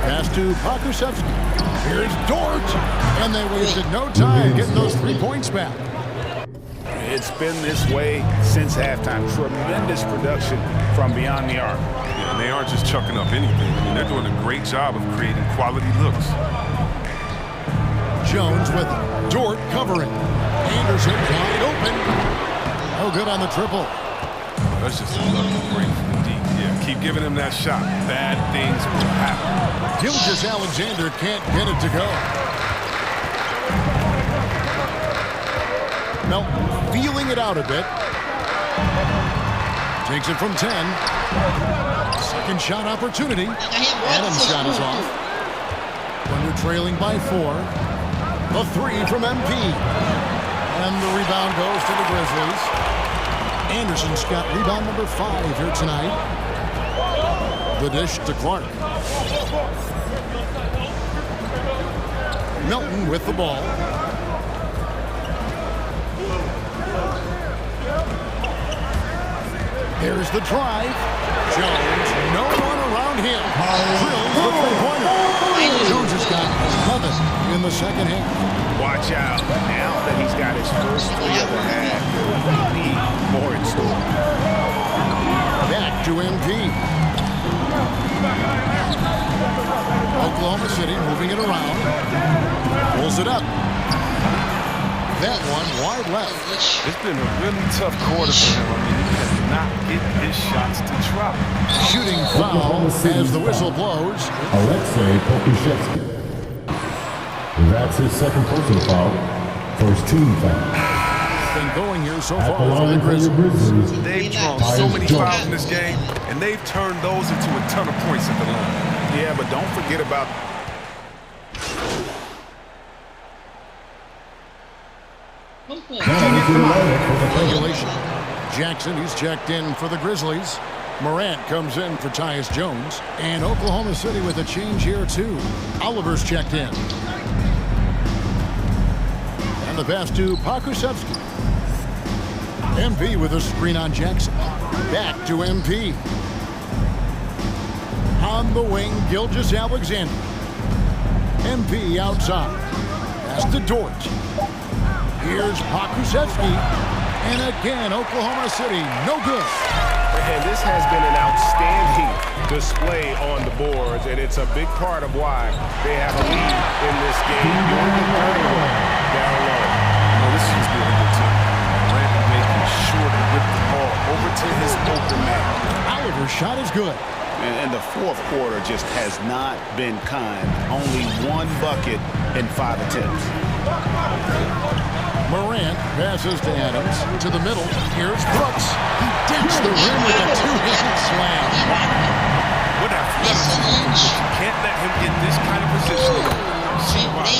Pass to Pokusevski. Here's Dort. And they wasted no time getting those 3 points back. It's been this way since halftime. Tremendous production from beyond the arc. Yeah, and they aren't just chucking up anything. I mean, they're doing a great job of creating quality looks. Jones with Dort covering. Anderson wide open. No good on the triple. That's just a lucky break from the deep. Yeah, keep giving him that shot. Bad things will happen. Gilgeous-Alexander can't get it to go. Melton feeling it out a bit. Takes it from 10. Second shot opportunity. Adams' shot is off. Thunder trailing by 4. The 3 from MP. And the rebound goes to the Grizzlies. Anderson's got rebound number 5 here tonight. The dish to Clark. Melton with the ball. There's the drive. Jones, no one around him. Drills the three-pointer. Jones has got 11 in the second half. Watch out. Now that he's got his first 3 of the half, we need more in store. Back to MP. Oklahoma City moving it around. Pulls it up. That one wide left. It's been a really tough quarter for him. I mean, he cannot get his shots to drop. Shooting foul as the whistle blows. Alexei Pokusevski. That's his second personal foul. First team foul. Been going here so far for the Grizzlies. They've drawn so many fouls in this game, and they've turned those into a ton of points at the line. Yeah, but don't forget about Regulation. Jackson, he's checked in for the Grizzlies. Morant comes in for Tyus Jones. And Oklahoma City with a change here, too. Oliver's checked in. And the pass to Pakusevsky. MP with a screen on Jackson. Back to MP. On the wing, Gilgeous-Alexander. MP outside. Pass to Dort. Here's Pakusevsky. And again, Oklahoma City, no good. And this has been an outstanding display on the boards, and it's a big part of why they have a lead in this game. Down low. Well, this is being a good team. Durant making sure to whip the ball over to his open man. Oliver's shot is good. And the fourth quarter just has not been kind. Only one bucket in 5 attempts. Morant passes to Adams. To the middle. Here's Brooks. He dents the rim with a two-hand slam. What athleticism. You can't let him get this kind of position. See why.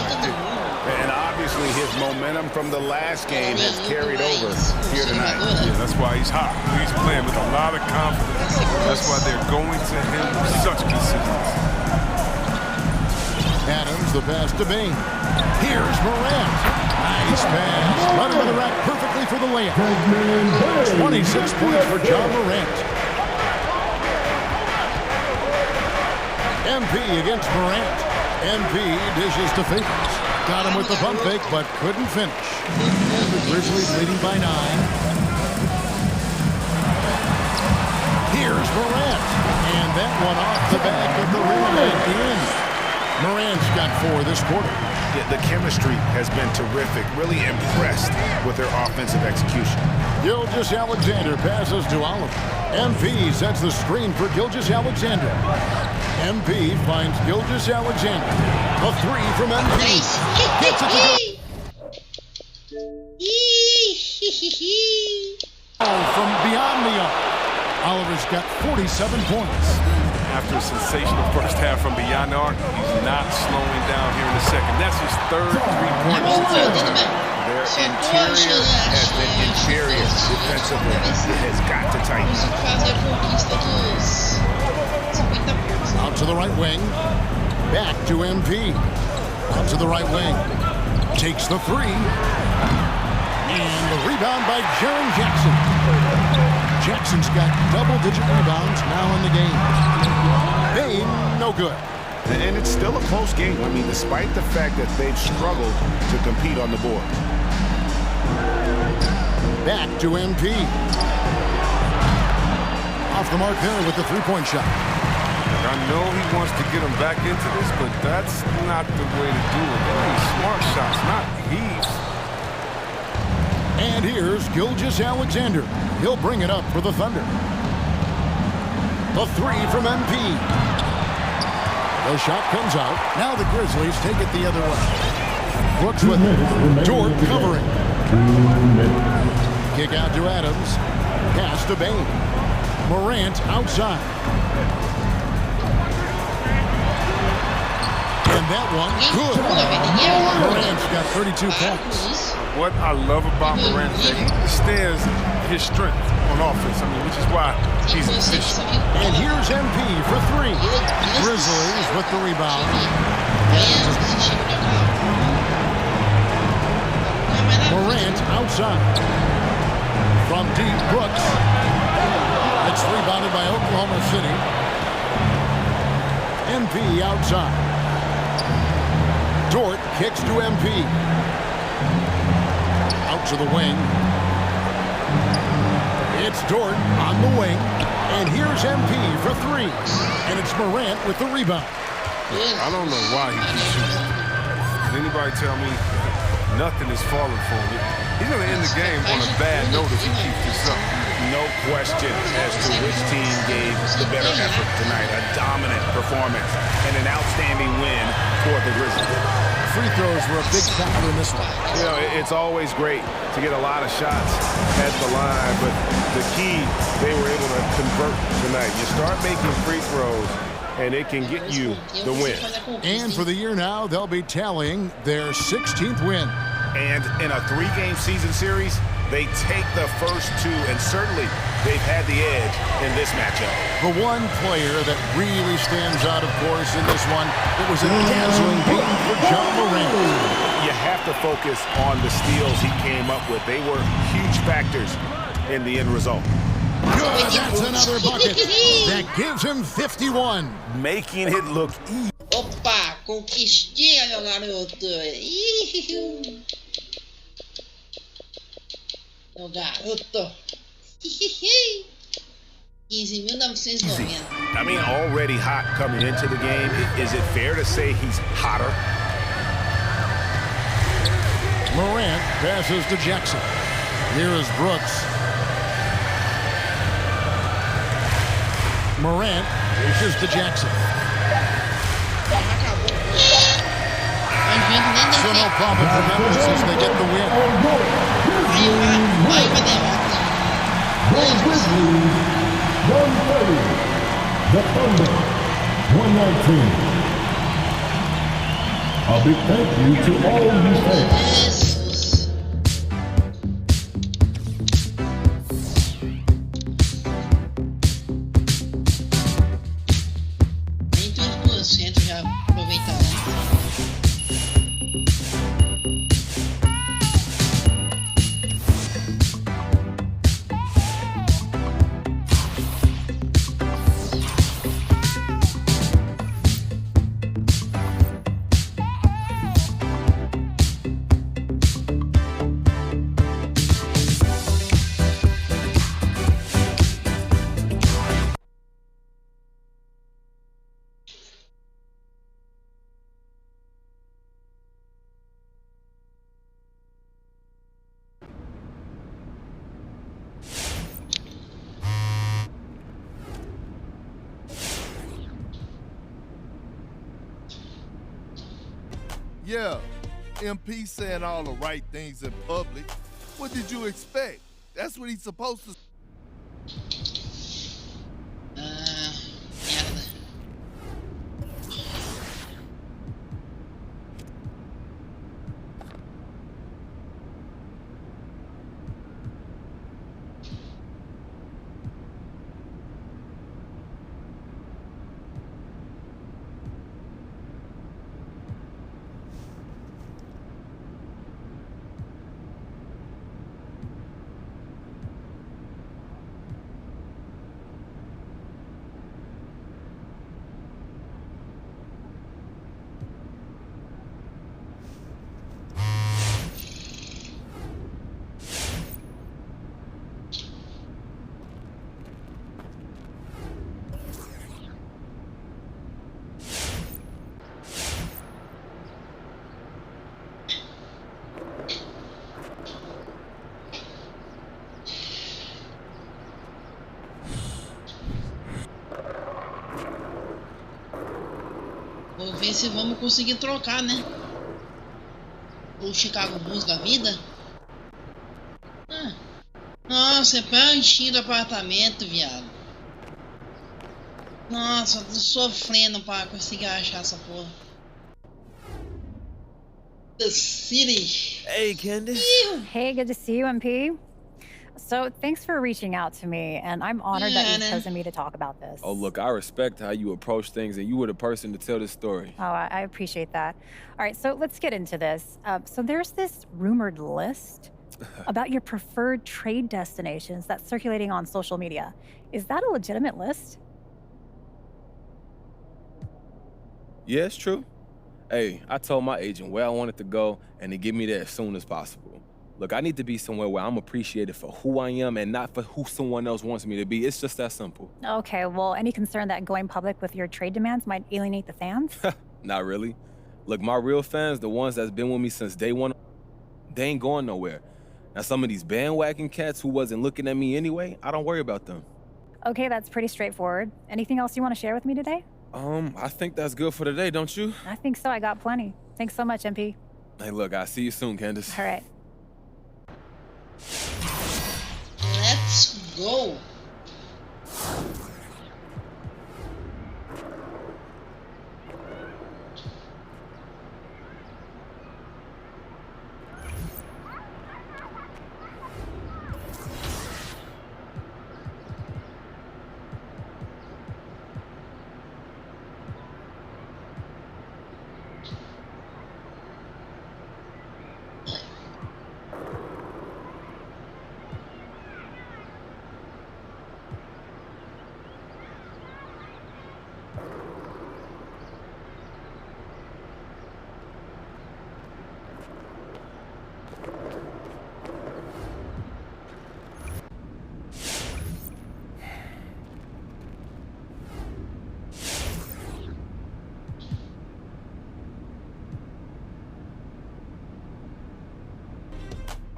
And obviously his momentum from the last game has carried over here tonight. Yeah, that's why he's hot. He's playing with a lot of confidence. That's why they're going to him with such consistency. Adams, the pass to Bain. Here's Morant. Nice pass. Right over the rack perfectly for the layup. 26 points for John Morant. MP against Morant. MP dishes to Favors. Got him with the pump fake, but couldn't finish. And the Grizzlies leading by 9. Here's Morant. And that one off the back of the rim at the end. Morant's got 4 this quarter. Yeah, the chemistry has been terrific. Really impressed with their offensive execution. Gilgeous-Alexander passes to Oliver. MP sets the screen for Gilgeous-Alexander. MP finds Gilgeous-Alexander. A 3 from MP. Gets it to go. From beyond the arc. Oliver's got 47 points. After a sensational first half from beyond the arc, he's not slowing down here in the second. That's his third three-pointer since halftime. Their interior has been inferior defensively. It has got to tighten. Out to the right wing. Back to MP. Out to the right wing. Takes the 3. And the rebound by Jaren Jackson. Jackson's got double-digit rebounds now in the game. Bain, no good. And it's still a close game. I mean, despite the fact that they've struggled to compete on the board. Back to MP. Off the mark there with the three-point shot. I know he wants to get him back into this, but that's not the way to do it. They need smart shots, not heaves. And here's Gilgeous-Alexander. He'll bring it up for the Thunder. The 3 from MP. The shot comes out. Now the Grizzlies take it the other way. Brooks with it. Dort covering. Kick out to Adams. Pass to Bain. Morant outside. And that one, good. Morant's got 32 points. What I love about Morant is that he understands his strength on offense. I mean, which is why he's efficient. And here's MP for 3. Grizzlies with the rebound. Morant outside. From deep, Brooks. It's rebounded by Oklahoma City. MP outside. Dort kicks to MP. Out to the wing. It's Dort on the wing. And here's MP for 3. And it's Morant with the rebound. I don't know why he keeps shooting. Can anybody tell me nothing is falling for him? He's going to end the game on a bad note if he keeps this up. No question as to which team gave the better effort tonight. A dominant performance and an outstanding win for the Grizzlies. Free throws were a big factor in this one. You know, it's always great to get a lot of shots at the line, but the key, they were able to convert tonight. You start making free throws, and it can get you the win. And for the year now, they'll be tallying their 16th win. And in a 3-game season series, they take the first 2, and certainly they've had the edge in this matchup. The one player that really stands out, of course, in this one, it was a dazzling game for John Morant. You have to focus on the steals he came up with. They were huge factors in the end result. Good, that's another bucket. That gives him 51. Making it look easy. Opa, conquistei, meu garoto. Meu garoto. 15.990. I mean, already hot coming into the game. Is it fair to say he's hotter? Morant passes to Jackson. Here is Brooks. Morant reaches to Jackson. So no problem for Memphis as they get the win. Grizzlies, 130. The Thunder, 119. A big thank you to all you fans. Já aproveita antes. Yeah, MP saying all the right things in public. What did you expect? That's what he's supposed to. Merda. Vou ver se vamos conseguir trocar, né? O Chicago Bulls da vida. Nossa, é pra encher o apartamento, viado. Nossa, tô sofrendo pra conseguir achar essa porra. The City. Hey, Candace. Hey, good to see you, MP. So, thanks for reaching out to me, and I'm honored that you've chosen me to talk about this. Oh, look, I respect how you approach things, and you were the person to tell this story. Oh, I appreciate that. All right, so let's get into this. So there's this rumored list about your preferred trade destinations that's circulating on social media. Is that a legitimate list? Yeah, it's true. Hey, I told my agent where I wanted to go, and to get me there as soon as possible. Look, I need to be somewhere where I'm appreciated for who I am and not for who someone else wants me to be. It's just that simple. Okay, well, any concern that going public with your trade demands might alienate the fans? Not really. Look, my real fans, the ones that's been with me since day one, they ain't going nowhere. Now, some of these bandwagon cats who wasn't looking at me anyway, I don't worry about them. Okay, that's pretty straightforward. Anything else you want to share with me today? I think that's good for today, don't you? I think so. I got plenty. Thanks so much, MP. Hey, look, I'll see you soon, Candace. All right. Let's go.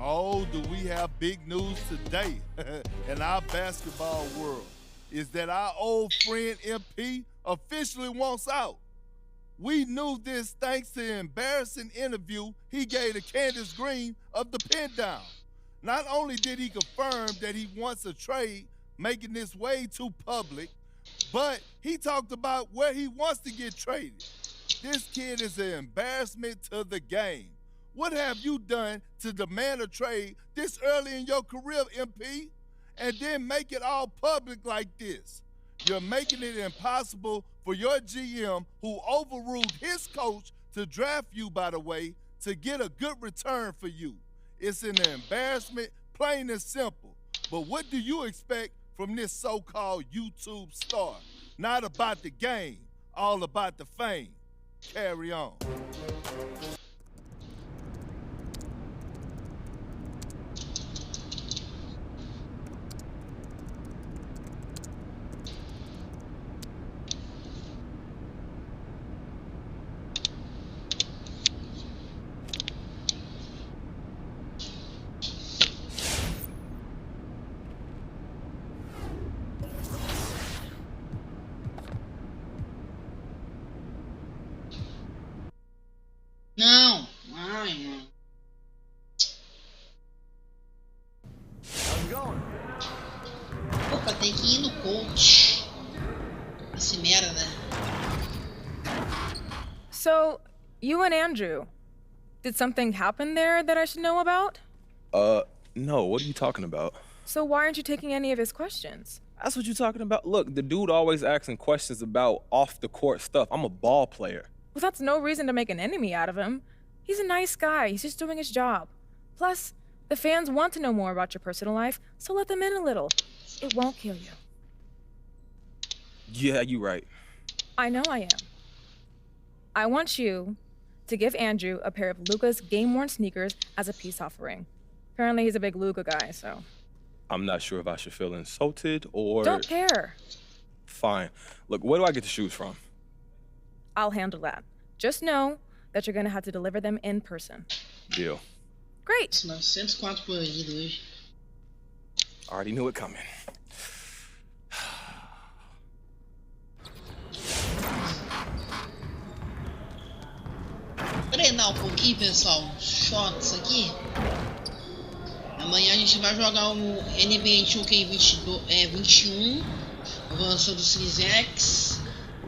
Oh, do we have big news today in our basketball world? Is that our old friend MP officially wants out. We knew this thanks to the embarrassing interview he gave to Candace Green of the Pin Down. Not only did he confirm that he wants a trade, making this way too public, but he talked about where he wants to get traded. This kid is an embarrassment to the game. What have you done to demand a trade this early in your career, MP? And then make it all public like this. You're making it impossible for your GM, who overruled his coach to draft you, by the way, to get a good return for you. It's an embarrassment, plain and simple. But what do you expect from this so-called YouTube star? Not about the game, all about the fame. Carry on. Não. Ai, mano. Opa, tem que ir no coach. Essa merda. So, you and Andrew, did something happen there that I should know about? No, what are you talking about? So why aren't you taking any of his questions? That's what you're talking about? Look, the dude always asking questions about off-the-court stuff. I'm a ball player. Well, that's no reason to make an enemy out of him. He's a nice guy. He's just doing his job. Plus, the fans want to know more about your personal life, so let them in a little. It won't kill you. Yeah, you're right. I know I am. I want you to give Andrew a pair of Luka's game-worn sneakers as a peace offering. Apparently, he's a big Luka guy, so... I'm not sure if I should feel insulted or... Don't care. Fine. Look, where do I get the shoes from? I'll handle that. Just know that you're gonna have to deliver them in person. Deal. Great. 904 por aí hoje. Already knew it coming. Treinar um pouquinho, pessoal. Shots aqui. Amanhã a gente vai jogar o NBA 2K21, avançando do Series X,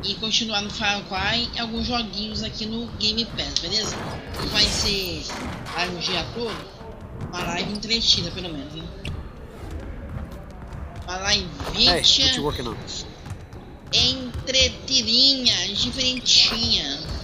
e continuar no Far Cry e alguns joguinhos aqui no Game Pass, beleza? Não vai ser o dia todo, uma live entretida pelo menos, né? Uma live entretidinha, diferentinha.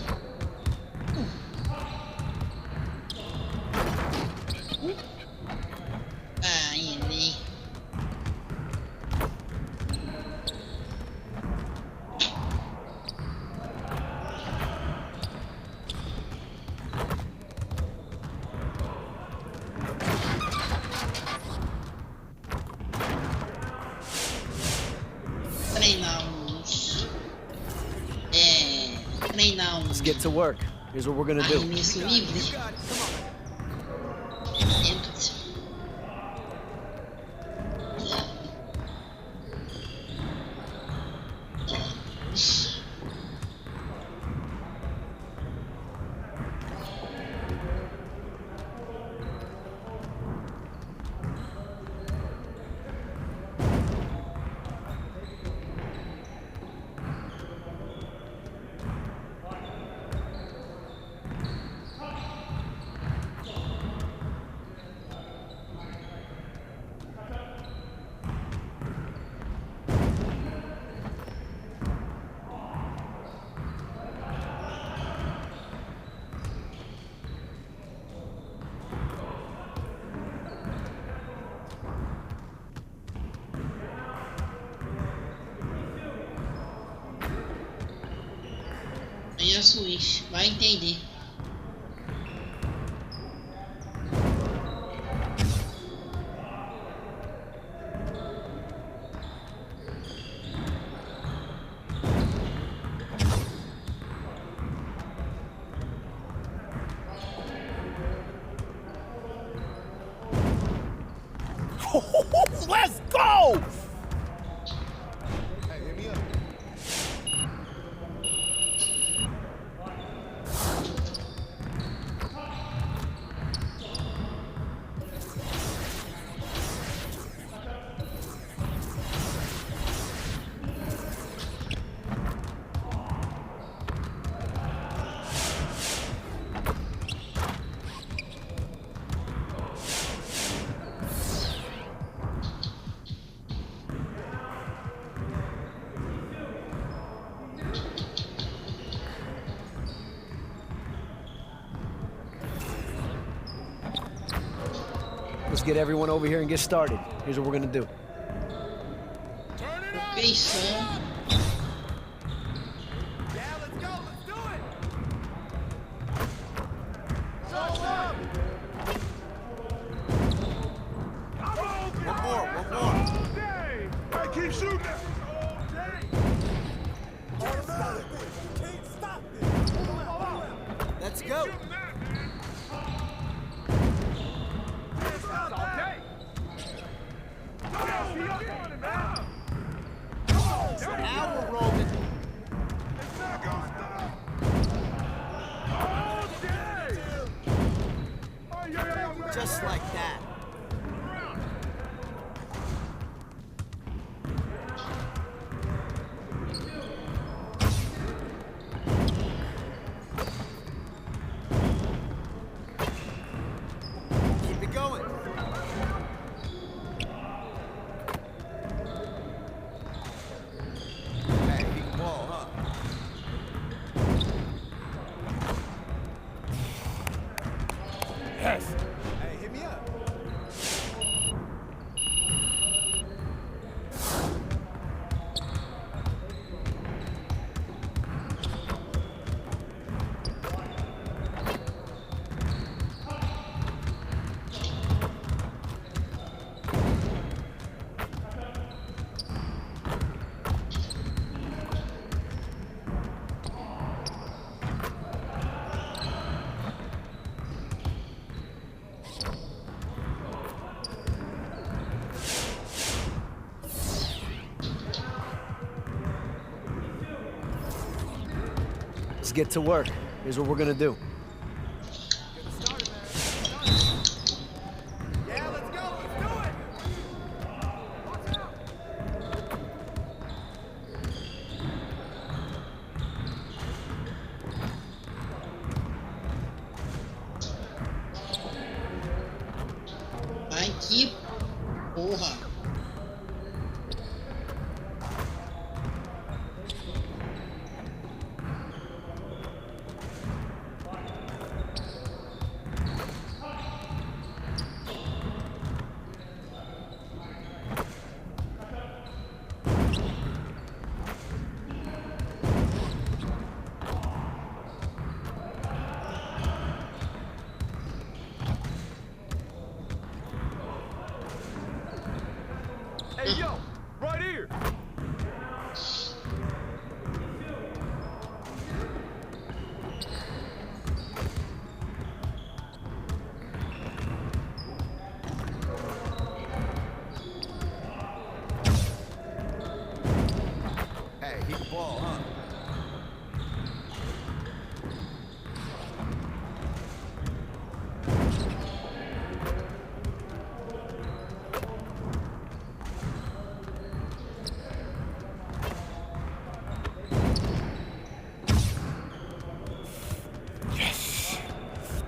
Let's get to work. Here's what we're gonna do. Aí a Switch vai entender. Let's go! Let's get everyone over here and get started. Here's what we're gonna do. Okay, son. Keep shooting. Let's go. Now we're rolling. Just like that. Keep it going. Hey, big ball, huh? Yes. Hey, hit me up. Let's get to work. Here's what we're gonna do. Yeah, let's go. Let's do it. Ai, que porra. Hey, yo, right here. Hey, hit the ball, huh?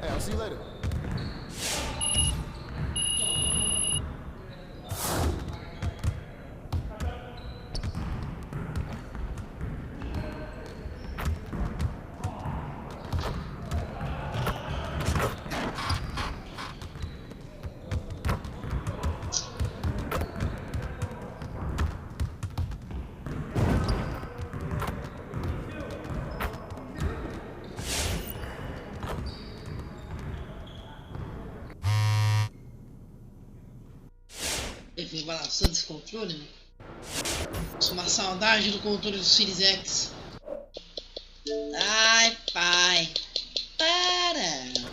Hey, I'll see you later. Enfim, balançando esse controle, né? Uma saudade do controle do Series X. Ai, pai. Para.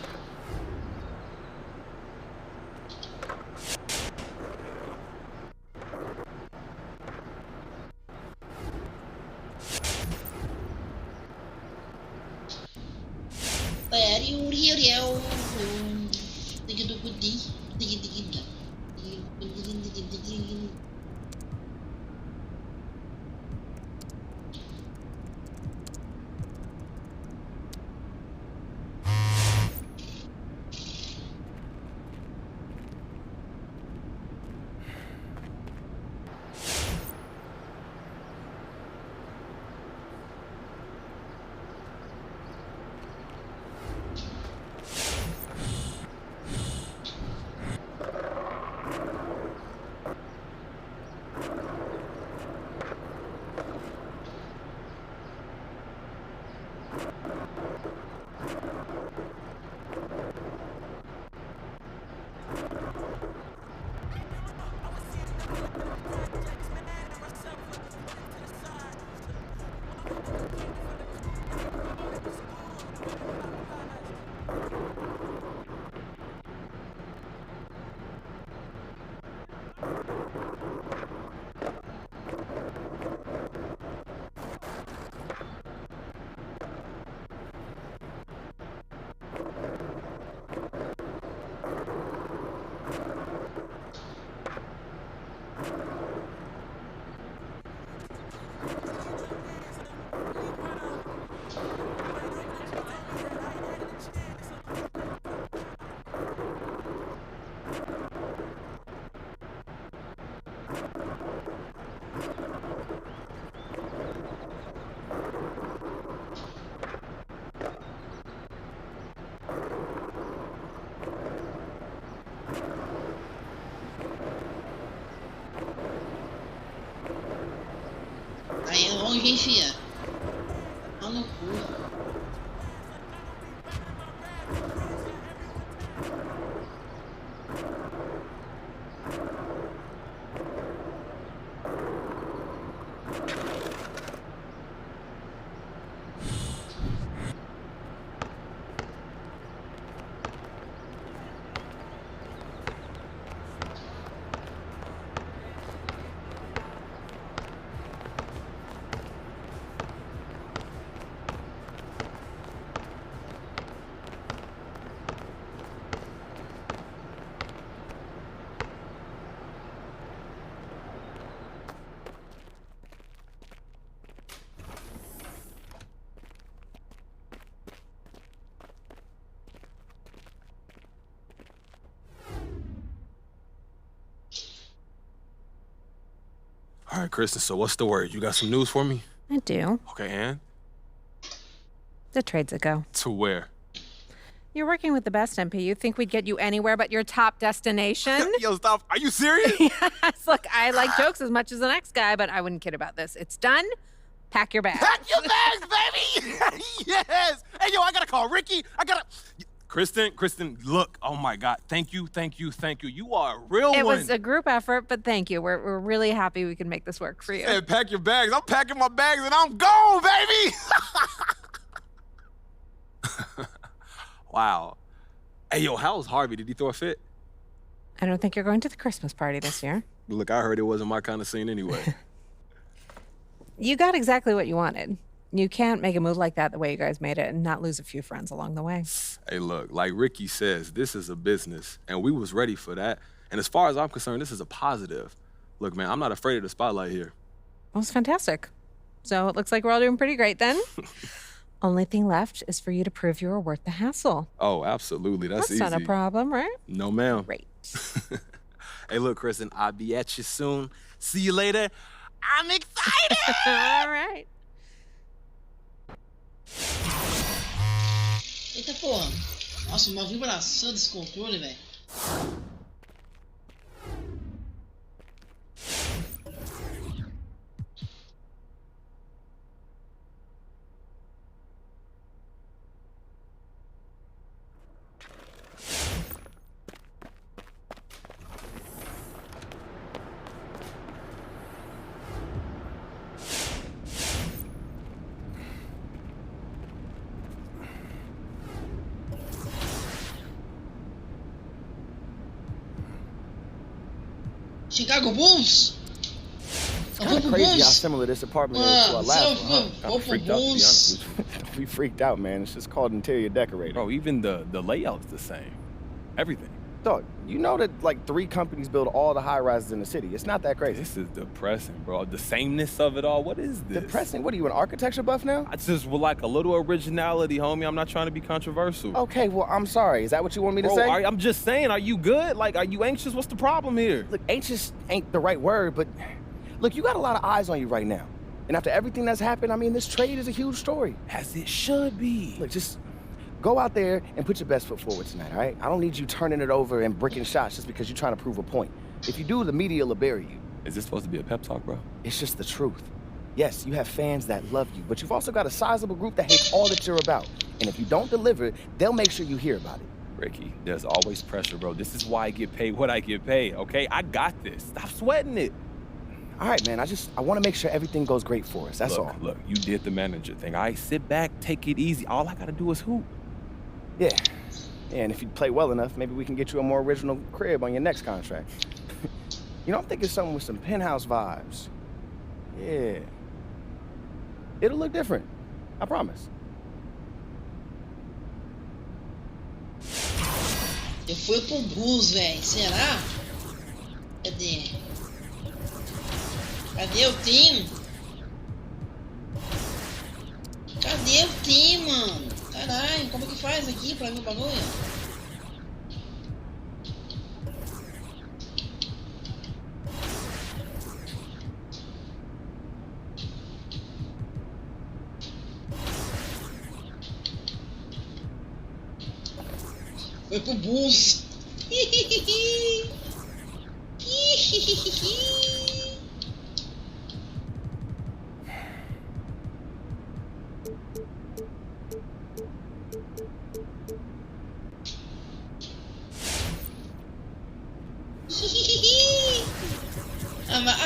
Aí é longe, hein, fia? Tá no cu. All right, Kristen, so what's the word? You got some news for me? I do. Okay, and? The trade's a go. To where? You're working with the best, MP. You think we'd get you anywhere but your top destination? Yo, stop. Are you serious? Yes. Look, I like jokes as much as the next guy, but I wouldn't kid about this. It's done. Pack your bags. Pack your bags, baby! Yes! Hey, yo, I gotta call Ricky. Kristen, look. Oh, my God. Thank you. You are a real It one. was a group effort, but thank you. We're really happy we can make this work for you. Hey, pack your bags. I'm packing my bags and I'm gone, baby! Wow. Hey, yo, how's Harvey? Did he throw a fit? I don't think you're going to the Christmas party this year. Look, I heard it wasn't my kind of scene anyway. You got exactly what you wanted. You can't make a move like that the way you guys made it and not lose a few friends along the way. Hey, look, like Ricky says, this is a business, and we was ready for that. And as far as I'm concerned, this is a positive. Look, man, I'm not afraid of the spotlight here. Well, it's fantastic. So it looks like we're all doing pretty great then. Only thing left is for you to prove you were worth the hassle. Oh, absolutely. That's easy. That's not a problem, right? No, ma'am. Great. Hey, look, Kristen, I'll be at you soon. See you later. I'm excited! All right. Eita porra. Nossa, uma vibração desse controle, velho. Chicago Bulls? It's kind of crazy how similar this apartment is to our last one. Huh? I'm freaked out, to be honest with you. We freaked out, man. It's just called interior decorating. Bro, even the layout's the same. Everything. Dog, you know that like 3 companies build all the high rises in the city. It's not that crazy. This is depressing, bro. The sameness of it all. What is this? Depressing? What are you, an architecture buff now? I just would like a little originality, homie. I'm not trying to be controversial. Okay, well, I'm sorry. Is that what you want me to say? I'm just saying, are you good? Like, are you anxious? What's the problem here? Look, anxious ain't the right word, but look, you got a lot of eyes on you right now. And after everything that's happened, I mean, this trade is a huge story. As it should be. Look, just go out there and put your best foot forward tonight, all right? I don't need you turning it over and bricking shots just because you're trying to prove a point. If you do, the media will bury you. Is this supposed to be a pep talk, bro? It's just the truth. Yes, you have fans that love you, but you've also got a sizable group that hates all that you're about. And if you don't deliver, they'll make sure you hear about it. Ricky, there's always pressure, bro. This is why I get paid what I get paid, okay? I got this. Stop sweating it. All right, man, I want to make sure everything goes great for us, that's all. Look, you did the manager thing. All right, sit back, take it easy. All I got to do is hoop. Yeah, and if you play well enough, maybe we can get you a more original crib on your next contract. You know, I'm thinking something with some penthouse vibes. Yeah. It'll look different, I promise. Eu fui pro Bulls, velho. Será? Cadê? Cadê o time? Cadê o time, mano? Caralho, como que faz aqui pra ver o bagulho? Foi pro Bulls.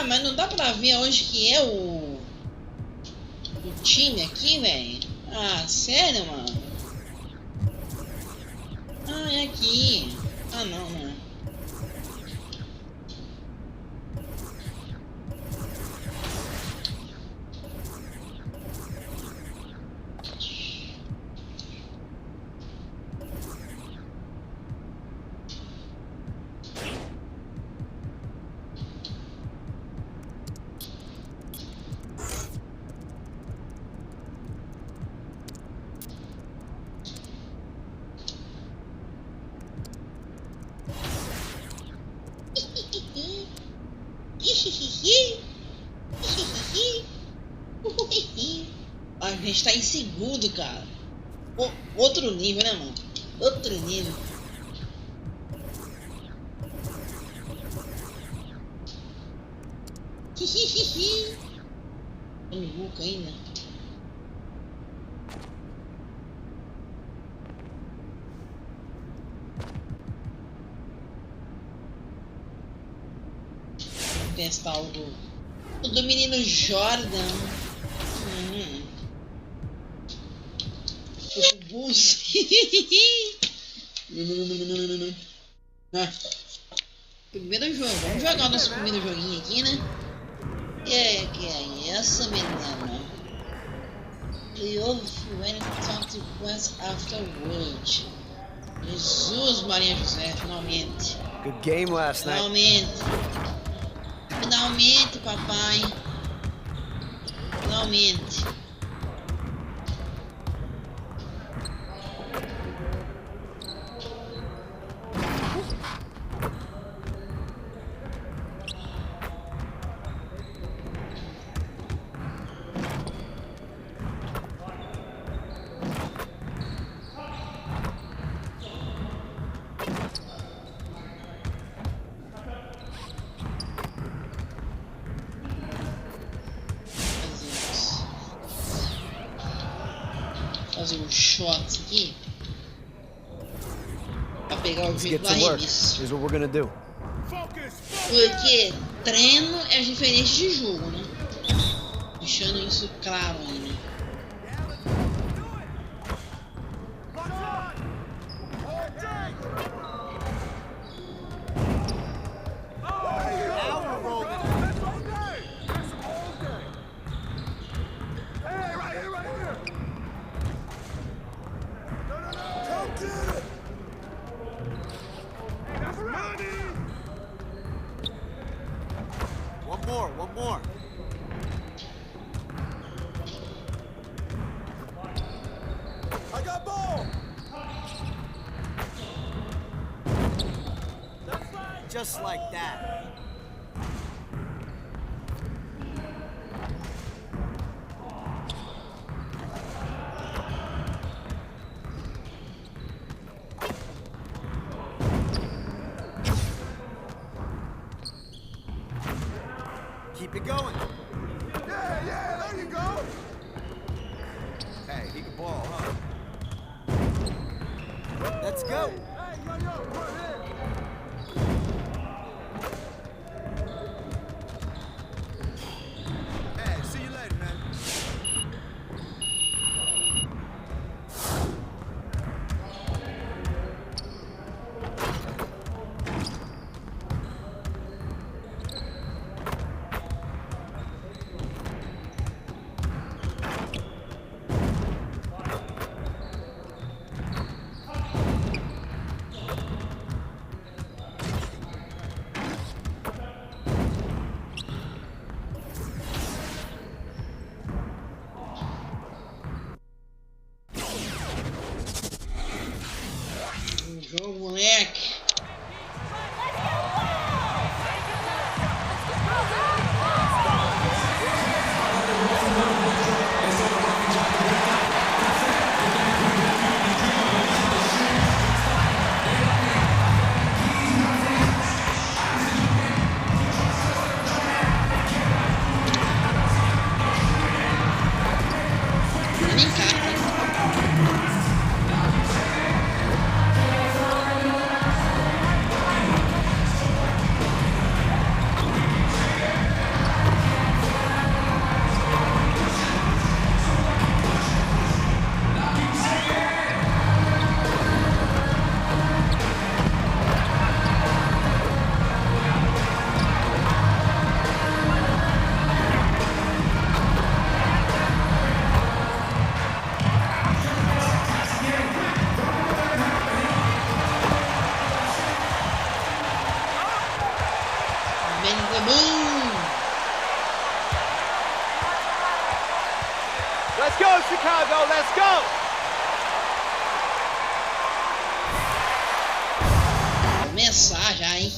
Mas não dá pra ver onde que é o time aqui, velho? Ah, sério, mano? Ah, é aqui. Ah, não, não é. A gente tá em segundo, cara. Outro nível, né, mano? Outro nível. Tô no Luka ainda. Vou testar o do menino Jordan. O Bulls. Primeiro jogo. Vamos jogar o nosso primeiro joguinho aqui, né? Que é essa, menina? The old when talk to Quest afterward. Jesus, Maria José, finalmente. Good game last night. Finalmente, papai. Finalmente. Fazer um shot aqui pra pegar o jeito do arremesso. Here's what we're gonna do. Porque treino é diferente de jogo, né? Deixando isso claro aí, né? One more. I got ball. Just like that. Keep it going. Yeah, there you go. Hey, he can ball, huh? Let's go. Hey, yo, right here. Hey, see you later, man. Jogo, moleque. Let's go, Chicago, let's go! Começar já, hein?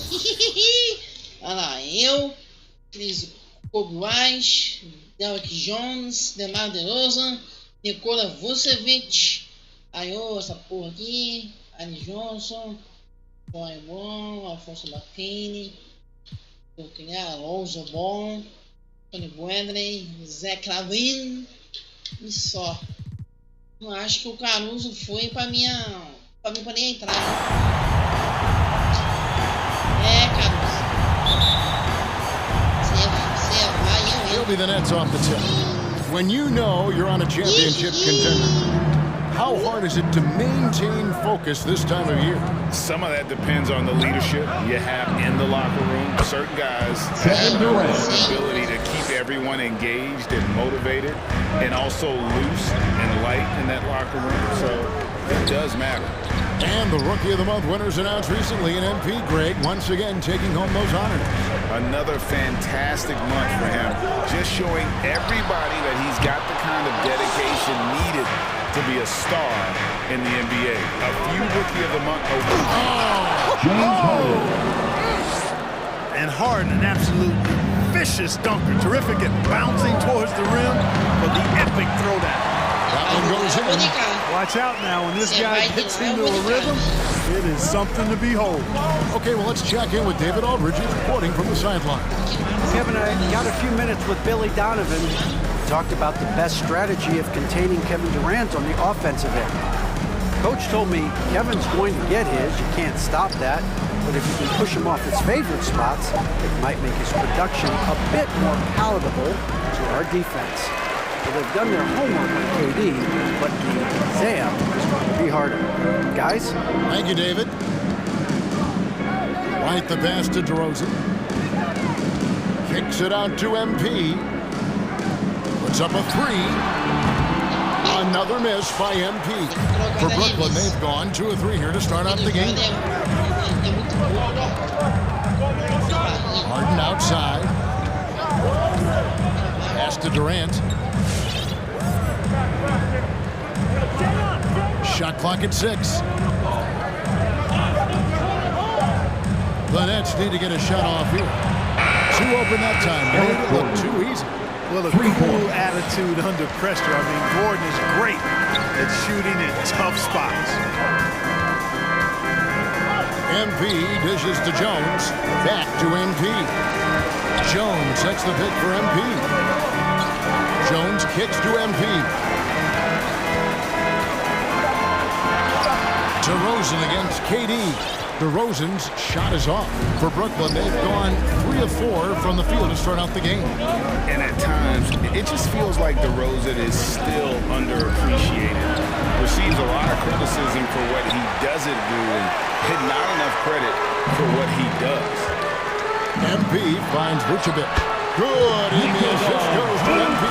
Olha lá, eu, Cris Koguais, Derek Jones, Demar DeRozan, Nikola Vucevic, aí essa porra aqui, Ali Johnson, Boy Bom, Alfonso Bacchini, Alonso Bom, Tony Bradley, Zé Clavin e só. Não acho que o Caruso foi pra mim pra nem entrar. É, Caruso. Você vai, He'll be the Nets off the tip. When you know you're on a championship contender, how hard is it to maintain focus this time of year? Some of that depends on the leadership you have in the locker room. Certain guys have the ability to keep everyone engaged and motivated and also loose and light in that locker room. So it does matter. And the Rookie of the Month winners announced recently in MP, Greg, once again taking home those honors. Another fantastic month for him. Just showing everybody that he's got the kind of dedication needed to be a star in the NBA. A few Rookie of the Month And Harden, an absolute vicious dunker. Terrific at bouncing towards the rim for the epic throwdown. That one goes in. Watch out now. When this guy gets into a rhythm, it is something to behold. Okay, well, let's check in with David Aldridge reporting from the sideline. Kevin, I got a few minutes with Billy Donovan. Talked about the best strategy of containing Kevin Durant on the offensive end. Coach told me Kevin's going to get his. You can't stop that. But if you can push him off his favorite spots, it might make his production a bit more palatable to our defense. Well, they've done their homework on KD, but the exam is going to be harder. Guys? Thank you, David. Right the pass to DeRozan. Kicks it out to MP. Puts up a three. Another miss by MP. For Brooklyn, they've gone 2 of 3 here to start off the game. Harden outside. Durant. Shot clock at 6. The Nets need to get a shot off here. Too open that time. Made it look too easy. Well, a cool attitude under pressure. I mean, Gordon is great at shooting in tough spots. MP dishes to Jones. Back to MP. Jones sets the pick for MP. Jones kicks to MP. DeRozan against KD. DeRozan's shot is off. For Brooklyn, they've gone 3 of 4 from the field to start out the game. And at times, it just feels like DeRozan is still underappreciated. Receives a lot of criticism for what he doesn't do and not enough credit for what he does. MP finds Vucevic. Good. The assist goes to MP.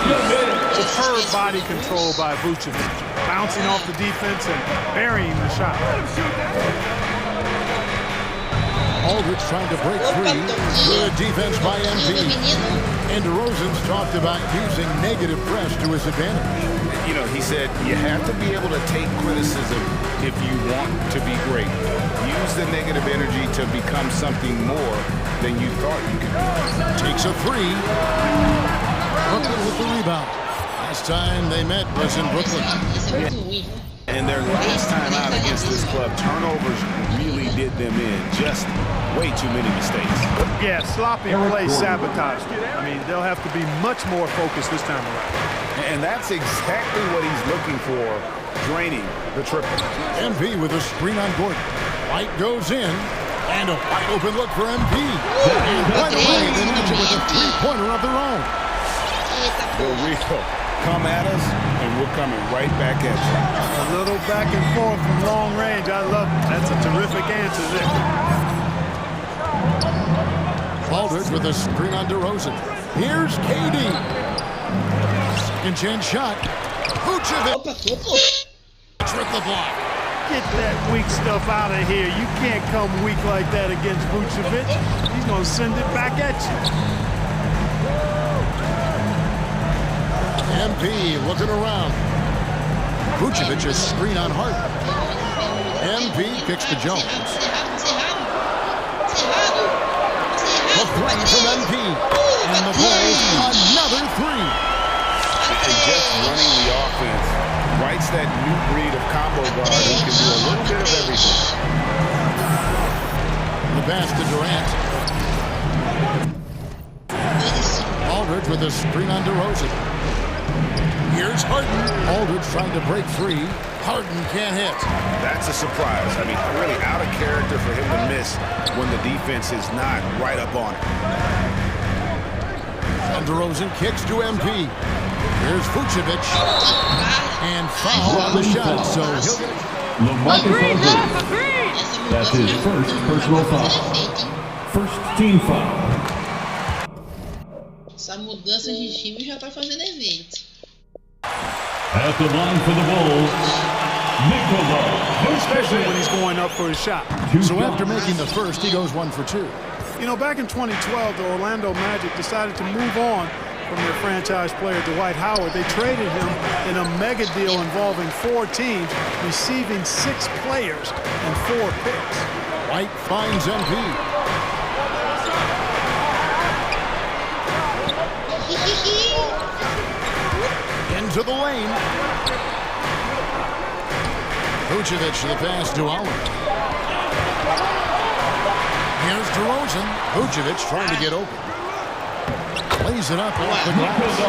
Superb body control by Vucevic. Bouncing off the defense and burying the shot. Aldridge trying to break free. Good defense by MP. And DeRozan's talked about using negative press to his advantage. You know, he said you have to be able to take criticism if you want to be great. Use the negative energy to become something more than you thought you could be. Takes a 3. Brooklyn with the rebound. Last time they met was in Brooklyn. And their last time out against this club, turnovers really did them in. Just way too many mistakes. Yeah, sloppy play sabotaged it. I mean, they'll have to be much more focused this time around. And that's exactly what he's looking for, draining the triple. MP with a screen on Gordon. White goes in, and a wide open look for MP. And right away, they match it with a 3-pointer of their own. Come at us, and we're coming right back at you. A little back and forth from long range. I love it. That's a terrific answer there. Aldridge with a screen on DeRozan. Here's KD. Second chance shot. Vucevic. Triple block. Get that weak stuff out of here. You can't come weak like that against Vucevic. He's going to send it back at you. MP looking around. Vucevic is screen on Harden. MP kicks to Jones. A 3 from MP. And the Bulls another 3. And just running the offense. White's that new breed of combo guard who can do a little bit of everything. The pass to Durant. Aldridge with a screen on DeRozan. Here's Harden. Aldridge trying to break free. Harden can't hit. That's a surprise. I mean, really out of character for him to miss when the defense is not right up on it. And DeRozan kicks to MP. Here's Vucevic. And foul on the shot. So he'll get it. That's his first personal foul. First team foul. Essa mudança de time já tá fazendo efeito. At the line for the Bulls, Nikola. Especially when he's going up for a shot. So after making the first, he goes 1 for 2. You know, back in 2012, the Orlando Magic decided to move on from their franchise player, Dwight Howard. They traded him in a mega deal involving 4 teams, receiving 6 players and 4 picks. White finds MP. Into the lane. Vucevic the pass to Allen. Here's DeRozan. Vucevic trying to get open. Plays it up off the glass.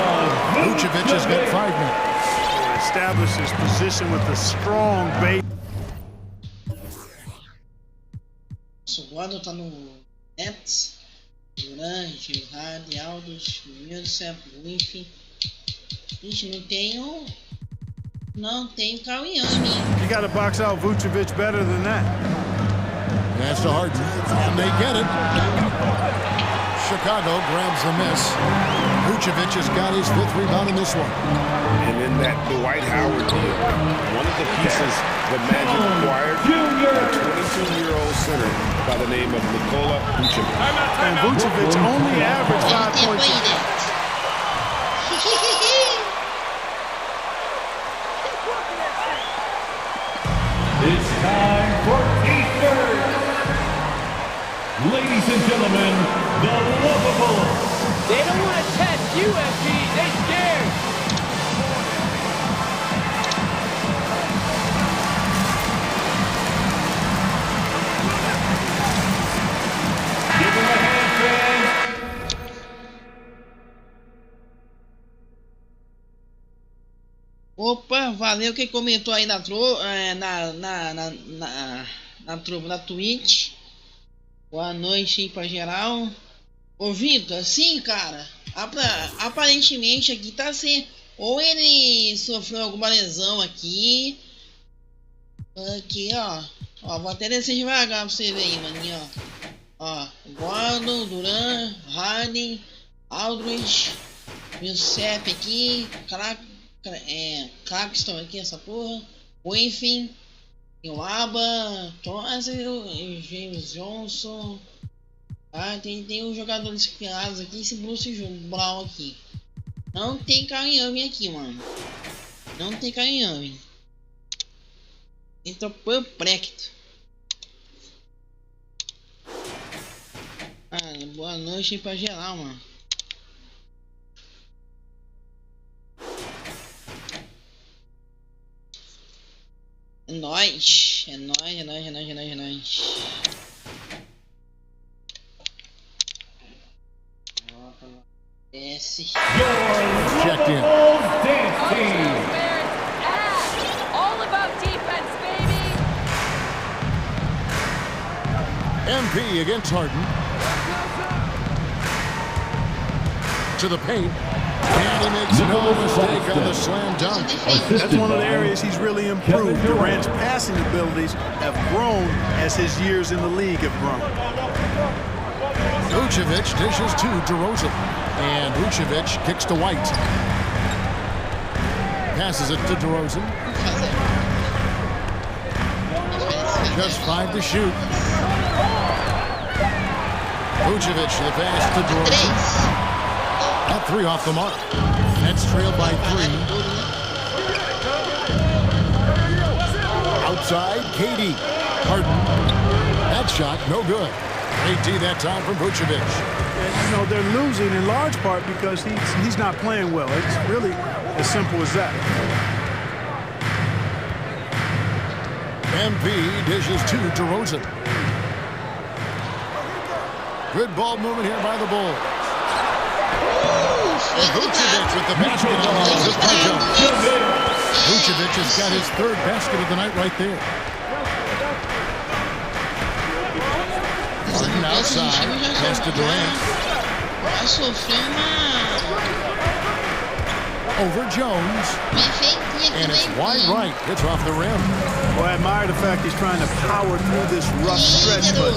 Vucevic has got 5 minutes. Establishes position with a strong base. O Gordon tá no Nets. Durant, Harden, Aldridge, Millsap, enfim. Gente, não tem o Cauiame. You got to box out Vucevic better than that. That's to Harden, and they get it. Chicago grabs the miss. Vucevic has got his 5th rebound in this one. And in that Dwight Howard deal, one of the pieces the Magic acquired, a 22-year-old center by the name of Nikola Vucevic. And Vucevic only averaged 5 points. Ladies and gentlemen, the Lovables. They don't want to test you, MP. They scared. Give him a hand, fans. Opa, valeu quem comentou aí na Twitch. Boa noite aí pra geral. Ô Vitor, assim, cara, aparentemente aqui tá assim, ou ele sofreu alguma lesão aqui. Aqui, ó, vou até descer devagar pra você ver aí, maninho, ó. Gordon, Durant, Harden, Aldridge, Millsap aqui, Claxton aqui, essa porra, Winfin, Aba, Thomas, James Johnson. Ah, tem os jogadores criados aqui, esse Bruce Brown aqui. Não tem Kareem Abdul-Jabbar aqui, mano. Não tem Kareem Abdul-Jabbar. Então, perplexo. Ah, boa noite aí pra geral, mano. É nóis. É nóis, é nóis, é nóis, é nóis, é nóis. Desce. Checked in. All about defense, baby. MP against Harden. To the paint. And he makes no mistake on the slam dunk. That's one of the areas he's really improved. Durant's passing abilities have grown as his years in the league have grown. Vucevic dishes to DeRozan. And Vucevic kicks to White. Passes it to DeRozan. Just 5 to shoot. Vucevic the pass to DeRozan. That 3 off the mark. Nets trailed by 3. Outside, KD. Harden. That shot, no good. AD that time from Vucevic. And, you know, they're losing in large part because he's not playing well. It's really as simple as that. MP dishes to DeRozan. Good ball movement here by the Bulls. Vucevic with the basket on the assist by Jones. Vucevic has got his 3rd basket of the night right there. Harden outside, pass to Durant. Over Jones. And it's wide right. It's off the rim. Well, I admire the fact he's trying to power through this rough stretch, but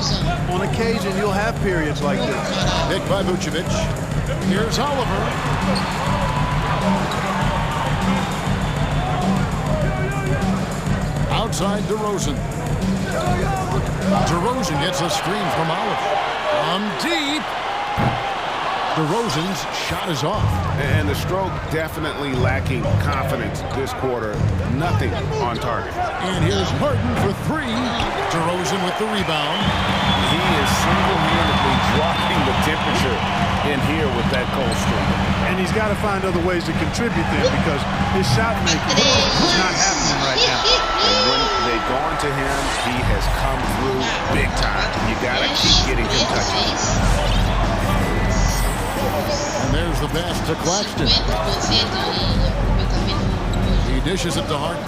on occasion you'll have periods like this. Picked by Vucevic. Here's Oliver. Outside DeRozan. DeRozan gets a screen from Oliver. On deep. DeRozan's shot is off. And the stroke definitely lacking confidence this quarter. Nothing on target. And here's Harden for 3. DeRozan with the rebound. He is single-handedly dropping the temperature in here with that cold streak. And he's got to find other ways to contribute there because his shot making is not happening right now. And when they've gone to him, he has come through big time. You got to keep getting him touches. And there's the pass to Claxton. He dishes it to Harden.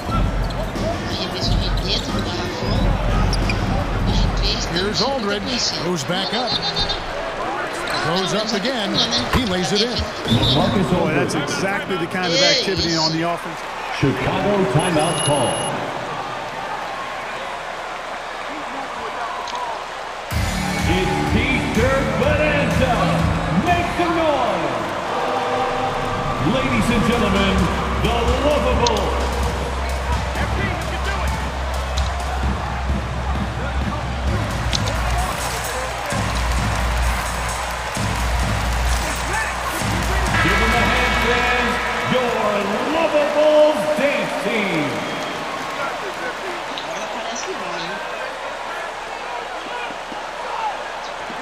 Here's Aldridge. Goes back up. Goes up again. He lays it in. Boy, that's exactly the kind of activity on the offense. Chicago timeout call. It's Easter Bonanza. Make some noise. Ladies and gentlemen, the Lovables. Give them a hand, fans. Your Lovables dance team.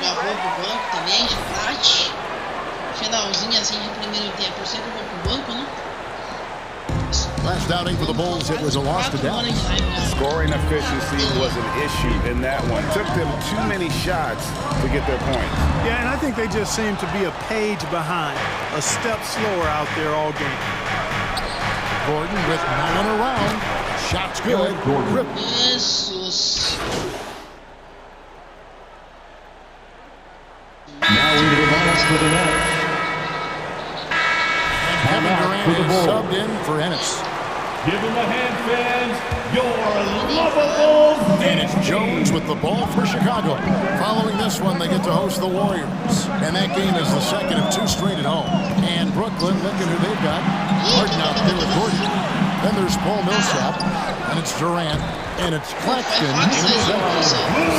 Já vou pro banco também, de prate. Finalzinho assim de primeiro tempo. Eu sempre vou pro banco, né? Last outing for the Bulls, it was a loss to Dallas. Scoring efficiency was an issue in that one. It took them too many shots to get their points. Yeah, and I think they just seem to be a page behind, a step slower out there all game. Gordon with no one around. Shots good. Jesus. Now into the box for the Nets. Kevin Durant is subbed in for Ennis. Give him a hand, fans. Your lovable And it's Jones with the ball for Chicago. Following this one, they get to host the Warriors. And that game is the second of 2 straight at home. And Brooklyn, looking who they've got. Harden out there with Gordon. Then there's Paul Millsap. And it's Durant. And it's Claxton in the zone.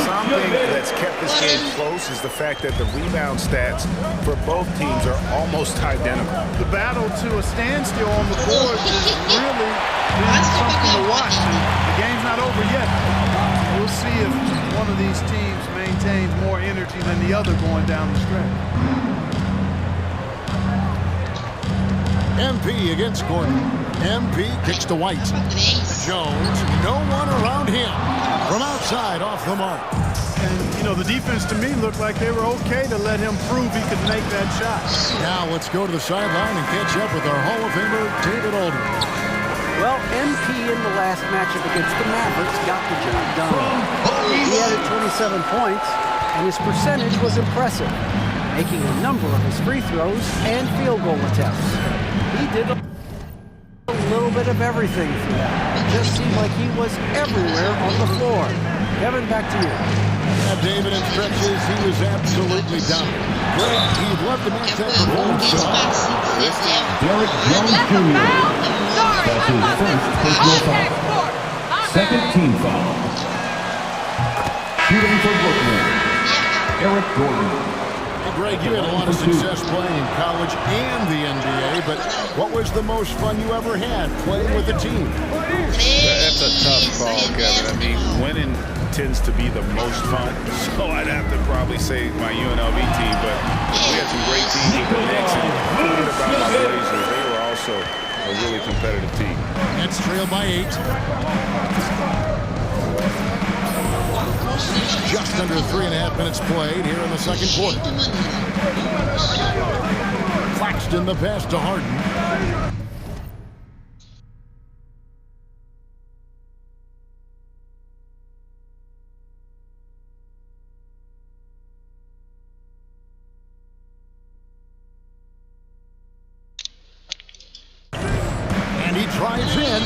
Something that's kept this game close is the fact that the rebound stats for both teams are almost identical. The battle to a standstill on the board is really been something to watch. The game's not over yet. We'll see if one of these teams maintains more energy than the other going down the stretch. MP against Gordon. MP kicks to White. Jones, no one around him. From outside, off the mark. And, you know, the defense to me looked like they were okay to let him prove he could make that shot. Now let's go to the sideline and catch up with our Hall of Famer, David Aldridge. Well, MP in the last matchup against the Mavericks got the job done. He added 27 points, and his percentage was impressive, making a number of his free throws and field goal attempts. He did a little bit of everything for them. It just seemed like he was everywhere on the floor. Kevin, back to you. David in stretches, he was absolutely dominant. Greg, he'd love to match that performance. Derek Jones Jr. That's his first personal foul. Second team foul. Shooting for Brooklyn, Eric Gordon. Hey, Greg, you had a lot of success playing in college and the NBA, but what was the most fun you ever had playing with a team? That's a tough call, Kevin. I mean, winning tends to be the most fun, so I'd have to probably say my UNLV team, but we had some great teams in the mix, and thinking about my Blazers, they were also a really competitive team. Nets trail by 8. Just under 3.5 minutes played here in the second quarter. Claxton the pass to Harden. And he drives in,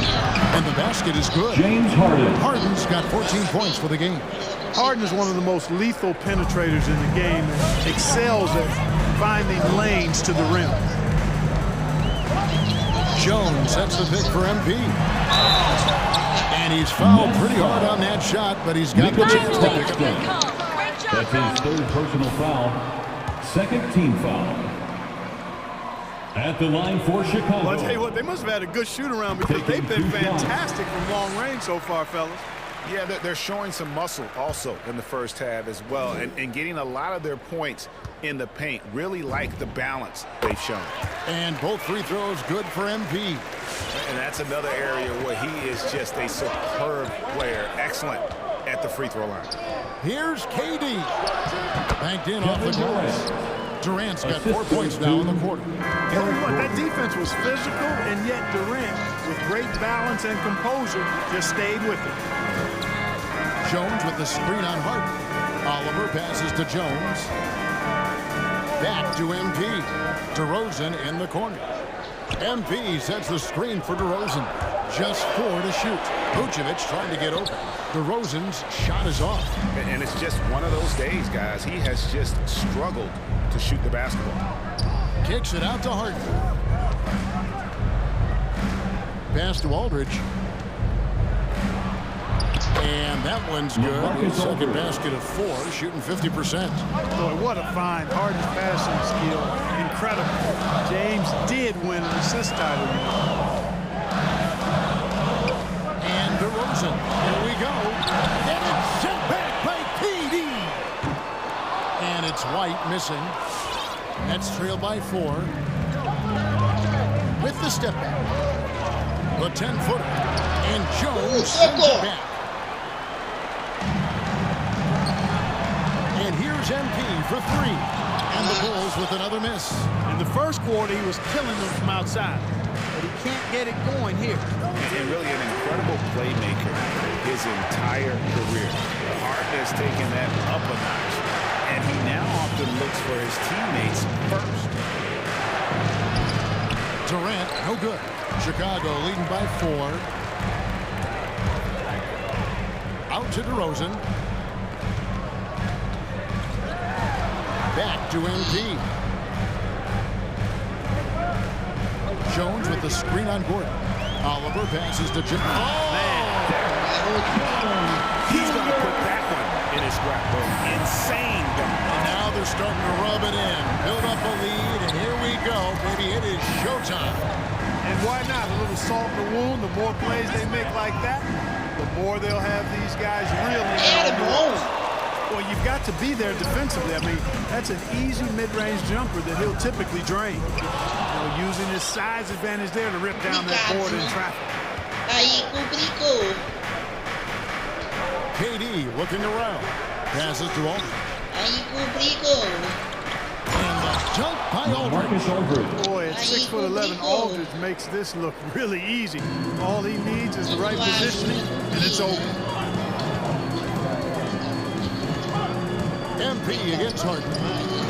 and the basket is good. James Harden. Harden's got 14 points for the game. Harden is one of the most lethal penetrators in the game and excels at finding lanes to the rim. Jones sets the pick for MP. And he's fouled pretty hard on that shot, but he's got the chance to pick it up. That's his third personal foul. Second team foul. At the line for Chicago. Well, I'll tell you what, they must have had a good shoot around because they've been fantastic from long range so far, fellas. Yeah, they're showing some muscle also in the first half as well, and getting a lot of their points in the paint. Really like the balance they've shown. And both free throws good for MP. And that's another area where he is just a superb player. Excellent at the free throw line. Here's KD. Banked in off the glass. Durant's got 4 points now in the quarter. That defense was physical, and yet Durant, with great balance and composure, just stayed with it. Jones with the screen on Harden. Oliver passes to Jones. Back to MP. DeRozan in the corner. MP sets the screen for DeRozan. Just 4 to shoot. Vucevic trying to get open. DeRozan's shot is off. And it's just one of those days, guys. He has just struggled to shoot the basketball. Kicks it out to Harden. Pass to Aldridge. And that one's good. His second basket of 4, shooting 50%. Boy, what a find. Harden's passing skill. Incredible. James did win an assist title. And DeRozan. Here we go. And it's sent back by KD. And And it's White missing. Nets trail by 4. With the step back. The 10-footer. And Jones sends it back. And here's MP for 3. And the Bulls with another miss. In the first quarter, he was killing them from outside. But he can't get it going here. And really an incredible playmaker his entire career. Harden has taken that up a notch. And he now often looks for his teammates first. Durant, no good. Chicago leading by 4. Out to DeRozan. Back to MP. Jones with the screen on Gordon. Oliver passes to Jim. He's going to put that one in his scrapbook. Insane dunk. And now they're starting to rub it in. Build up a lead, and here we go, baby. It is showtime. And why not? A little salt in the wound. The more plays they make like that, the more they'll have these guys reeling. Well, you've got to be there defensively. I mean, that's an easy mid-range jumper that he'll typically drain. Using his size advantage there to rip down that board in traffic. KD looking around. Passes to Aldridge. And the jump by Aldridge. Boy, at 6'11", Aldridge makes this look really easy. All he needs is the right positioning, and it's over. MP against Harden.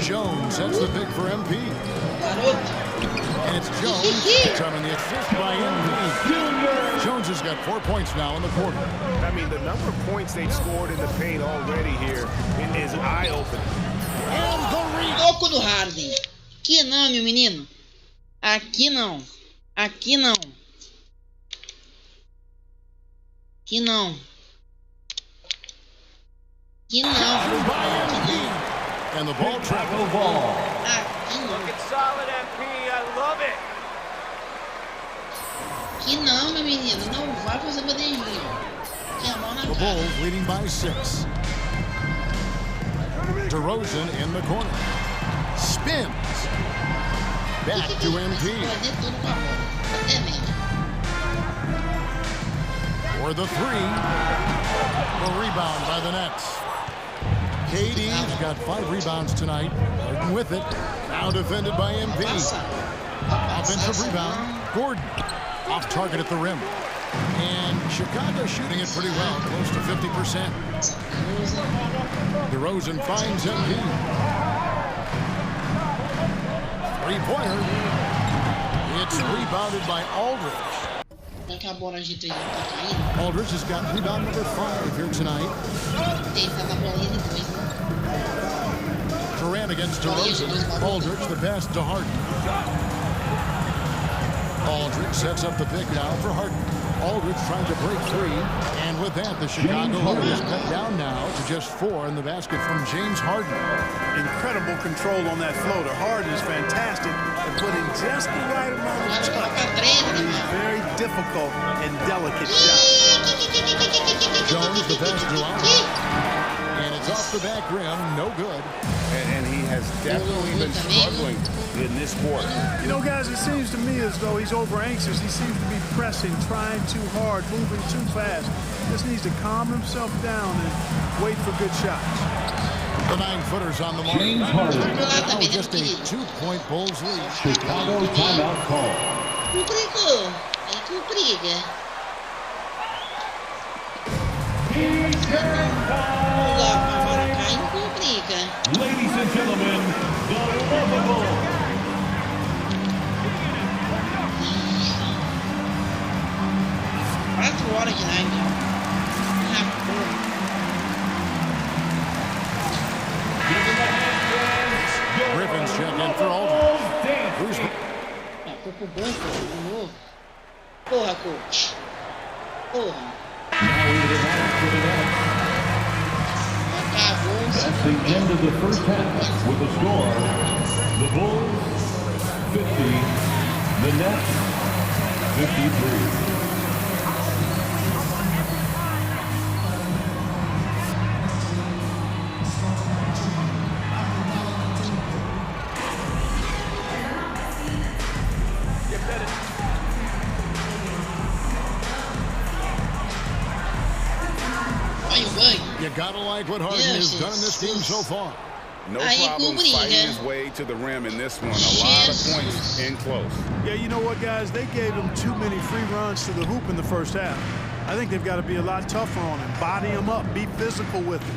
Jones sets the pick for MP. And it's Jones determining the assist by MP. Jones has got 4 points now in the quarter. I mean, the number of points they've scored in the paint already here is eye-opening. Toco do Harden. Aqui não, meu menino. Aqui não. Aqui não. Aqui não. Aqui não. And the ball travel ball. Looking solid, MP. I love it. Aqui não, meu menino. Não vai fazer bandejinha. Aqui a mão na The cara. Bulls leading by 6. DeRozan in the corner. Spins. Back to MP. For the 3. The rebound by the Nets. KD's got 5 rebounds tonight. Harden with it. Now defended by MP. Offensive rebound. Gordon. Off target at the rim. And Chicago shooting it pretty well. Close to 50%. DeRozan finds MP. 3-pointer. It's rebounded by Aldridge. Acabou a agita aí, tá caindo. Aldridge has got rebound number 5 here tonight. Tenta na bolinha depois, né? Durant against DeRozan. Aldridge the pass to Harden. Aldridge sets up the pick now for Harden. Aldridge trying to break free. And with that, the Chicago lead is cut down now to just 4 in the basket from James Harden. Incredible control on that floater. Harden is fantastic at putting just the right amount of touch on these very difficult and delicate shots. Jones the pass to Aldridge. And it's off the back rim, no good. And he has definitely been struggling in this quarter. You know, guys, it seems to me as though he's over anxious. He seems to be pressing, trying too hard, moving too fast. Just needs to calm himself down and wait for good shots. The 9-footers on the mark. Oh, just a 2-point Bulls lead. Chicago timeout call. Complicou. Aí complica. Ladies and gentlemen, the lovable. 4 horas de live. Griffin's check in for Aldridge. Who's Foi pro banco de novo. Porra, coach. Porra. That's the end of the first half with the score. The Bulls 50, the Nets 53. Gotta like what Harden has done in this game so far. No problem fighting his way to the rim in this one. A lot of points in close. Yeah, you know what, guys? They gave him too many free runs to the hoop in the first half. I think they've got to be a lot tougher on him. Body him up. Be physical with him.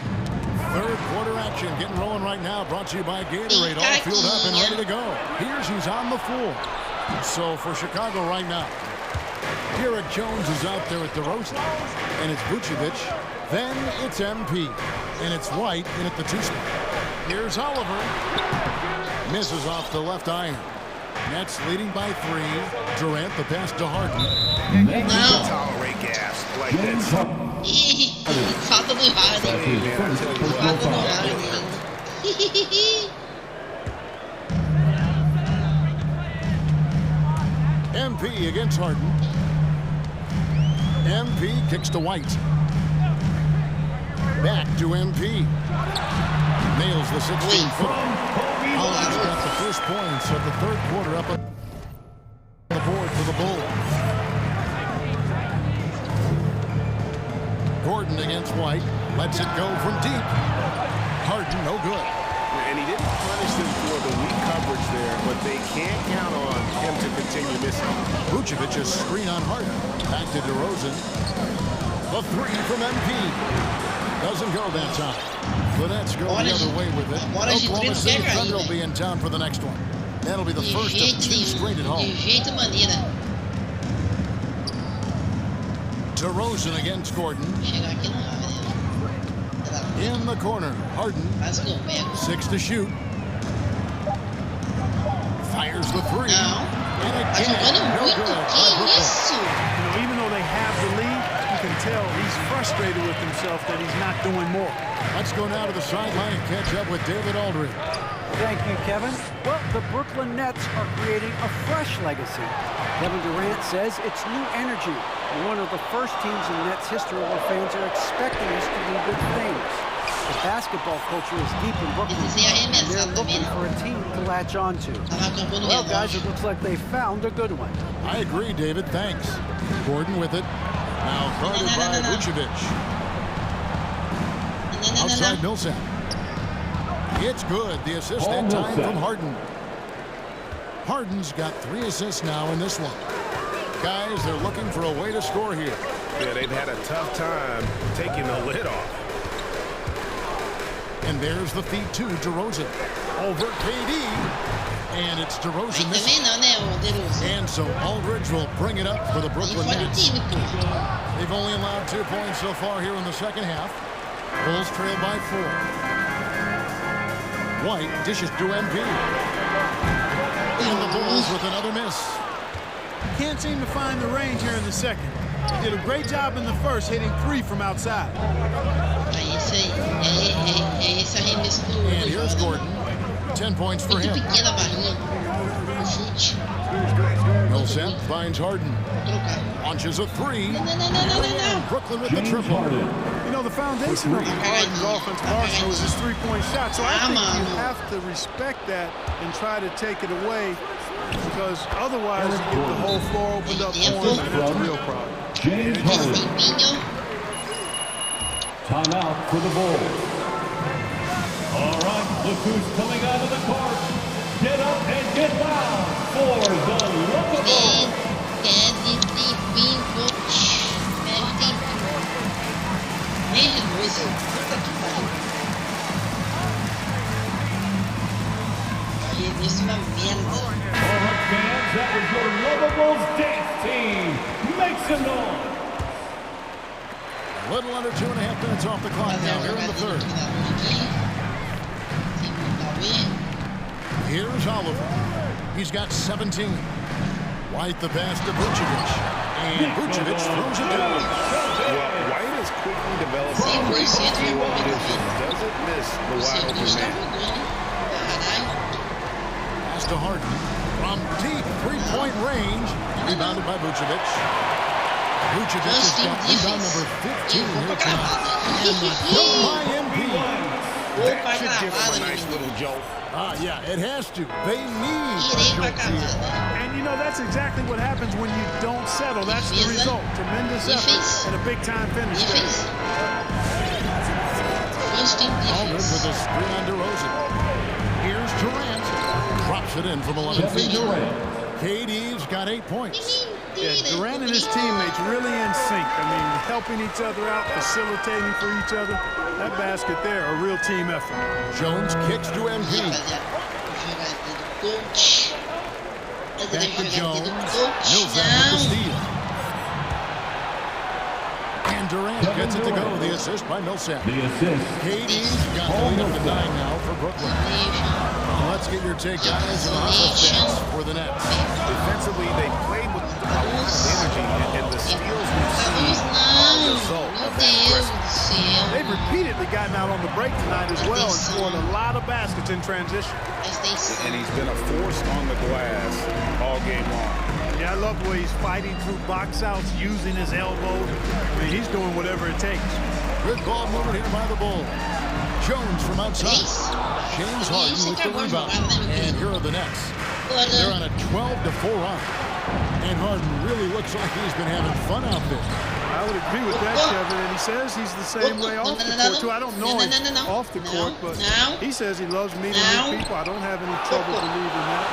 Third quarter action getting rolling right now. Brought to you by Gatorade. All fueled up and ready to go. Here's who's on the floor. So for Chicago right now, Derek Jones is out there at DeRozan. And it's Vucevic. Then it's MP. And it's White in at the 2 spot. Here's Oliver. Misses off the left iron. Nets leading by 3. Durant the pass to Harden. You can tolerate gas like this. Falta do Harden. Falta do Harden. MP against Harden. MP kicks to White. Back to MP. Nails the 16-footer. Oliver's got the first points of the third quarter up on the board for the Bulls. Gordon against White. Lets it go from deep. Harden, no good. And he didn't punish them for the weak coverage there, but they can't count on him to continue missing. Vucevic's screen on Harden. Back to DeRozan. The 3 from MP. Doesn't go that time. The Nets go the other way with it. Oklahoma City Thunder will be in town for the next one. That'll be the first of 2 straight at home. DeRozan against Gordon. In the corner, Harden. 6 to shoot. Fires the 3. And again, no good. Even though they have the lead, you can tell he's frustrated with himself that he's not doing more. Let's go now to the sideline and catch up with David Aldridge. Thank you, Kevin. Well, the Brooklyn Nets are creating a fresh legacy. Kevin Durant says it's new energy. One of the first teams in Nets history where fans are expecting us to do good things. The basketball culture is deep in Brooklyn, and they're looking for a team to latch on to. Well, guys, it looks like they found a good one. I agree, David. Thanks. Gordon with it. Now guarded by Vucevic. Outside Millsap. It's good. The assist that time from Harden. Harden's got 3 assists now in this one. Guys, they're looking for a way to score here. Yeah, they've had a tough time taking the lid off. And there's the feed to DeRozan. Over KD. And it's DeRozan missing. And so Aldridge will bring it up for the Brooklyn Nets. They've only allowed 2 points so far here in the second half. Bulls trail by 4. White dishes to MP. And the Bulls with another miss. Can't seem to find the range here in the second. He did a great job in the first, hitting 3 from outside. And here's Gordon. 10 points for him. Millsap finds Harden. Launches a 3. Brooklyn with the triple. You know, the foundation of Harden's offensive arsenal is his 3-point shot. So I think you have to respect that and try to take it away, because otherwise you get the whole floor opened up for him, and that's a real problem. Timeout for the Bulls. All right, look who's coming out of the court. Get up and get down for the Luka Bulls. Isso é uma merda. All right, fans, that was your Lovables dance team. Make some noise. A little under 2.5 minutes off the clock now here in the third. Here's Oliver. He's got 17. White the pass to Vucevic. And Vucevic throws it down. Well, White is quickly developing a great skill on vision. Doesn't miss the wide open man. Pass to Harden. From deep 3-point range. Rebounded by Vucevic. Vucevic has got rebound number 15 here tonight. And the throw by MP. That should give him a nice little jolt. Yeah, it has to. They need a jolt here. And you know, that's exactly what happens when you don't settle. That's the result. Tremendous effort and a big-time finish. Aldridge with a screen on DeRozan. Here's Durant. Drops it in from 11 feet. KD's got 8 points. Yeah, Durant and his teammates really in sync. I mean, helping each other out, facilitating for each other. That basket there, a real team effort. Jones kicks to MP. Back to Jones. Millsap with the steal. And Durant gets it to go. The assist by Millsap. The assist. KD's got the lead up to 9 now for Brooklyn. Let's get your take, guys, on the stats for the Nets. Defensively, they played with a lot of energy, and the steals we've seen are a result of that aggressiveness. They've repeatedly gotten out on the break tonight as well and scored a lot of baskets in transition. And he's been a force on the glass all game long. Yeah, I love the way he's fighting through box outs, using his elbows. I mean, he's doing whatever it takes. Good ball movement here by the Bulls. Jones from outside. James Harden with the rebound. And here are the Nets. They're on a 12-4 run. And Harden really looks like he's been having fun out there. I would agree with that, Kevin. And he says he's the same way off the court, too. I don't know him off the court, but he says he loves meeting new people. I don't have any trouble believing that.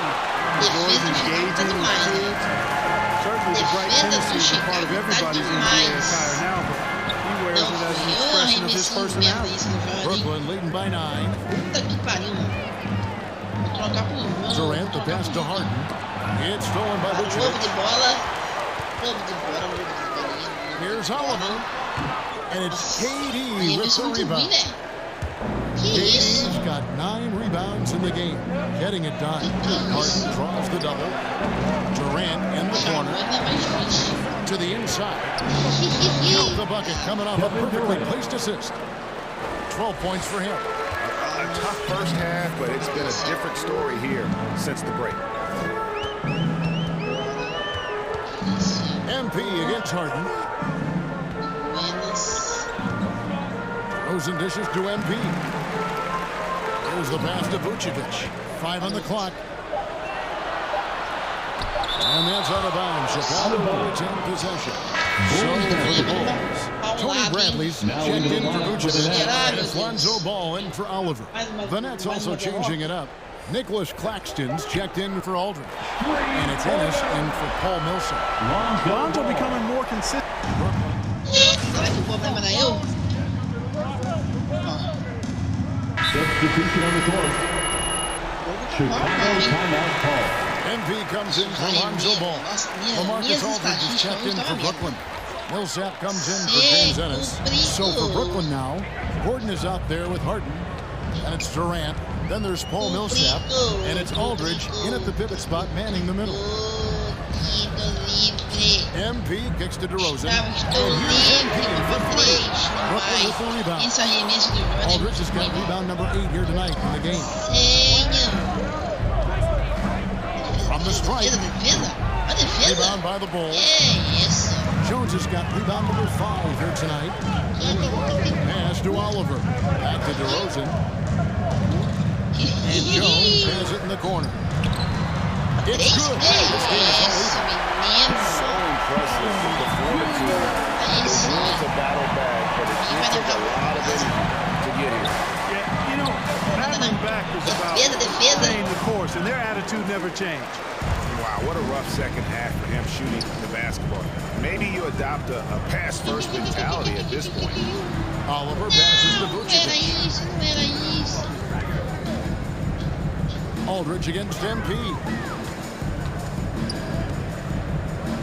He enjoys engaging with kids. Certainly the bright tendency is a part of everybody's NBA attire now, but he wears it as an expression of his personality. Brooklyn leading by 9. Durant, the pass to Harden. It's stolen by Vucevic. Here's Oliver. And it's KD with the rebound. KD's got 9 rebounds in the game. Getting it done. Harden draws the double. Durant in the corner. To the inside. Out the bucket, coming off a perfectly placed assist. 12 points for him. A tough first half, but it's been a different story here since the break. MP against Harden. Rosen dishes to MP. Here's the pass to Vucevic. 5 on the clock. And that's out of bounds. Chicago will retain possession. So for the Bulls. Tony Bradley's checked in for Vucevic. And it's Lonzo Ball in for Oliver. The Nets also changing it up. Nicholas Claxton's checked in for Aldridge. And it's Ennis in for Paul Millsap. Lonzo becoming more consistent. Substitution on the court. Chicago timeout call. MP comes in for Lonzo Ball. LaMarcus Aldridge is checked in for Brooklyn. Millsap comes in for James Ennis. So for Brooklyn now, Gordon is out there with Harden. And it's Durant. Then there's Paul Millsap. And it's Aldridge in at the pivot spot, manning the middle. MP kicks to DeRozan. And here's MP for 3. Brooklyn with the rebound. Aldridge has got rebound number 8 here tonight in the game. From the strike. Rebound by the Bulls. Jones has got rebound number 5 here tonight. Pass to Oliver. Back to DeRozan. And Jones has it in the corner. It's good. This game is all even. So impressive. The fortitude. The rules a battle bag, but it did take a lot of energy to get here. Yeah, you know, battling back is about staying the course, and their attitude never changed. Wow, what a rough second half for him shooting the basketball. Maybe you adopt a pass-first mentality at this point. Oliver passes to Vucevic. Aldridge against MP.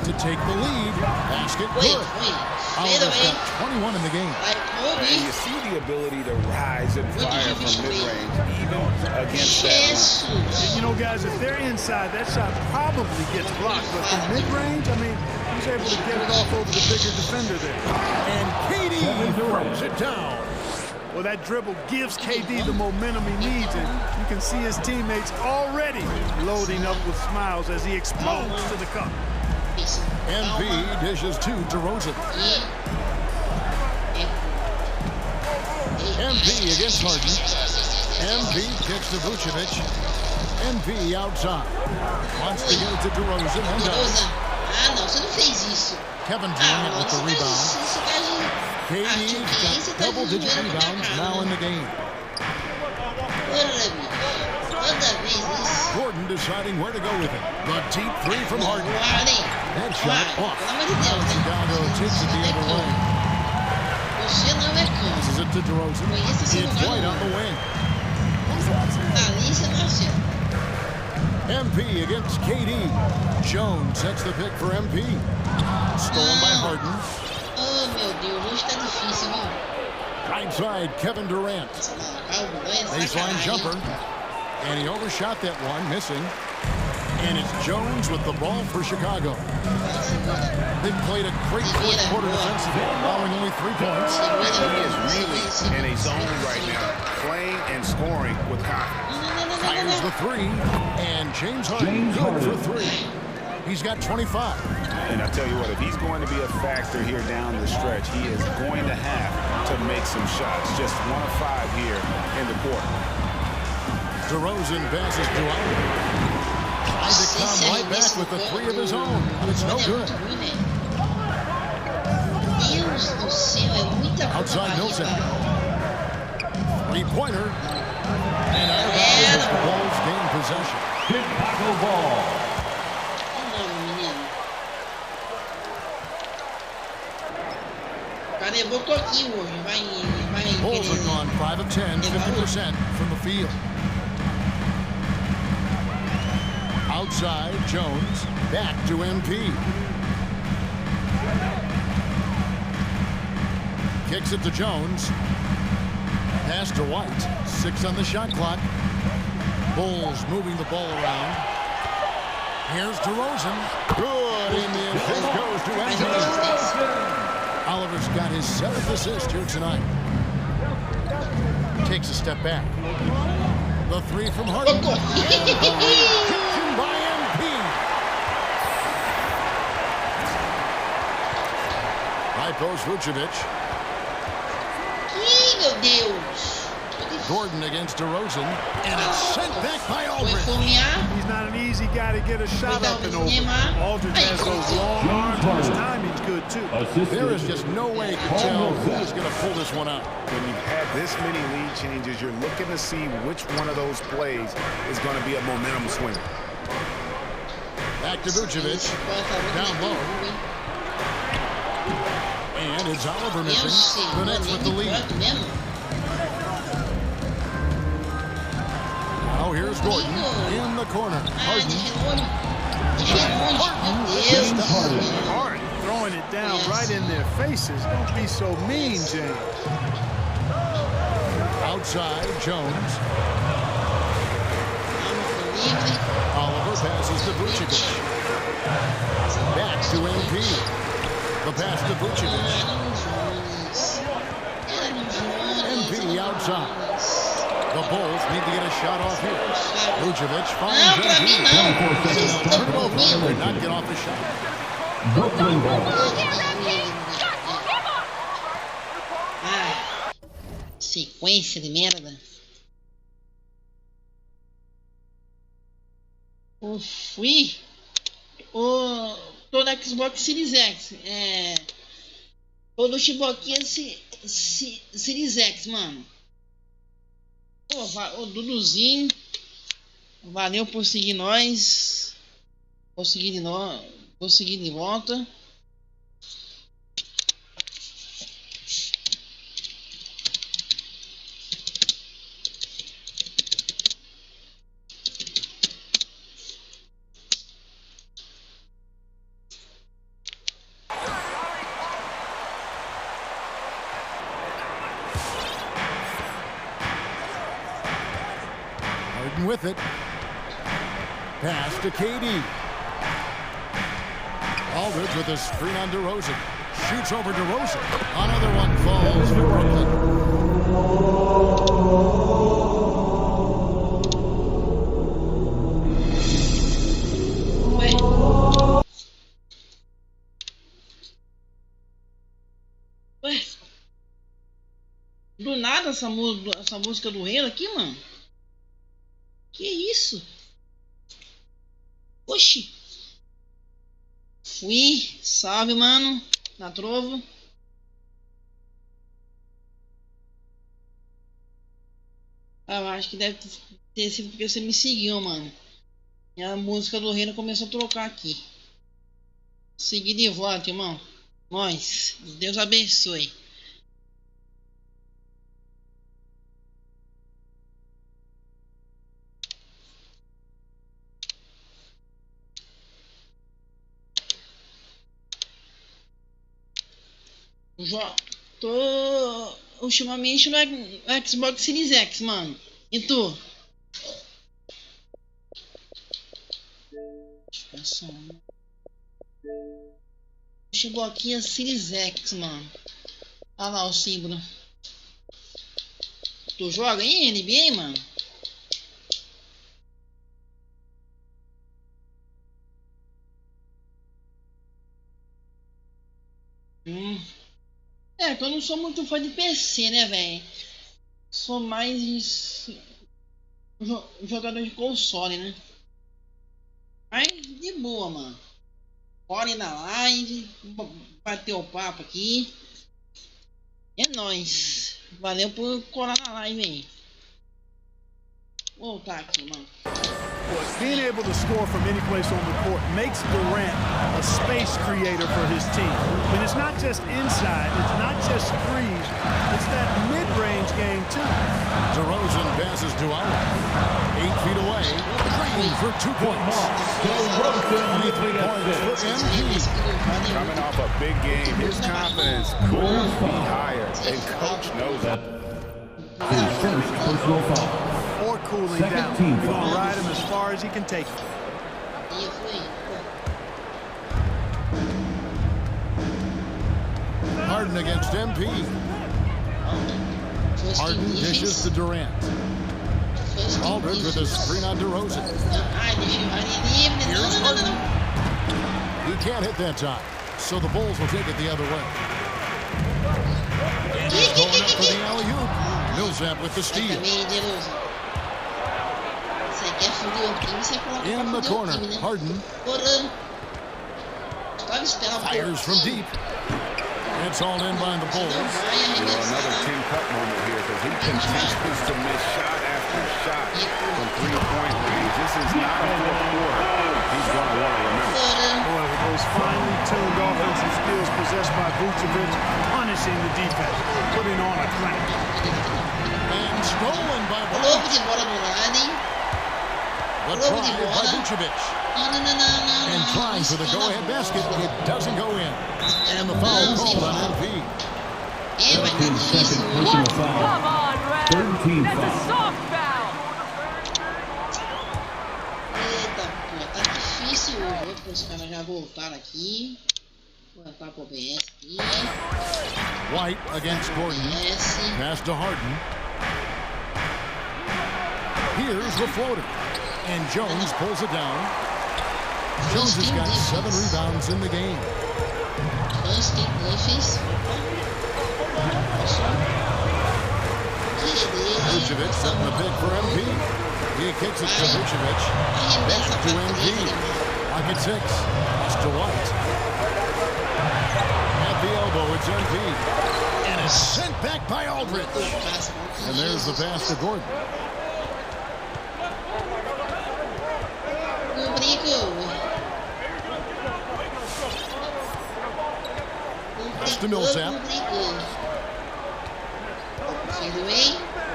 To take the lead. Basket good. Oliver's got 21 in the game. And you see the ability to rise and fire from mid-range, even against that. You know, guys, if they're inside, that shot probably gets blocked. But from mid-range, I mean, he's able to get it off over the bigger defender there. And KD throws it down. Well, that dribble gives KD the momentum he needs, and you can see his teammates already loading up with smiles as he explodes to the cup. MP dishes to DeRozan. MP against Harden. MP kicks to Vucevic. MP outside. Wants to get it to DeRozan and does. Kevin Durant with the rebound. KD's got double-digit rebounds now in the game. Gordon deciding where to go with it. The deep three from Harden. That shot off. Chicago takes it the other way. Passes it to DeRozan. It's White on the wing. MP against KD. Jones sets the pick for MP. Stolen by Harden. Oh, meu Deus, hoje tá difícil, viu? Right side, Kevin Durant. Baseline jumper. And he overshot that one, missing. And it's Jones with the ball for Chicago. They've played a great fourth quarter defensively, allowing only 3 points. He is really in a zone right now, playing and scoring with confidence. Fires the three, and James Harden good for 3. He's got 25. And I tell you what, if he's going to be a factor here down the stretch, he is going to have to make some shots. Just 1 of 5 here in the quarter. DeRozan passes Dwight. Trying to come right back with the 3 of his own, but it's no good. Outside Millsap. 3-pointer. And out of bounds, the Bulls gain possession. Chicago ball. Cadê? Botou aqui hoje. Vai Bulls have gone 5 of 10, 50% from the field. Outside, Jones. Back to MP. Kicks it to Jones. Pass to White. 6 on the shot clock. Bulls moving the ball around. Here's DeRozan. Good. And the assist goes to MP. Oliver's got his 7th assist here tonight. Takes a step back. The 3 from Harden. By MP. High post Vucevic. Meu Deus. Gordon against DeRozan, and it's sent back by Aldridge. He's not an easy guy to get a shot up and over. Aldridge has those long arms, and his timing's good too. There is just no way to tell who's going to pull this one out. When you've had this many lead changes, you're looking to see which one of those plays is going to be a momentum swinger. Back to Vucevic, down low. And it's Oliver missing. The Nets with the lead. Now here's Gordon in the corner. Harden. Harden throwing it down right in their faces. Don't be so mean, James. Outside, Jones. Oliver passes to Vucevic. Back to MP. The pass to Vucevic. MP outside. The Bulls need to get a shot off here. Vucevic finds MP. Did not get off the shot. Sequência de merda. Fui. Tô no Xbox Series X. Tô no Xbox Series X, mano. O Duduzinho. Valeu por seguir nós. Vou seguir de volta. With it. Pass to KD. Aldridge with a screen on DeRozan. Shoots over DeRozan. Another one falls for Brooklyn. Ué. Do nada essa música do Reino aqui, mano. Que isso? Oxi. Fui. Salve, mano. Na trova. Eu acho que deve ter sido porque você me seguiu, mano. E a música do reino começou a trocar aqui. Segui de volta, irmão. Nós. Deus abençoe. Tô ultimamente no Xbox Series X, mano. E tu? Chegou aqui a Series X, mano. Olha lá o símbolo. Tu joga em NBA, mano? É, que eu não sou muito fã de PC, né, velho? Sou mais jogador de console, né? Mas de boa, mano. Bora ir na live, bater o papo aqui. É nóis. Valeu por colar na live aí. Vou voltar aqui, mano. Being able to score from any place on the court makes Durant a space creator for his team. And it's not just inside, it's not just threes, it's that mid-range game too. DeRozan passes to Allen. 8 feet away. Green for 2 points. 23 points for MP. Coming off a big game, his confidence couldn't be higher, and coach knows it. His first personal foul. Or cooling down. Gonna ride him as far as he can take him. Harden against MP. Harden dishes to Durant. Aldridge with a screen on DeRozan. Here's Harden. He can't hit that time, so the Bulls will take it the other way. And he's going up for the alley-oop. Millsap with the steal. In the corner, Harden fires from deep. It's all in by the Bulls. Another Tim Cup moment here because he continues to miss shot after shot from three-point range. This is not a fourth quarter. He's going to want to remember. Boy, with those finely tuned offensive skills possessed by Vucevic, punishing the defense, putting on a clamp. And stolen by but tried by Vucevic. And trying for the go-ahead basket, it doesn't go in. And the foul called on MP. 13-second personal foul. Come on, Red. 13 That's foul. a soft foul. Eita, pô, tá difícil o jogo, porque os caras já voltaram aqui. Vou voltar pro OBS aqui. White against Gordon. Pass to Harden. Here's the floater. And Jones pulls it down. Jones has got 7 rebounds in the game. Vucevic setting the pick for MP. He kicks it to Vucevic. Back to MP. Lock at 6. Pass to White. At the elbow, it's MP. And it's sent back by Aldridge. And there's the pass to Gordon. Pass to Millsap.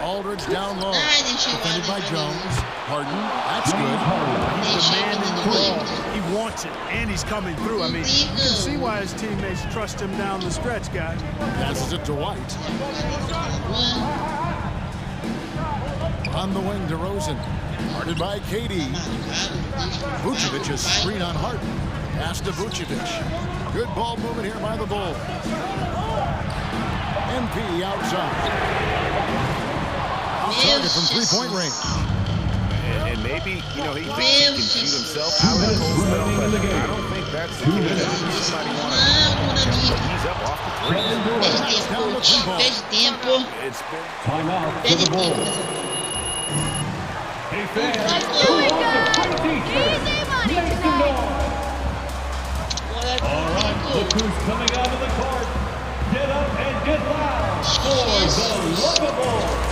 Aldridge down low. Defended by Jones. Harden. That's good. Demanding the ball. He wants it, and he's coming through. I mean, you can see why his teammates trust him down the stretch, guys. Passes it to White. On the wing, DeRozan. Guarded by KD. Vucevic is screen on Harden. Pass to Vucevic. Good ball movement here by the Bulls. MP outside. Target from three-point range. And maybe, you know, he thinks he can shoot himself out of the cold spell, but I don't think that's the case. Somebody want to he's up off the three. Perde tempo. It's been timeout for the Bulls. Defense. All right, look who's coming out of the court. Get up and get loud for the Luka Bulls.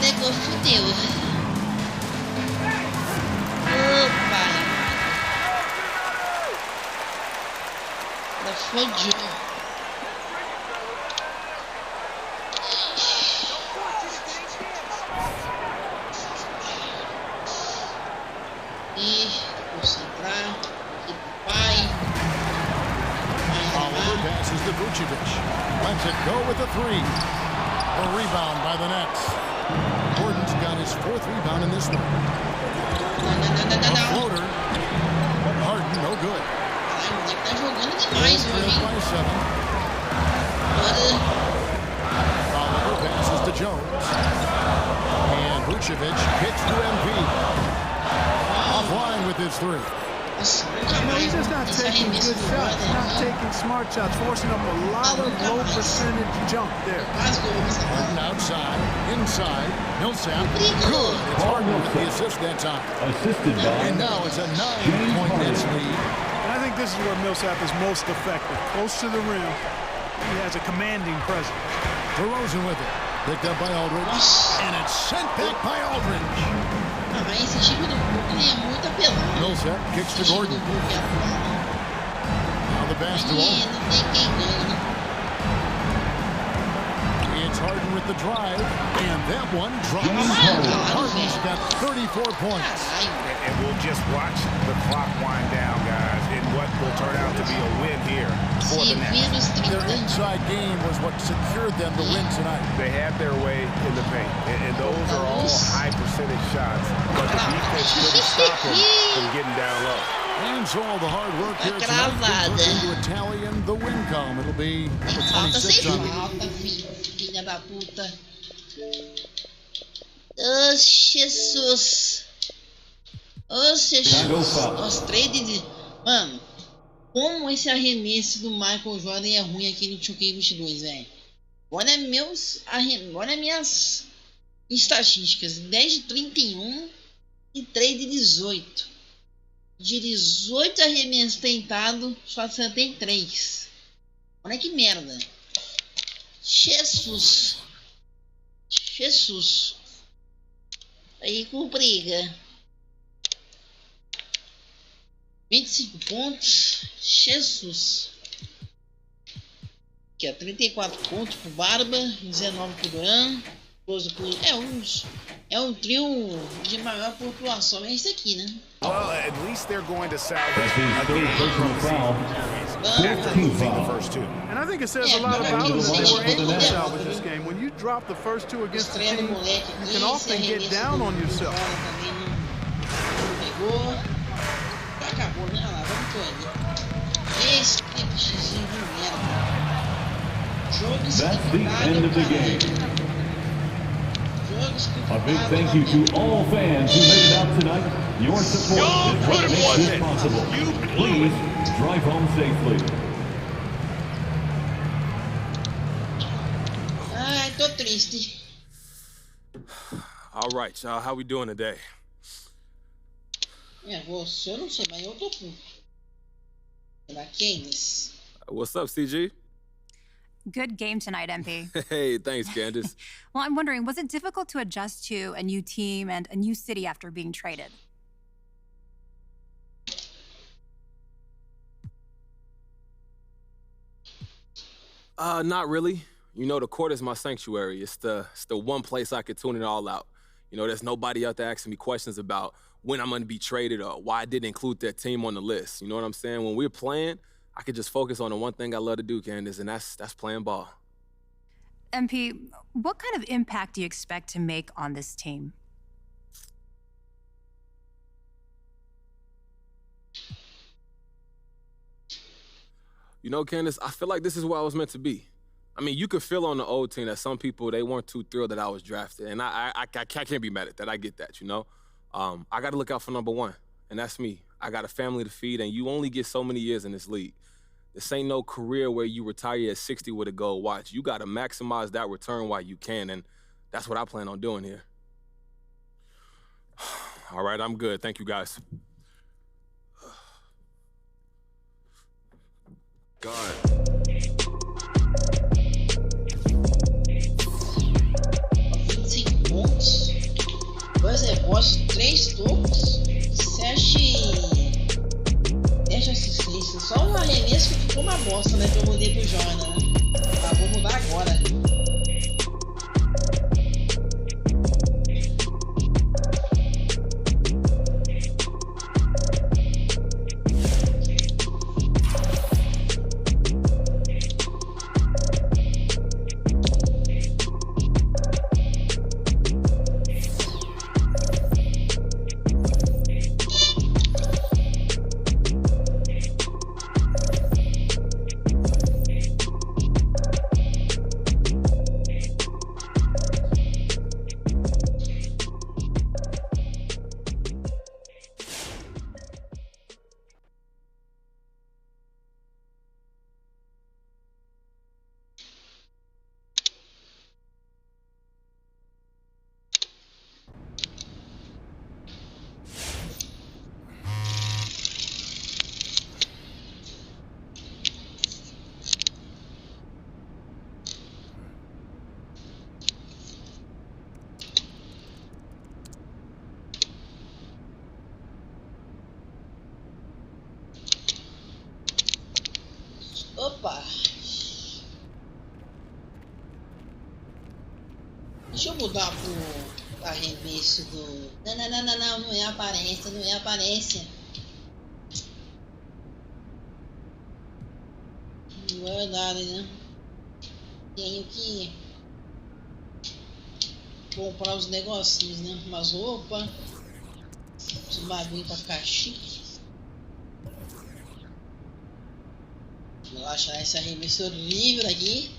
negócio fudeu. Opa! Ela fodiu. E concentrar. E pai. Oliver passes to Vucevic. Lets it go with a three. A rebound by the Nets. Gordon's got his 4th rebound in this one. A floater. Harden, no good. Tá jogando demais hoje, hein? Oliver passes to Jones. And Vucevic kicks to MP. Offline with his three. No, he's just not taking good shots, not taking smart shots, forcing up a lot of low percentage jump there. Harden outside, inside, Millsap, good. It's Harden with the assist that time. Assisted by. And now it's a 9-point Nets lead. And I think this is where Millsap is most effective, close to the rim. He has a commanding presence. DeRozan with it, picked up by Aldridge, and it's sent back by Aldridge. Ah, mas esse time do Brooklyn é muito apelão. Millsap kicks to Gordon. Now the pass to Aldridge. Não tem quem ganha. It's Harden with the drive, and that one drops. Harden's got 34 points. And we'll just watch the clock wind down, guys, in what will turn out to be a win here for the Nets. Their inside game was what secured them to win tonight. They had their way in the paint, and those are all high percentage shots, but the defense couldn't stop them from getting down low. And so all the hard work here tonight put into a tally in the win column. It'll be number 26 on falta, filha da puta. Oh, Jesus. Oh, Jesus. Os trades de... Mano, como esse arremesso do Michael Jordan é ruim aqui no 2K22, velho. Olha minhas estatísticas. 10 de 31 e 3 de 18. De 18 arremessos tentados, só acertei 3. Olha que merda. Jesus. Jesus. Aí com briga. 25 pontos. Jesus. Aqui, ó, 34 pontos pro Barba, 19 pro Durant, 12 pro... É um trio de maior pontuação, é esse aqui, né? Well, at least they're going to salvage That's his third personal foul. after losing the first two. And I think it says a lot about them that they were able to salvage this game. When you drop the first two against the team, you can often get down on yourself. Pegou. Acabou, né? Olha lá, vamos todo. Esse tipzinho de merda. Jogo That's the end of the game. A big thank you to all fans who made it out tonight. Your support is what makes this possible. Please drive home safely. Ai, tô triste. All right, y'all. How we doing today? Você eu não sei, mas eu tô puto. Pela Candace. What's up, CG? Good game tonight, MP. Hey, thanks, Candace. Well, I'm wondering, was it difficult to adjust to a new team and a new city after being traded? Not really. You know, the court is my sanctuary. It's the one place I could tune it all out. You know, there's nobody out there asking me questions about when I'm going to be traded or why I didn't include that team on the list. You know what I'm saying? When we're playing, I could just focus on the one thing I love to do, Candace, and that's playing ball. MP, what kind of impact do you expect to make on this team? You know, Candace, I feel like this is where I was meant to be. I mean, you could feel on the old team that some people, they weren't too thrilled that I was drafted. And I can't be mad at that. I get that, you know? I got to look out for number one, and that's me. I got a family to feed, and you only get so many years in this league. This ain't no career where you retire at 60 with a gold watch. You got to maximize that return while you can, and that's what I plan on doing here. All right, I'm good. Thank you, guys. God. Pontos. Deixa eu mudar pro arremesso do... Não é aparência, não é aparência. Verdade, né? Tenho que comprar os negocinhos, né? Umas roupas, uns bagulho pra ficar chique. Vou achar esse arremesso livre aqui.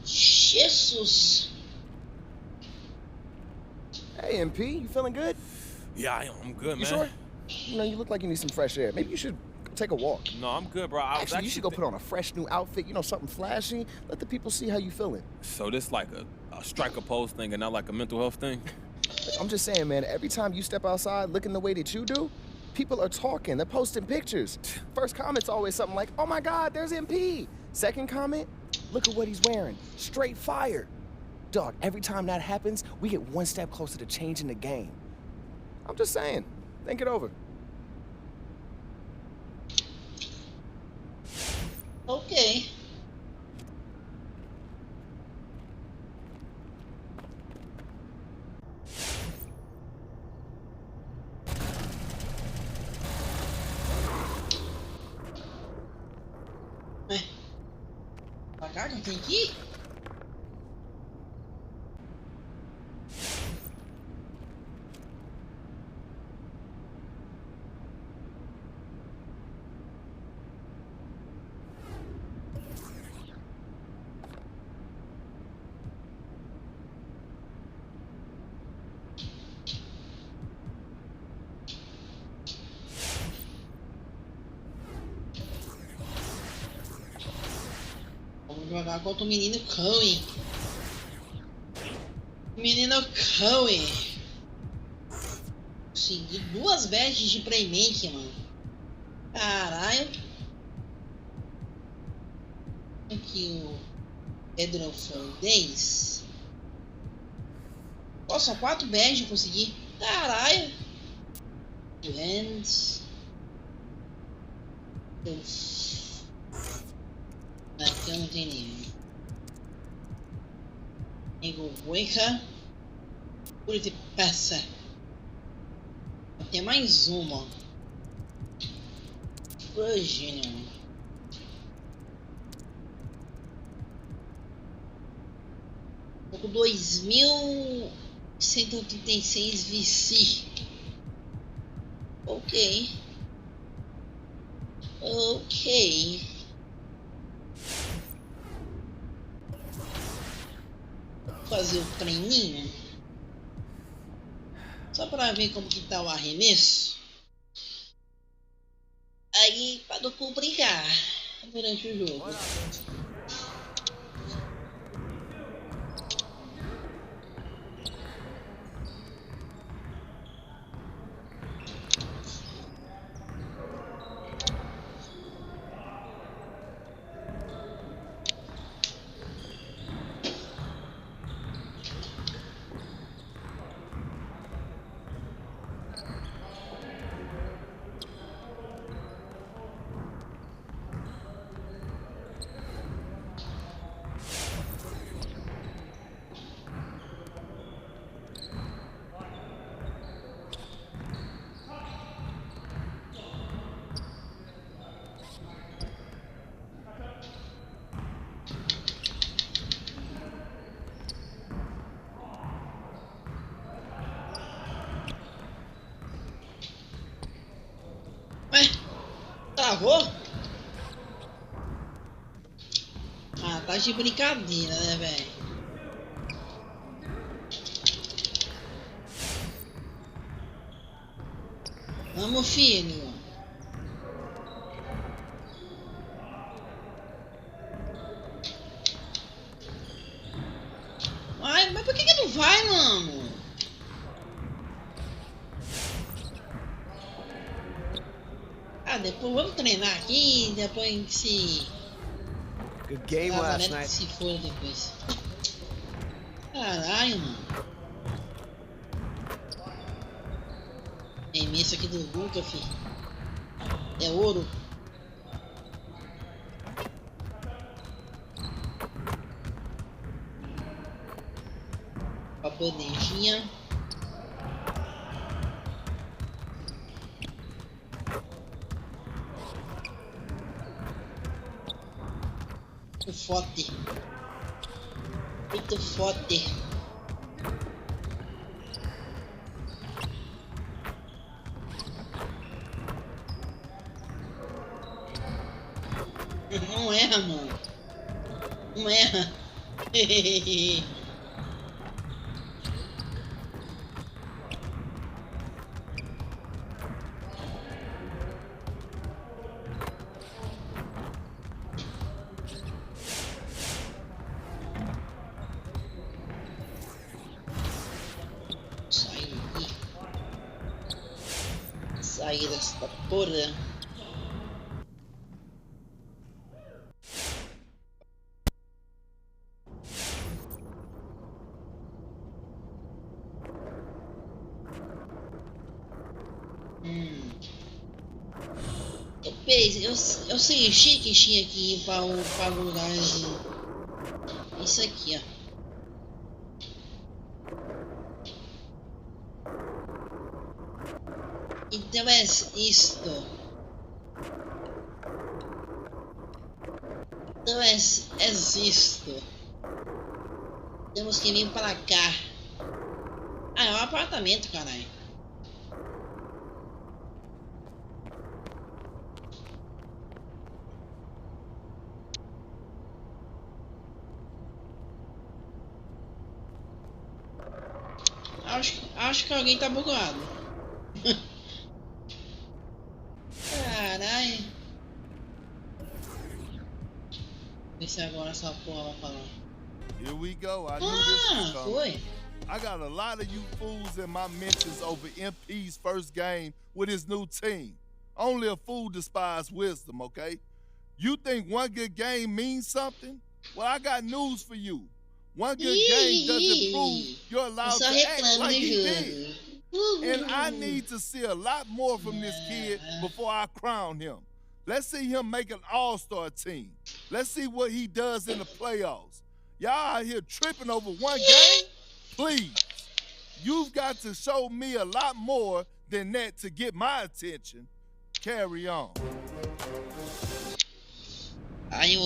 Jesus. Hey, MP, you feeling good? Yeah, I am. I'm good, man. You sure? You know, you look like you need some fresh air. Maybe you should go take a walk. No, I'm good, bro. Actually, you should go put on a fresh new outfit, you know, something flashy. Let the people see how you feeling. So this like a striker pose thing and not like a mental health thing? I'm just saying, man, every time you step outside looking the way that you do, people are talking, they're posting pictures. First comment's always something like, oh my God, there's MP. Second comment, look at what he's wearing. Straight fire. Dog, every time that happens, we get one step closer to changing the game. I'm just saying, think it over. Okay. Pra cá, não tem que ir? Jogar contra o menino Cohen. Menino Cohen. Consegui 2 badges de playmaker, mano. Caralho. Aqui o Pedro Fernandes. Ó, só 4 badges eu consegui. Caralho. Hands. Aqui eu não tenho nenhum. Nego Bueca. Purity Passa. Tem mais uma. Virginia. Tô com 2136 VC. Ok. Ok. Fazer o treininho só para ver como que tá o arremesso aí para não complicar durante o jogo. Travou? Ah, tá de brincadeira, né, velho? Vamos, filho. Ai, mas por que não vai, mano? Ah, depois vamos treinar aqui, depois se Good game last night. Se for depois. Caralho, mano. Isso aqui do Luka, filho. É ouro. A bandejinha. Muito forte. Muito forte. Não erra, mano. Não erra. Sair desta porra. Eu sei que tinha que ir para o lugar de... Isso aqui, ó. Então é isto. Então é isto. Temos que vir para cá. Ah, é um apartamento, caralho. Acho que alguém tá bugado. Caralho. Vê se agora essa porra vai falar. Here we go. I knew this was coming. I got a lot of you fools in my mentions over MP's first game with his new team. Only a fool despises wisdom, okay? You think one good game means something? Well, I got news for you. One good game doesn't prove you're allowed to act like he did. And I need to see a lot more from this kid before I crown him. Let's see him make an all-star team. Let's see what he does in the playoffs. Y'all out here tripping over one game? Please. You've got to show me a lot more than that to get my attention. Carry on. Aí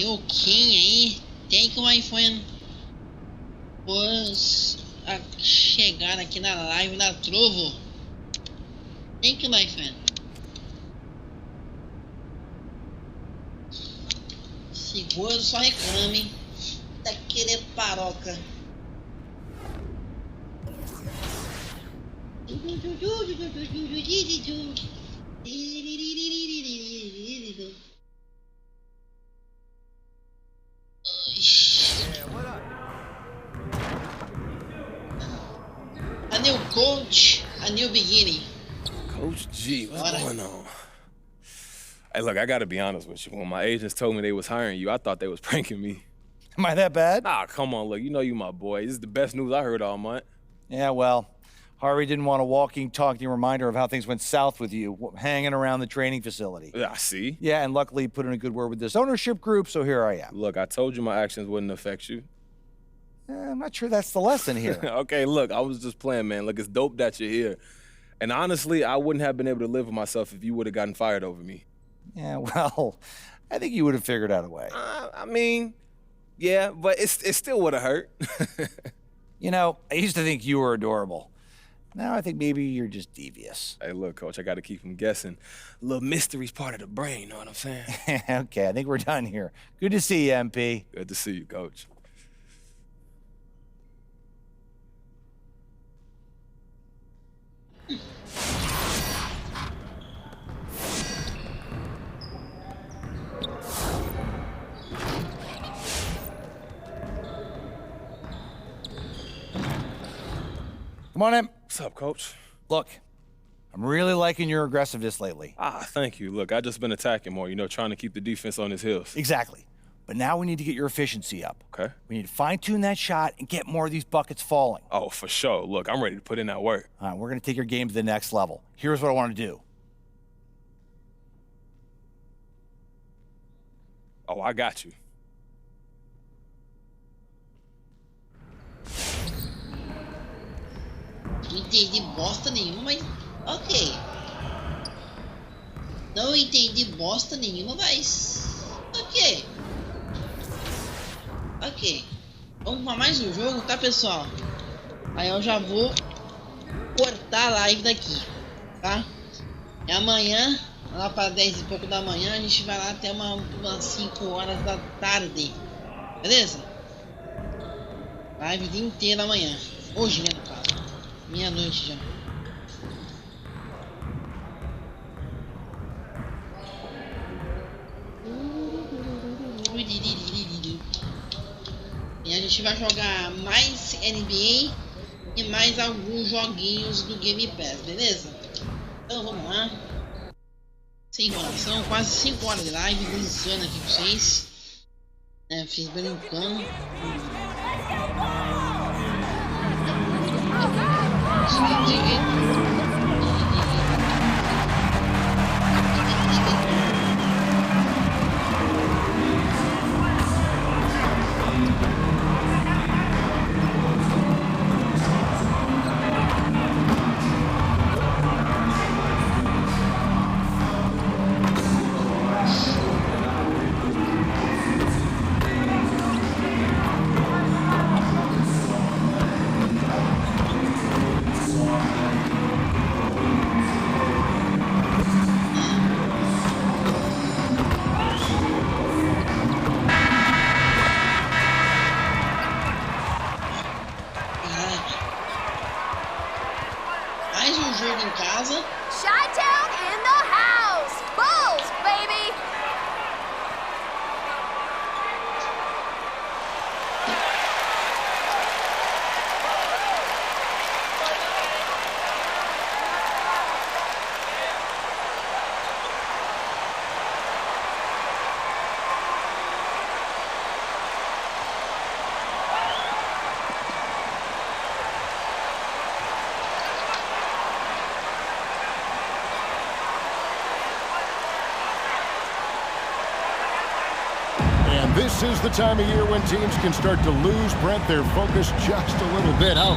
o Kim aí tem que o iPhone pois a chegar aqui na live da Trovo. Tem que o iPhone. Seguro, só reclame daquele paroca. A new coach, a new beginning. Coach G, what's going on? Hey, look, I gotta be honest with you. When my agents told me they was hiring you, I thought they was pranking me. Am I that bad? Nah, come on, look, you know you my boy. This is the best news I heard all month. Yeah, well, Harvey didn't want a walking, talking reminder of how things went south with you, hanging around the training facility. Yeah, see? Yeah, and luckily he put in a good word with this ownership group, so here I am. Look, I told you my actions wouldn't affect you. I'm not sure that's the lesson here. Okay, look, I was just playing, man. Look, it's dope that you're here. And honestly, I wouldn't have been able to live with myself if you would have gotten fired over me. Yeah, well, I think you would have figured out a way. I mean, yeah, but it still would have hurt. You know, I used to think you were adorable. Now I think maybe you're just devious. Hey, look, Coach, I got to keep them guessing. A little mystery's part of the brain, you know what I'm saying? Okay, I think we're done here. Good to see you, MP. Good to see you, Coach. Come on in. What's up, Coach? Look, I'm really liking your aggressiveness lately. Thank you. Look, I've just been attacking more, trying to keep the defense on his heels. Exactly. But now we need to get your efficiency up. Okay. We need to fine-tune that shot and get more of these buckets falling. Oh, for sure. Look, I'm ready to put in that work. All right, we're going to take your game to the next level. Here's what I want to do. Oh, I got you. Não entendi bosta nenhuma, mas ok. Não entendi bosta nenhuma, mas ok. Ok. Vamos para mais um jogo, tá, pessoal? Aí eu já vou cortar a live daqui, tá? E amanhã, lá para 10 e pouco da manhã, a gente vai lá até umas 5 horas da tarde. Beleza? Live o dia inteiro amanhã. Hoje, né, no caso. Meia-noite já. E a gente vai jogar mais NBA e mais alguns joguinhos do Game Pass, beleza? Então vamos lá. Sem enrolação, quase 5 horas de live, brincando aqui com vocês. Fiz brincando. This is the time of year when teams can start to lose, Brent, their focus just a little bit. How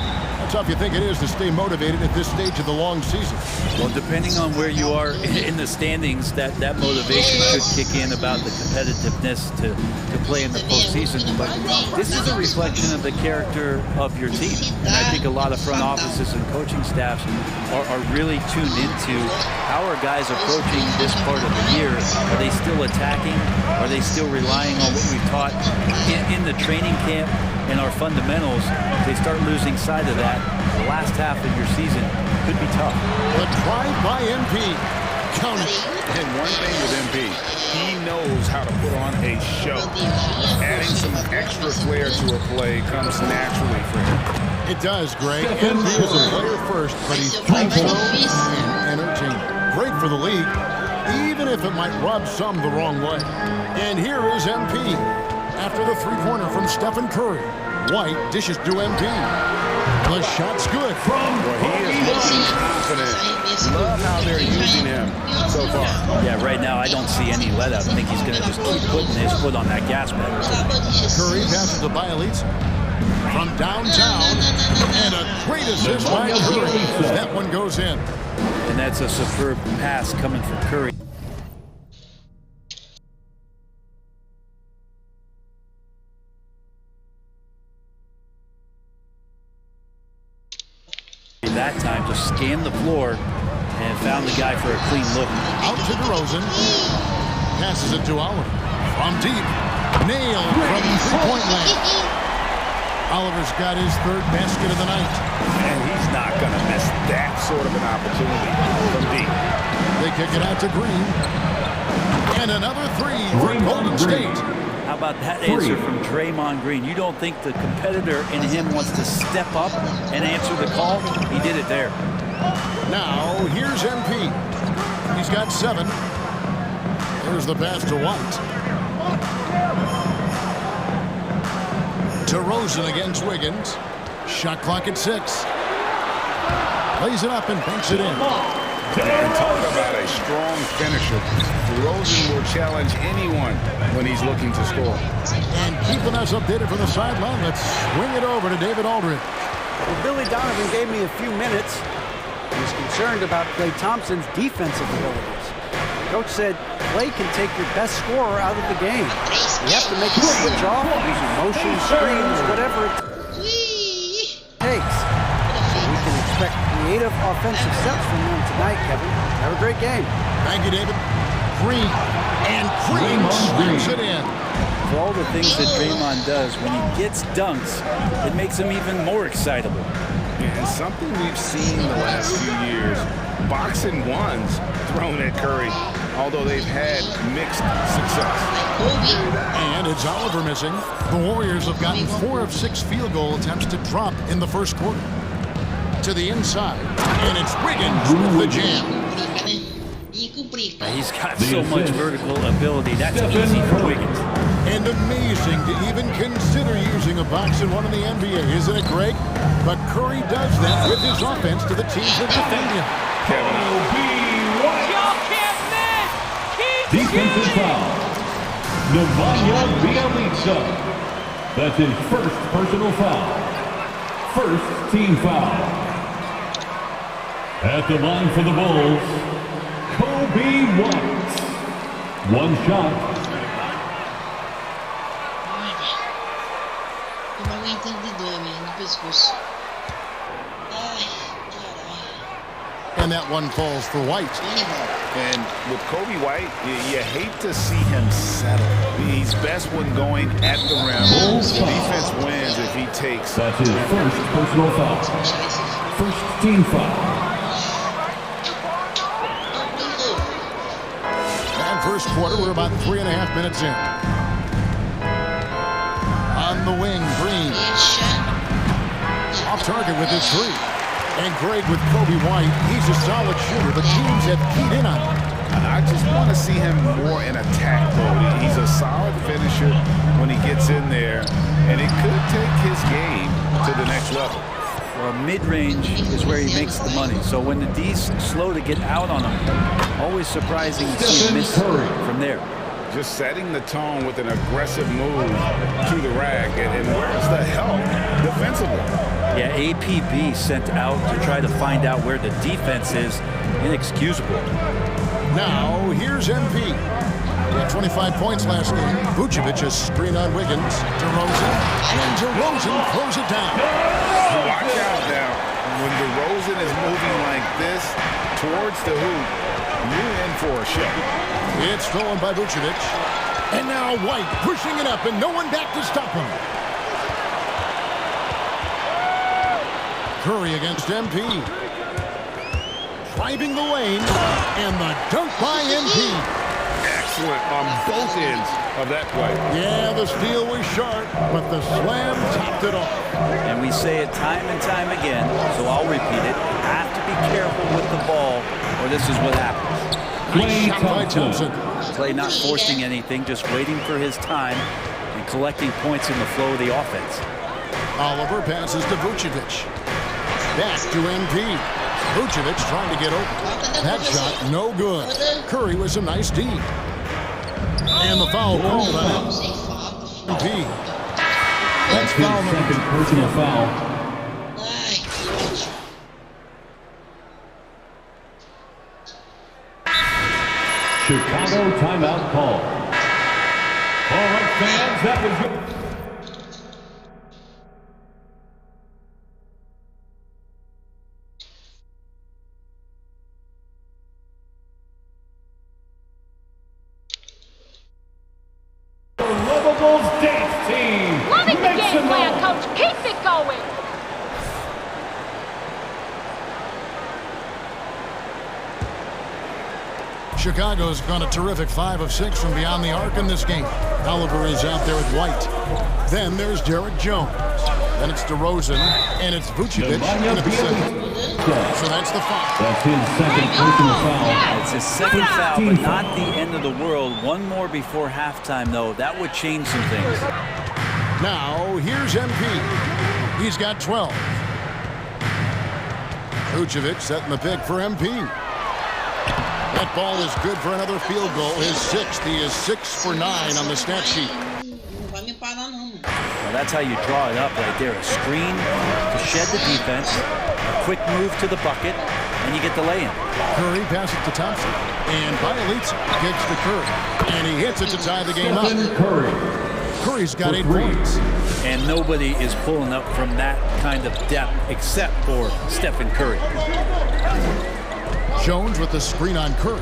tough you think it is to stay motivated at this stage of the long season? Well, depending on where you are in the standings, that motivation could kick in about the competitiveness to play in the postseason. But this is a reflection of the character of your team. And I think a lot of front offices and coaching staffs are really tuned into how are guys approaching this part of the year. Are they still attacking? Are they still relying on what we've taught in the training camp and our fundamentals? If they start losing sight of that, the last half of your season could be tough. The drive by MP. Count it. And one thing with MP, he knows how to put on a show. Adding some extra flair to a play comes naturally for him. It does, Greg. MP is a player first, but he's playful and entertaining. Great for the league, even if it might rub some the wrong way. And here is MP. After the three-pointer from Stephen Curry, White dishes to MP. The shot's good. He is looking confident. Love how they're using him so far. Yeah, right now I don't see any let up. I think he's going to just keep putting his foot on that gas pedal. Curry passes to Bielitz from downtown, and a great assist by Curry. That one goes in. And that's a superb pass coming from Curry. That time just scanned the floor and found the guy for a clean look. Out to DeRozan. Passes it to Oliver. From deep. Nailed from three-point land. Oliver's got his third basket of the night. And he's not going to miss that sort of an opportunity from deep. They kick it out to Green. And another three for Golden State. How about that answer from Draymond Green? You don't think the competitor in him wants to step up and answer the call? He did it there. Now, here's MP. He's got 7. There's the pass to White. DeRozan against Wiggins. Shot clock at 6. Lays it up and banks it in. And talk about a strong finisher. DeRozan will challenge anyone when he's looking to score. And keeping us updated from the sideline, let's swing it over to David Aldridge. Well, Billy Donovan gave me a few minutes. He was concerned about Klay Thompson's defensive abilities. Coach said Klay can take your best scorer out of the game. You have to make a switch off using motion, screens, whatever it takes. So we can expect creative offensive sets from them tonight, Kevin. Have a great game. Thank you, David. Green. And Green swings it in. For all the things that Draymond does, when he gets dunks, it makes him even more excitable. And something we've seen the last few years, boxing ones thrown at Curry, although they've had mixed success. And it's Oliver missing. The Warriors have gotten 4 of 6 field goal attempts to drop in the first quarter. To the inside, and it's Wiggins with the jam. He's got so much vertical ability. That's easy for Wiggins. And amazing to even consider using a box and one in the NBA, isn't it, Greg? But Curry does that with his offense to the teams that defend him. Kevin. Y'all can't miss! Keep Defensive foul. Nemanja Bjelica. That's his first personal foul. First team foul. At the line for the Bulls, Kobe White. 1 shot. Como alguém entendedor mesmo no pescoço. Ai, And that one falls for White. And with Kobe White, you hate to see him settle. He's best when going at the rim. The defense wins if he takes. That's his first personal foul. First team foul. And first quarter, we're about 3.5 minutes in. On the wing, Green. Off target with his 3. And Greg with Kobe White, he's a solid shooter. The teams have keyed in on him. I just want to see him more in attack mode. He's a solid finisher when he gets in there, and it could take his game to the next level. Well, mid-range is where he makes the money. So when the D's slow to get out on him, always surprising to see him miss from there. Just setting the tone with an aggressive move to the rack, and where's the help defensively? Yeah, APB sent out to try to find out where the defense is. Inexcusable. Now, here's MP. He had 25 points last game. Vucevic is screen on Wiggins. DeRozan. And DeRozan throws it down. Watch out now. When DeRozan is moving like this towards the hoop, you're in for a show. It's stolen by Vucevic. And now White pushing it up and no one back to stop him. Curry against MP. Driving the lane. And the dunk by MP. Excellent on both ends of that play. Yeah, the steal was sharp, but the slam topped it off. And we say it time and time again, so I'll repeat it. You have to be careful with the ball, or this is what happens. Nice shot by Thompson. Klay not forcing anything, just waiting for his time and collecting points in the flow of the offense. Oliver passes to Vucevic. Back to MP. Vucevic trying to get open. That shot no good. Curry was a nice D. And the foul called on MP. That's his second personal foul. Chicago timeout call. All right, fans, that was good. Dance team. Loving the game plan, coach. Keep it going. Chicago's gone a terrific 5 of 6 from beyond the arc in this game. Oliver is out there with White. Then there's Derek Jones. Then it's DeRozan, and it's Vucevic going to be second. So that's the foul. That's his second personal foul. It's his second foul, but not the end of the world. One more before halftime, though. That would change some things. Now, here's MP. He's got 12. Vucevic setting the pick for MP. That ball is good for another field goal. His sixth. He is 6 for 9 on the stat sheet. Well, that's how you draw it up right there. A screen to shed the defense, a quick move to the bucket, and you get the lay-in. Curry passes to Thompson, and Bielitsa kicks to Curry, and he hits it to tie the game up. Curry's got 8 points. And nobody is pulling up from that kind of depth except for Stephen Curry. Jones with the screen on Curry.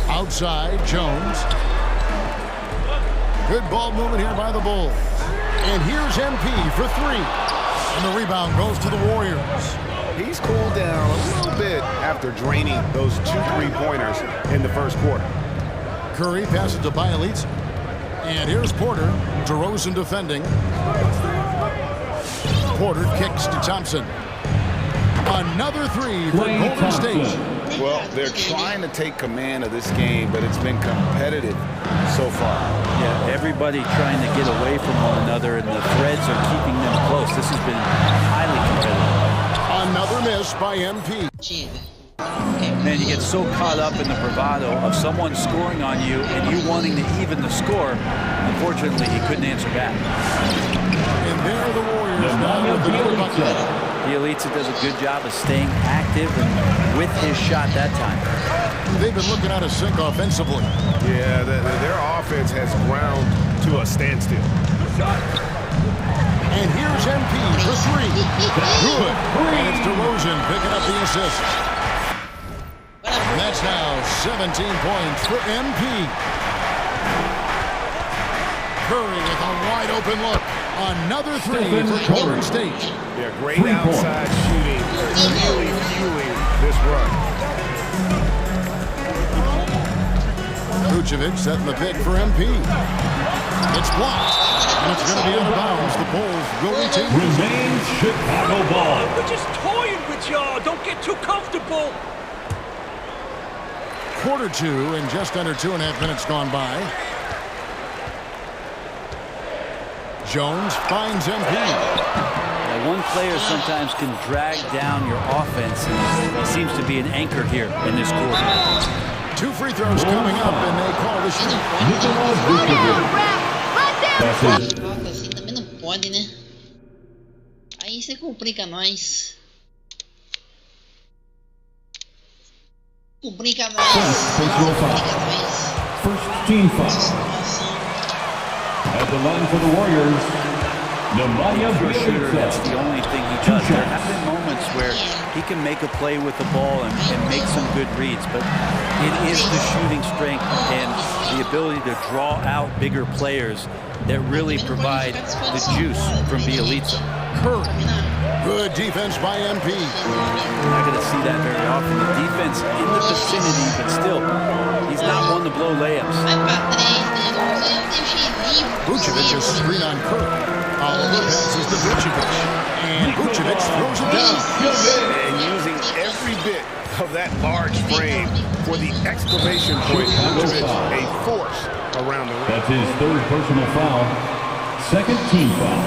Outside, Jones. Good ball movement here by the Bulls. And here's MP for 3. And the rebound goes to the Warriors. He's cooled down a little bit after draining those 2 3-pointers in the first quarter. Curry passes to Bielitsa. And here's Porter. DeRozan defending. Porter kicks to Thompson. Another 3 for Golden State. Well, they're trying to take command of this game, but it's been competitive so far. Yeah, everybody trying to get away from one another, and the threads are keeping them close. This has been highly competitive. Another miss by MP. Man, you get so caught up in the bravado of someone scoring on you and you wanting to even the score. Unfortunately, he couldn't answer back. And there are the Warriors now with the bucket. Bielitsa does a good job of staying active and with his shot that time. They've been looking out of sync offensively. Yeah, their offense has ground to a standstill. And here's MP for 3. Good. And it's DeRozan picking up the assist. And that's now 17 points for MP. Curry with a wide open look. Another 3 for Golden State. Yeah, great outside shooting. Really fueling this run. Vucevic setting the pick for MP. It's blocked. And it's going to be out of bounds. The Bulls will retain. Remains Chicago ball. We're just toying with y'all. Don't get too comfortable. Quarter 2 and just under 2.5 minutes gone by. Jones finds MP. Now, one player sometimes can drag down your offense, and he seems to be an anchor here in this quarter. 2 free throws coming up, and they call the shoot. Nossa, assim também não pode, né? Aí você complica nós. Complica nós. First team foul. At the line for the Warriors, For a shooter, that's the only thing he does. There have been moments where he can make a play with the ball and make some good reads, but it is the shooting strength and the ability to draw out bigger players that really provide the juice from Bielitsa. Curry. Good defense by MP. Not going to see that very often. The defense in the vicinity, but still, he's not one to blow layups. Vucevic's screen on Curry. Oliver passes to Vucevic. And Vucevic throws it down. And using every bit of that large frame for the exclamation point. Vucevic, a force around the rim. that's his 3rd personal foul. 2nd team foul.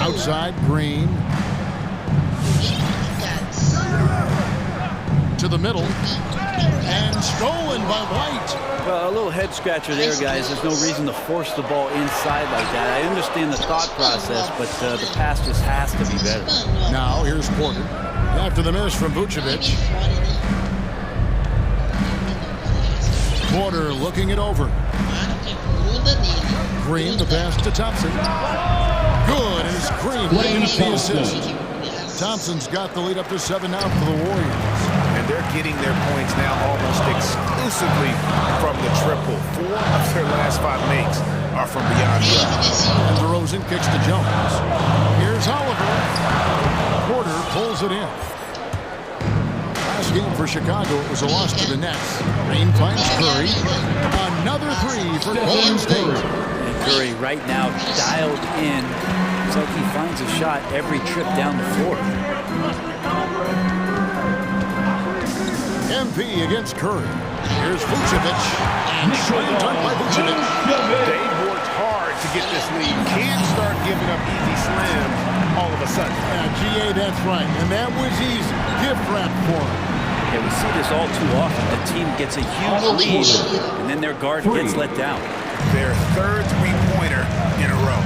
Outside, Green. To the middle. And stolen by White. Well, a little head scratcher there, guys. There's no reason to force the ball inside like that. I understand the thought process, but the pass just has to be better. Now, here's Porter. After the miss from Vucevic. Porter looking it over. Green, the pass to Thompson. Good, and it's Green picking up the assist. Thompson's got the lead up to 7 now for the Warriors. And they're getting their points now almost exclusively from the triple. 4 of their last 5 makes are from beyond the arc. And DeRozan kicks to Jones. Here's Oliver. Porter pulls it in. last game for Chicago, it was a loss to the Nets. Green finds Curry. Another three for Golden State. And Curry right now dialed in. It's like he finds a shot every trip down the floor. MP against Curry. Here's Vucevic. And short dunk by Vucevic. Dave worked hard to get this lead. Can't start giving up easy slams all of a sudden. GA, that's right. And that was easy. Gift wrap for him. Yeah, we see this all too often. The team gets a huge lead, and then their guard gets let down. Their third three-pointer in a row.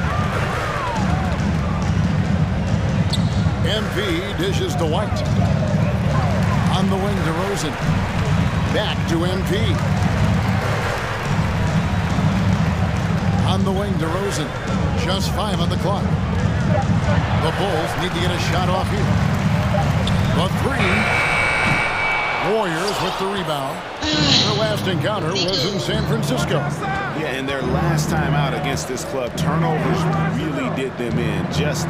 MP dishes to White. On the wing to Rosen. Back to MP. On the wing to Rosen. Just 5 on the clock. The Bulls need to get a shot off here. The three. Warriors with the rebound. Their last encounter was in San Francisco. Yeah, and their last time out against this club, turnovers really did them in. Just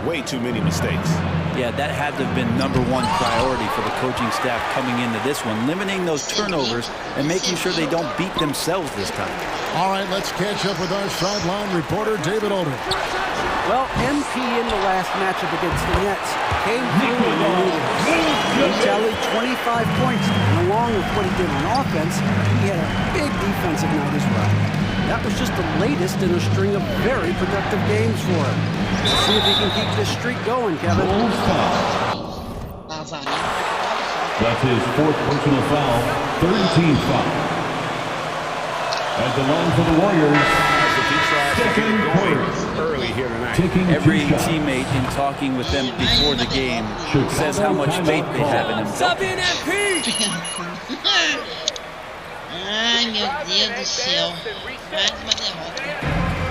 way too many mistakes. Yeah, that had to have been #1 priority for the coaching staff coming into this one, limiting those turnovers and making sure they don't beat themselves this time. All right, let's catch up with our sideline reporter, David Aldridge. Well, MP in the last matchup against the Nets came through when they needed it. He tallied 25 points, and along with what he did on offense, he had a big defensive night as well. That was just the latest in a string of very productive games for him. Let's see if he can keep this streak going, Kevin. That's his 4th personal foul, 3rd team foul. At the line for the Warriors, second quarter. Early here tonight. Every teammate in talking with them before the game says how much faith they have in him. Ai, meu Deus do céu. Mais uma derrota.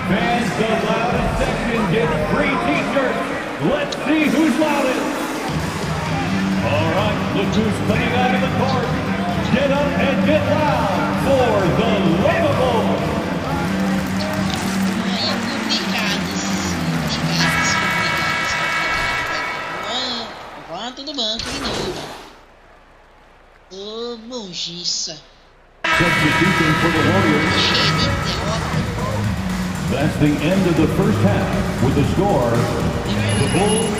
Fans the loudest section get free t-shirts. Let's see who's loudest. All right, look who's coming out of the court. Get up and get loud for the Lovable. Volta do banco de novo. Ô, bugiça. Substitution for the Warriors. That's the end of the first half with the score. The Bulls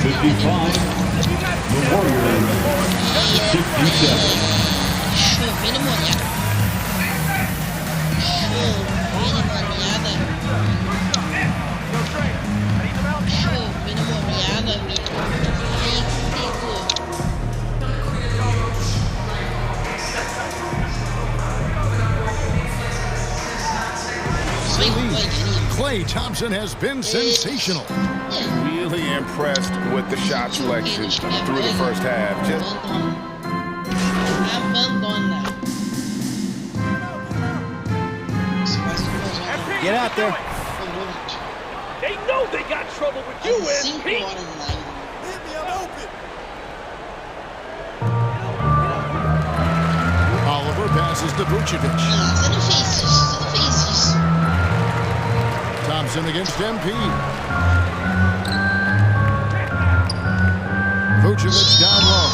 55, the Warriors 67. Chovendo molhada. Chovendo molhada. Chovendo molhada, amigo. Klay Thompson has been sensational. Really impressed with the shot selection through the first half. Just Abandona. Get out there. They know they got trouble with you, MP. Oliver passes to Vucevic. Thompson against MP. Vucevic down low.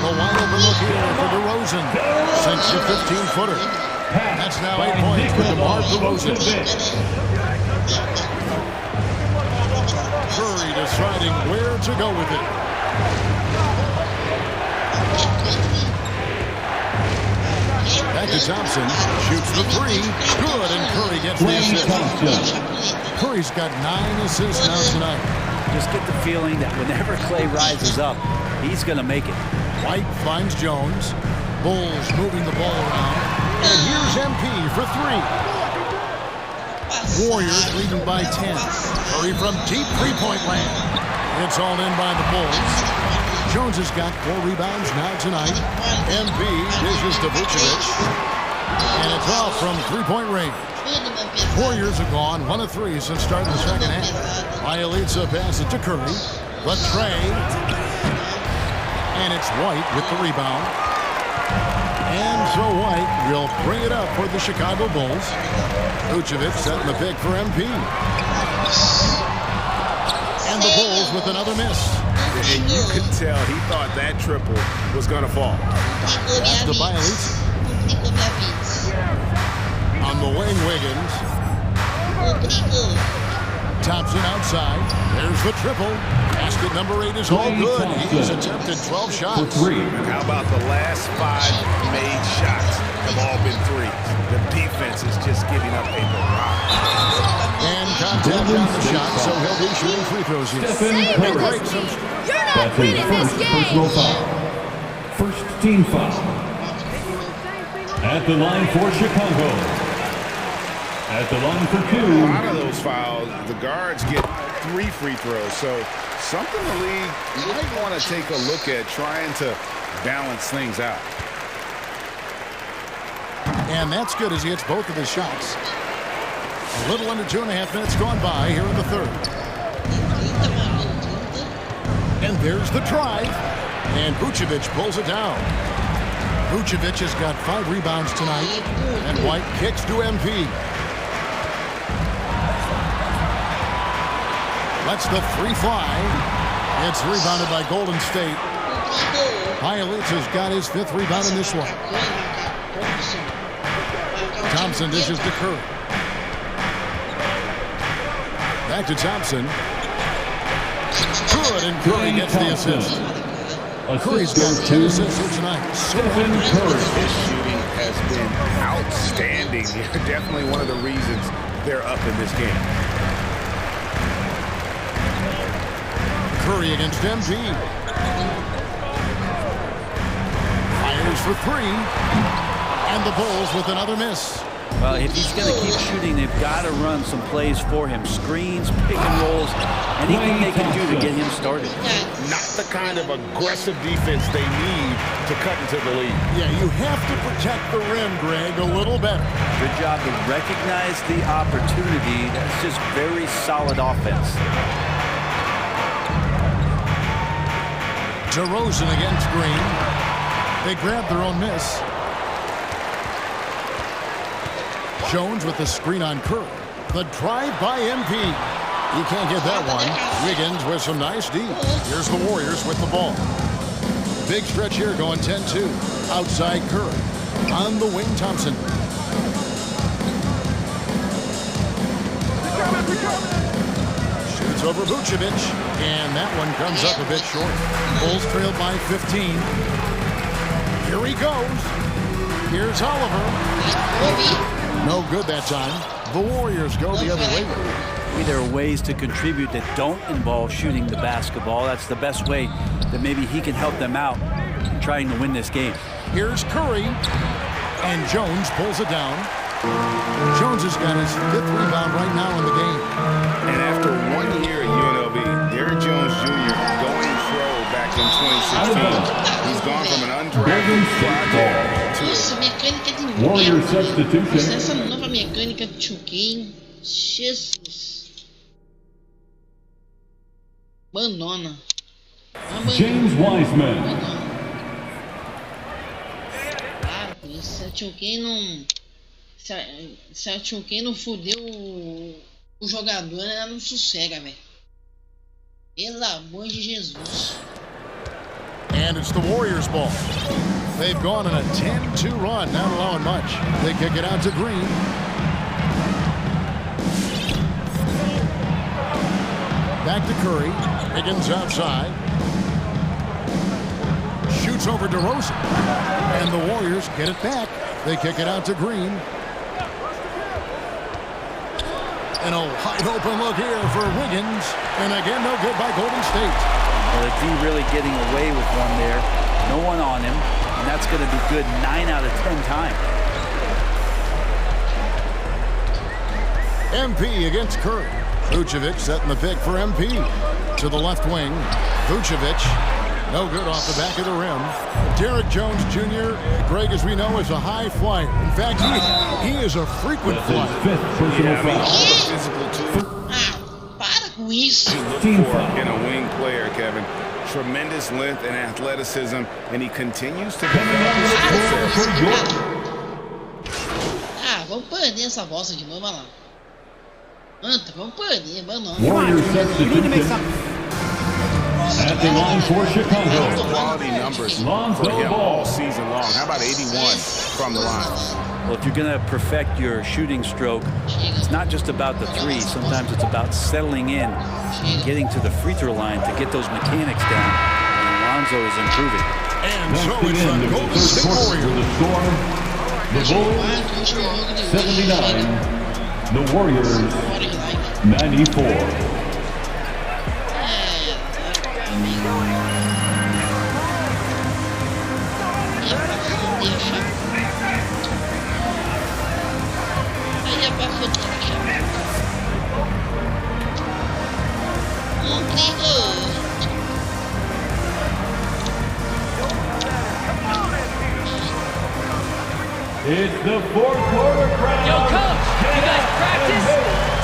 The wide open look here for DeRozan. Sinks a 15-footer. That's now 8 points for DeMar DeRozan. Curry deciding where to go with it. Back to Thompson. Shoots the three. Good, and Curry gets the assist. Curry's got 9 assists now tonight. Just get the feeling that whenever Klay rises up, he's going to make it. White finds Jones. Bulls moving the ball around. And here's MP for 3. Warriors leading by 10. Curry from deep three-point land. It's all in by the Bulls. Jones has got 4 rebounds now tonight. MP dishes to Vucevic. And it's off from three-point range. Warriors have gone 1 of 3 since starting the second half. Ielitsa passes to Curry. The tray. And it's White with the rebound. And so White will bring it up for the Chicago Bulls. Vucevic setting the pick for MP. And the Bulls with another miss. and you could tell he thought that triple was going to fall. That's the violence. On the wing, Wiggins. Thompson outside. There's the triple. Basket number 8 is all good. He's attempted 12 shots. And how about the last 5 made shots have all been threes? The defense is just giving up a barrage. And contact on the shot, so he'll be shooting free throws here. That's a first personal foul. First team foul. At the line for Chicago. At the line for 2. A lot of those fouls, the guards get 3 free throws. So something the league might want to take a look at, trying to balance things out. And that's good as he hits both of his shots. A little under 2.5 minutes gone by here in the third. And there's the drive. And Vucevic pulls it down. Vucevic has got 5 rebounds tonight. And White kicks to MP. Lets the 3 fly. It's rebounded by Golden State. Highlights has got his 5th rebound in this one. Thompson dishes to Curry. Back to Thompson. Good, and Curry gets the assist. Curry's got 10 assists here tonight. His shooting has been outstanding. Definitely one of the reasons they're up in this game. Curry against MP. Fires for 3. And the Bulls with another miss. Well, if he's going to keep shooting, they've got to run some plays for him. Screens, pick and rolls, anything they can do to get him started. Not the kind of aggressive defense they need to cut into the lead. Yeah, you have to protect the rim, Greg, a little better. Good job to recognize the opportunity. That's just very solid offense. DeRozan against Green. They grab their own miss. Jones with the screen on Curry. The drive by MP. You can't get that one. Wiggins with some nice D. Here's the Warriors with the ball. Big stretch here going 10-2. Outside Curry. On the wing, Thompson. Shoots over Vucevic. And that one comes up a bit short. Bulls trailed by 15. Here he goes. Here's Oliver. No good that time. The Warriors go the other way. Maybe there are ways to contribute that don't involve shooting the basketball. That's the best way that maybe he can help them out in trying to win this game. Here's Curry. And Jones pulls it down. Jones has got his 5th rebound right now in the game. And after 1 year at UNLV, Derrick Jones Jr. going pro back in 2016. He's gone from an undrafted project to Nossa, mecânica de Warrior merda. substitution. Essa nova mecânica de 2K, Jesus. Banana. James Wiseman. Claro, por isso se a 2K não. Se a 2K não fudeu o jogador, ela não sossega, velho. Pelo amor de Jesus. And it's the Warriors' ball. They've gone on a 10-2 run, not allowing much. They kick it out to Green. Back to Curry. Higgins outside. Shoots over DeRozan. And the Warriors get it back. They kick it out to Green. And a wide open look here for Wiggins. And again, no good by Golden State. Well, the D really getting away with one there. No one on him. And that's going to be good 9 out of 10 times. MP against Curry. Vucevic setting the pick for MP. To the left wing. Vucevic. No good off the back of the rim. Derrick Jones Jr., Greg, as we know, is a high flyer. In fact, he is a frequent flyer. Para com isso. You look for in a wing player, Kevin. Tremendous length and athleticism, and he continues to develop his skill set. Vamos perder essa bosta de novo, vai lá. Anta, vamos perder, vamos não. Warrior You need to make substitution. some. At the line for Chicago. Quality numbers for him all season long. How about 81 from the line? Well, if you're going to perfect your shooting stroke, it's not just about the three. Sometimes it's about settling in, getting to the free throw line to get those mechanics down. And Lonzo is improving. And so it's the Golden State Warriors. The Bulls 79, the Warriors 94. It's the fourth quarter crowd. Yo, coach, you guys practice?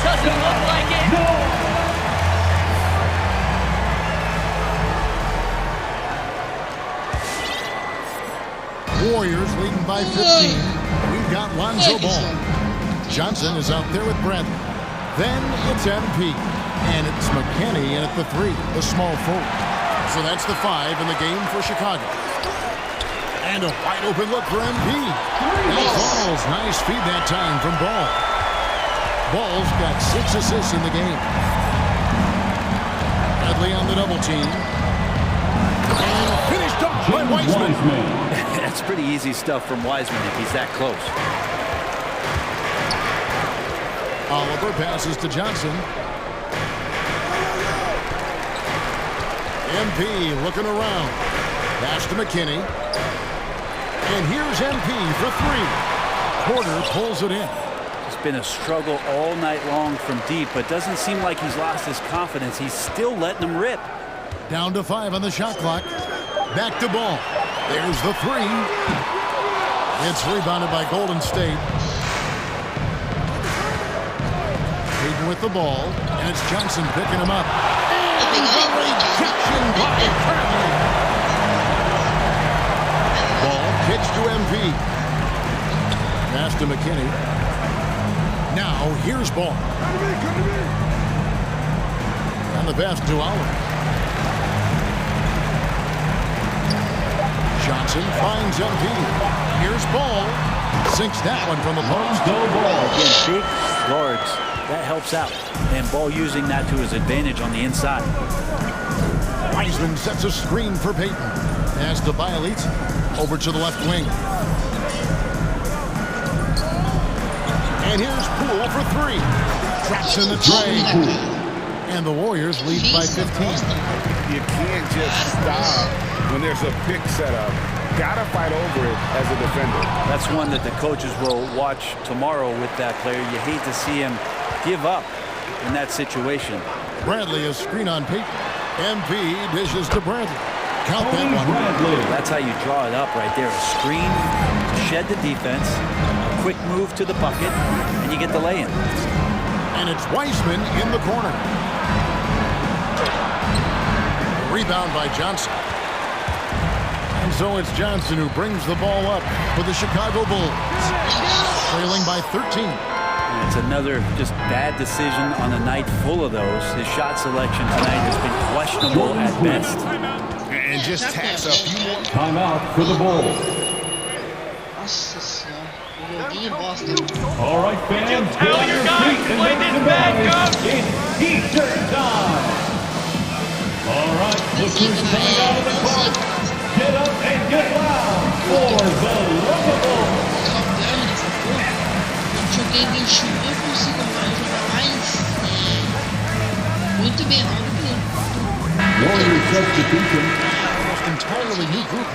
Doesn't look like it. No. Warriors leading by 15. We've got Lonzo Ball. Johnson is out there with Bradley. Then it's MP. And it's McKinney in at the 3, the small forward. So that's the 5 in the game for Chicago. And a wide open look for MP. And Ball's nice feed that time from Ball. Ball's got 6 assists in the game. Bradley on the double team. And finished up by Wiseman. That's pretty easy stuff from Wiseman if he's that close. Oliver passes to Johnson. MP looking around. Pass to McKinney. And here's MP for 3. Porter pulls it in. It's been a struggle all night long from deep, but doesn't seem like he's lost his confidence. He's still letting them rip. Down to 5 on the shot clock. Back to Ball. There's the 3. It's rebounded by Golden State. Hayden with the ball, and it's Johnson picking him up. And the rejection by Bradley. Ball kicks to MP. Pass to McKinney. Now here's Ball. And the pass to Oliver. Johnson finds MP. Here's Ball. Sinks that one from the post. Again, big guards. That helps out. And Ball using that to his advantage on the inside. Wiseman sets a screen for Payton. Pass to Bielitz. Over to the left wing. And here's Poole for 3. Traps in the tray. And the Warriors lead by 15. You can't just stop when there's a pick set up. Gotta fight over it as a defender. That's one that the coaches will watch tomorrow with that player. You hate to see him give up in that situation. Bradley is screen on Payton. MP dishes to Bradley. Count that one. That's how you draw it up right there. A screen, shed the defense, a quick move to the bucket, and you get the lay-in. And it's Wiseman in the corner. Rebound by Johnson. And so it's Johnson who brings the ball up for the Chicago Bulls. Trailing by 13. And it's another just bad decision on a night full of those. His shot selection tonight has been questionable at best. And just tacks a few more. Timeout for the Bulls. All right, fans, get on your feet and make some noise. It's T-shirt time. All right, look who's coming out of the court. Get up and get loud for the Luka Bulls. Joguei 21, eu consigo jogar mais muito menor do que Warriors substitution. Almost entirely new group.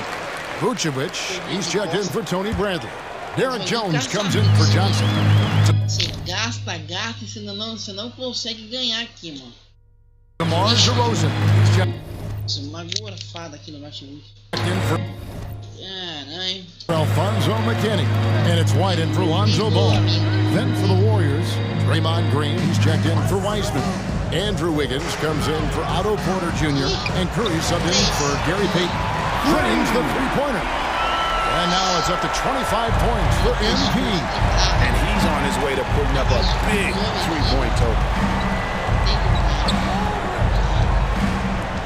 Vucevic, he's checked in for Tony Bradley. Derek Jones comes in for Johnson. Você gasta e você não consegue ganhar aqui, mano. DeMar DeRozan. Uma gorfada aqui no bate-luz. Caralho. Alfonso McKinney. And it's White in for Lonzo Ball. Then for the Warriors, Draymond Green, he's checked in for Wiseman. Andrew Wiggins comes in for Otto Porter Jr. And Curry subbed in for Gary Payton. Drains the three-pointer. And now it's up to 25 points for MP. And he's on his way to putting up a big three-point total.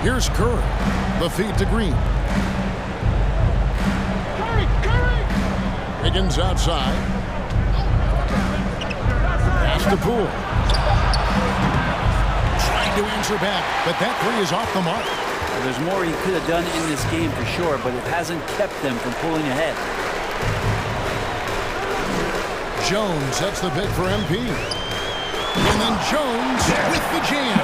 Here's Curry. The feed to Green. Higgins outside. Pass to Poole. Trying to answer back, but that three is off the mark. Well, there's more he could have done in this game for sure, but it hasn't kept them from pulling ahead. Jones sets the pick for MP. And then Jones with the jam.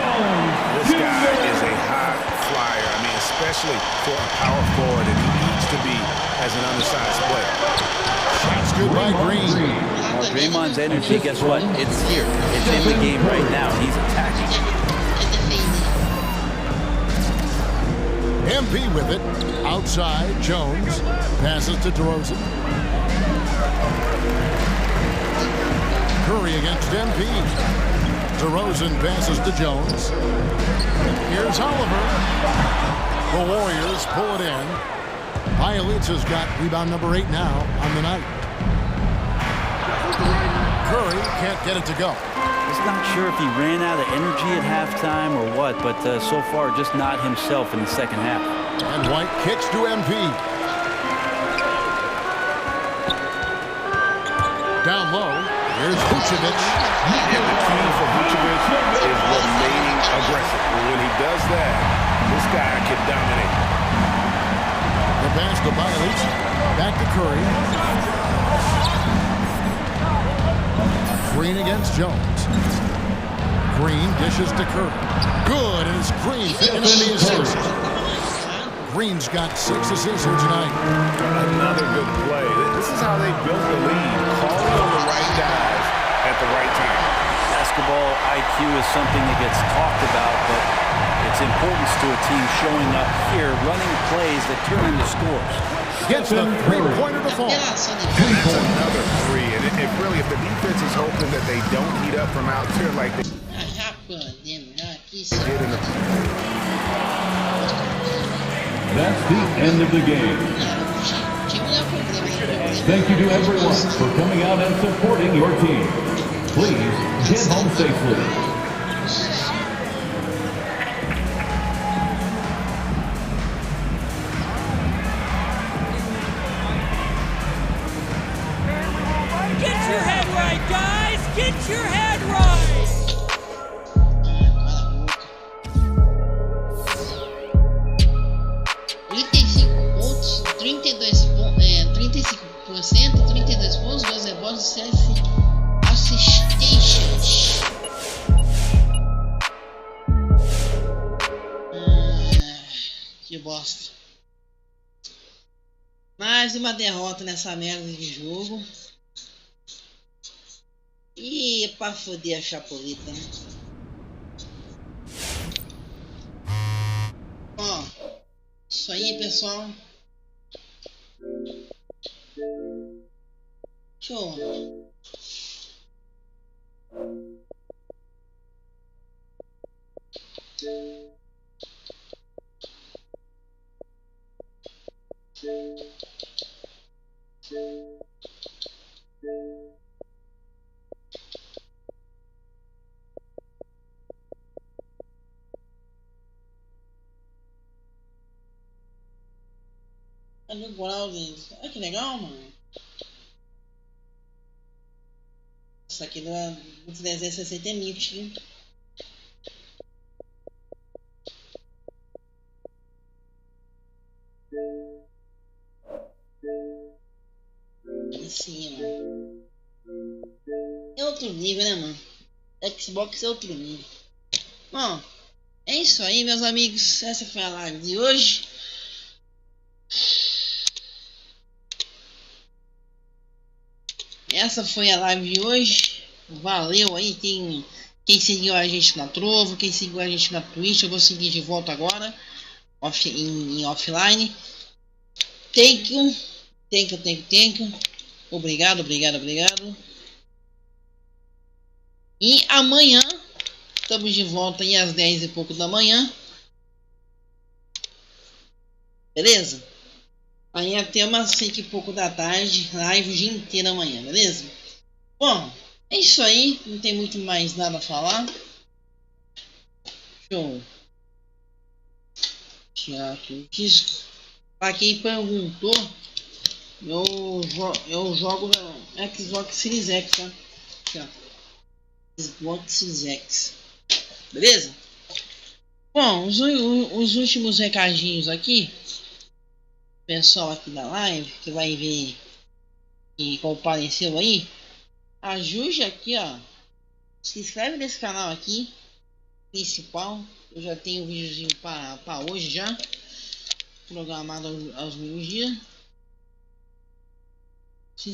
This guy is a high flyer. I mean, especially for a power forward, and he needs to be as an undersized player. Shots good by Green. Well, Draymond's energy, guess what? It's here. It's in the game right now. He's attacking. MP with it. Outside, Jones. Passes to DeRozan. Curry against MP. DeRozan passes to Jones. Here's Oliver. The Warriors pull it in. Bielitsa's got rebound number 8 now on the night. Curry can't get it to go. Just not sure if he ran out of energy at halftime or what, but so far just not himself in the second half. And White kicks to MP. Down low, here's Vucevic. And the key for Vucevic is remaining aggressive. When he does that, this guy can dominate. The pass to Bielitsa. Back to Curry. Green against Jones. Green dishes to Curry. Good, and it's Green picking up the assist. Green's got 6 assists here tonight. Another good play. This is how they built the lead. Calling on the right guys at the right time. Basketball IQ is something that gets talked about, but its importance to a team showing up here, running plays that turn into scores. Gets the three-pointer to fall. That's another three. And it really, if the defense is hoping that they don't heat up from out here like they did in the... That's the end of the game. Thank you to everyone for coming out and supporting your team. Please get home safely. Get your head right, guys! Get your head right! 32 pontos, 2 rebotes e 7 assistências. Que bosta. Mais uma derrota nessa merda de jogo. E pra foder a Chapolita, né? Ó, isso aí, pessoal. Show. Olha o grau deles. Olha que legal, mano. Isso aqui dá 360 mil. Assim, mano. É outro nível, né, mano? Xbox é outro nível. Bom, é isso aí, meus amigos. Essa foi a live de hoje. Essa foi a live de hoje. Valeu aí quem seguiu a gente na Trovo, quem seguiu a gente na Twitch. Eu vou seguir de volta agora em offline. Thank you. Obrigado. E amanhã estamos de volta aí às 10 e pouco da manhã. Beleza? Aí até umas 5 e pouco da tarde, live o dia inteiro amanhã, beleza? Bom, é isso aí, não tem muito mais nada a falar. Show. Aqui, para quem perguntou, eu jogo na Xbox Series X, tá? Aqui, ó. Xbox Series X. Beleza? Bom, os últimos recadinhos aqui. Pessoal aqui da live, que vai ver que compareceu aí. Ajude aqui, ó. Se inscreve nesse canal aqui. Principal. Eu já tenho um videozinho para hoje já. Programado aos meio-dia. Se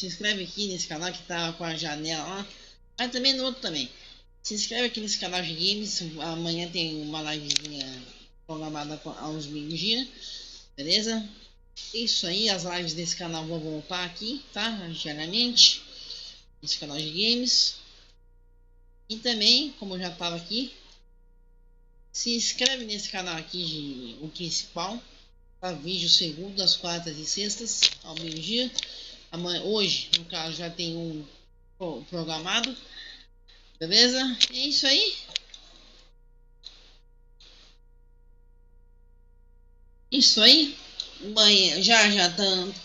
inscreve aqui nesse canal que tá com a janela lá. Mas também no outro também. Se inscreve aqui nesse canal de games. Amanhã tem uma livezinha programada aos meio-dia. Beleza? Isso aí, as lives desse canal vão voltar aqui, tá? Diariamente. Nesse canal de games. E também, como eu já tava aqui, se inscreve nesse canal aqui, o principal. Tá? Vídeo segundas, quartas e sextas, ao meio-dia. Hoje, no caso, já tem um programado. Beleza? É isso aí. Isso aí. Amanhã já tá.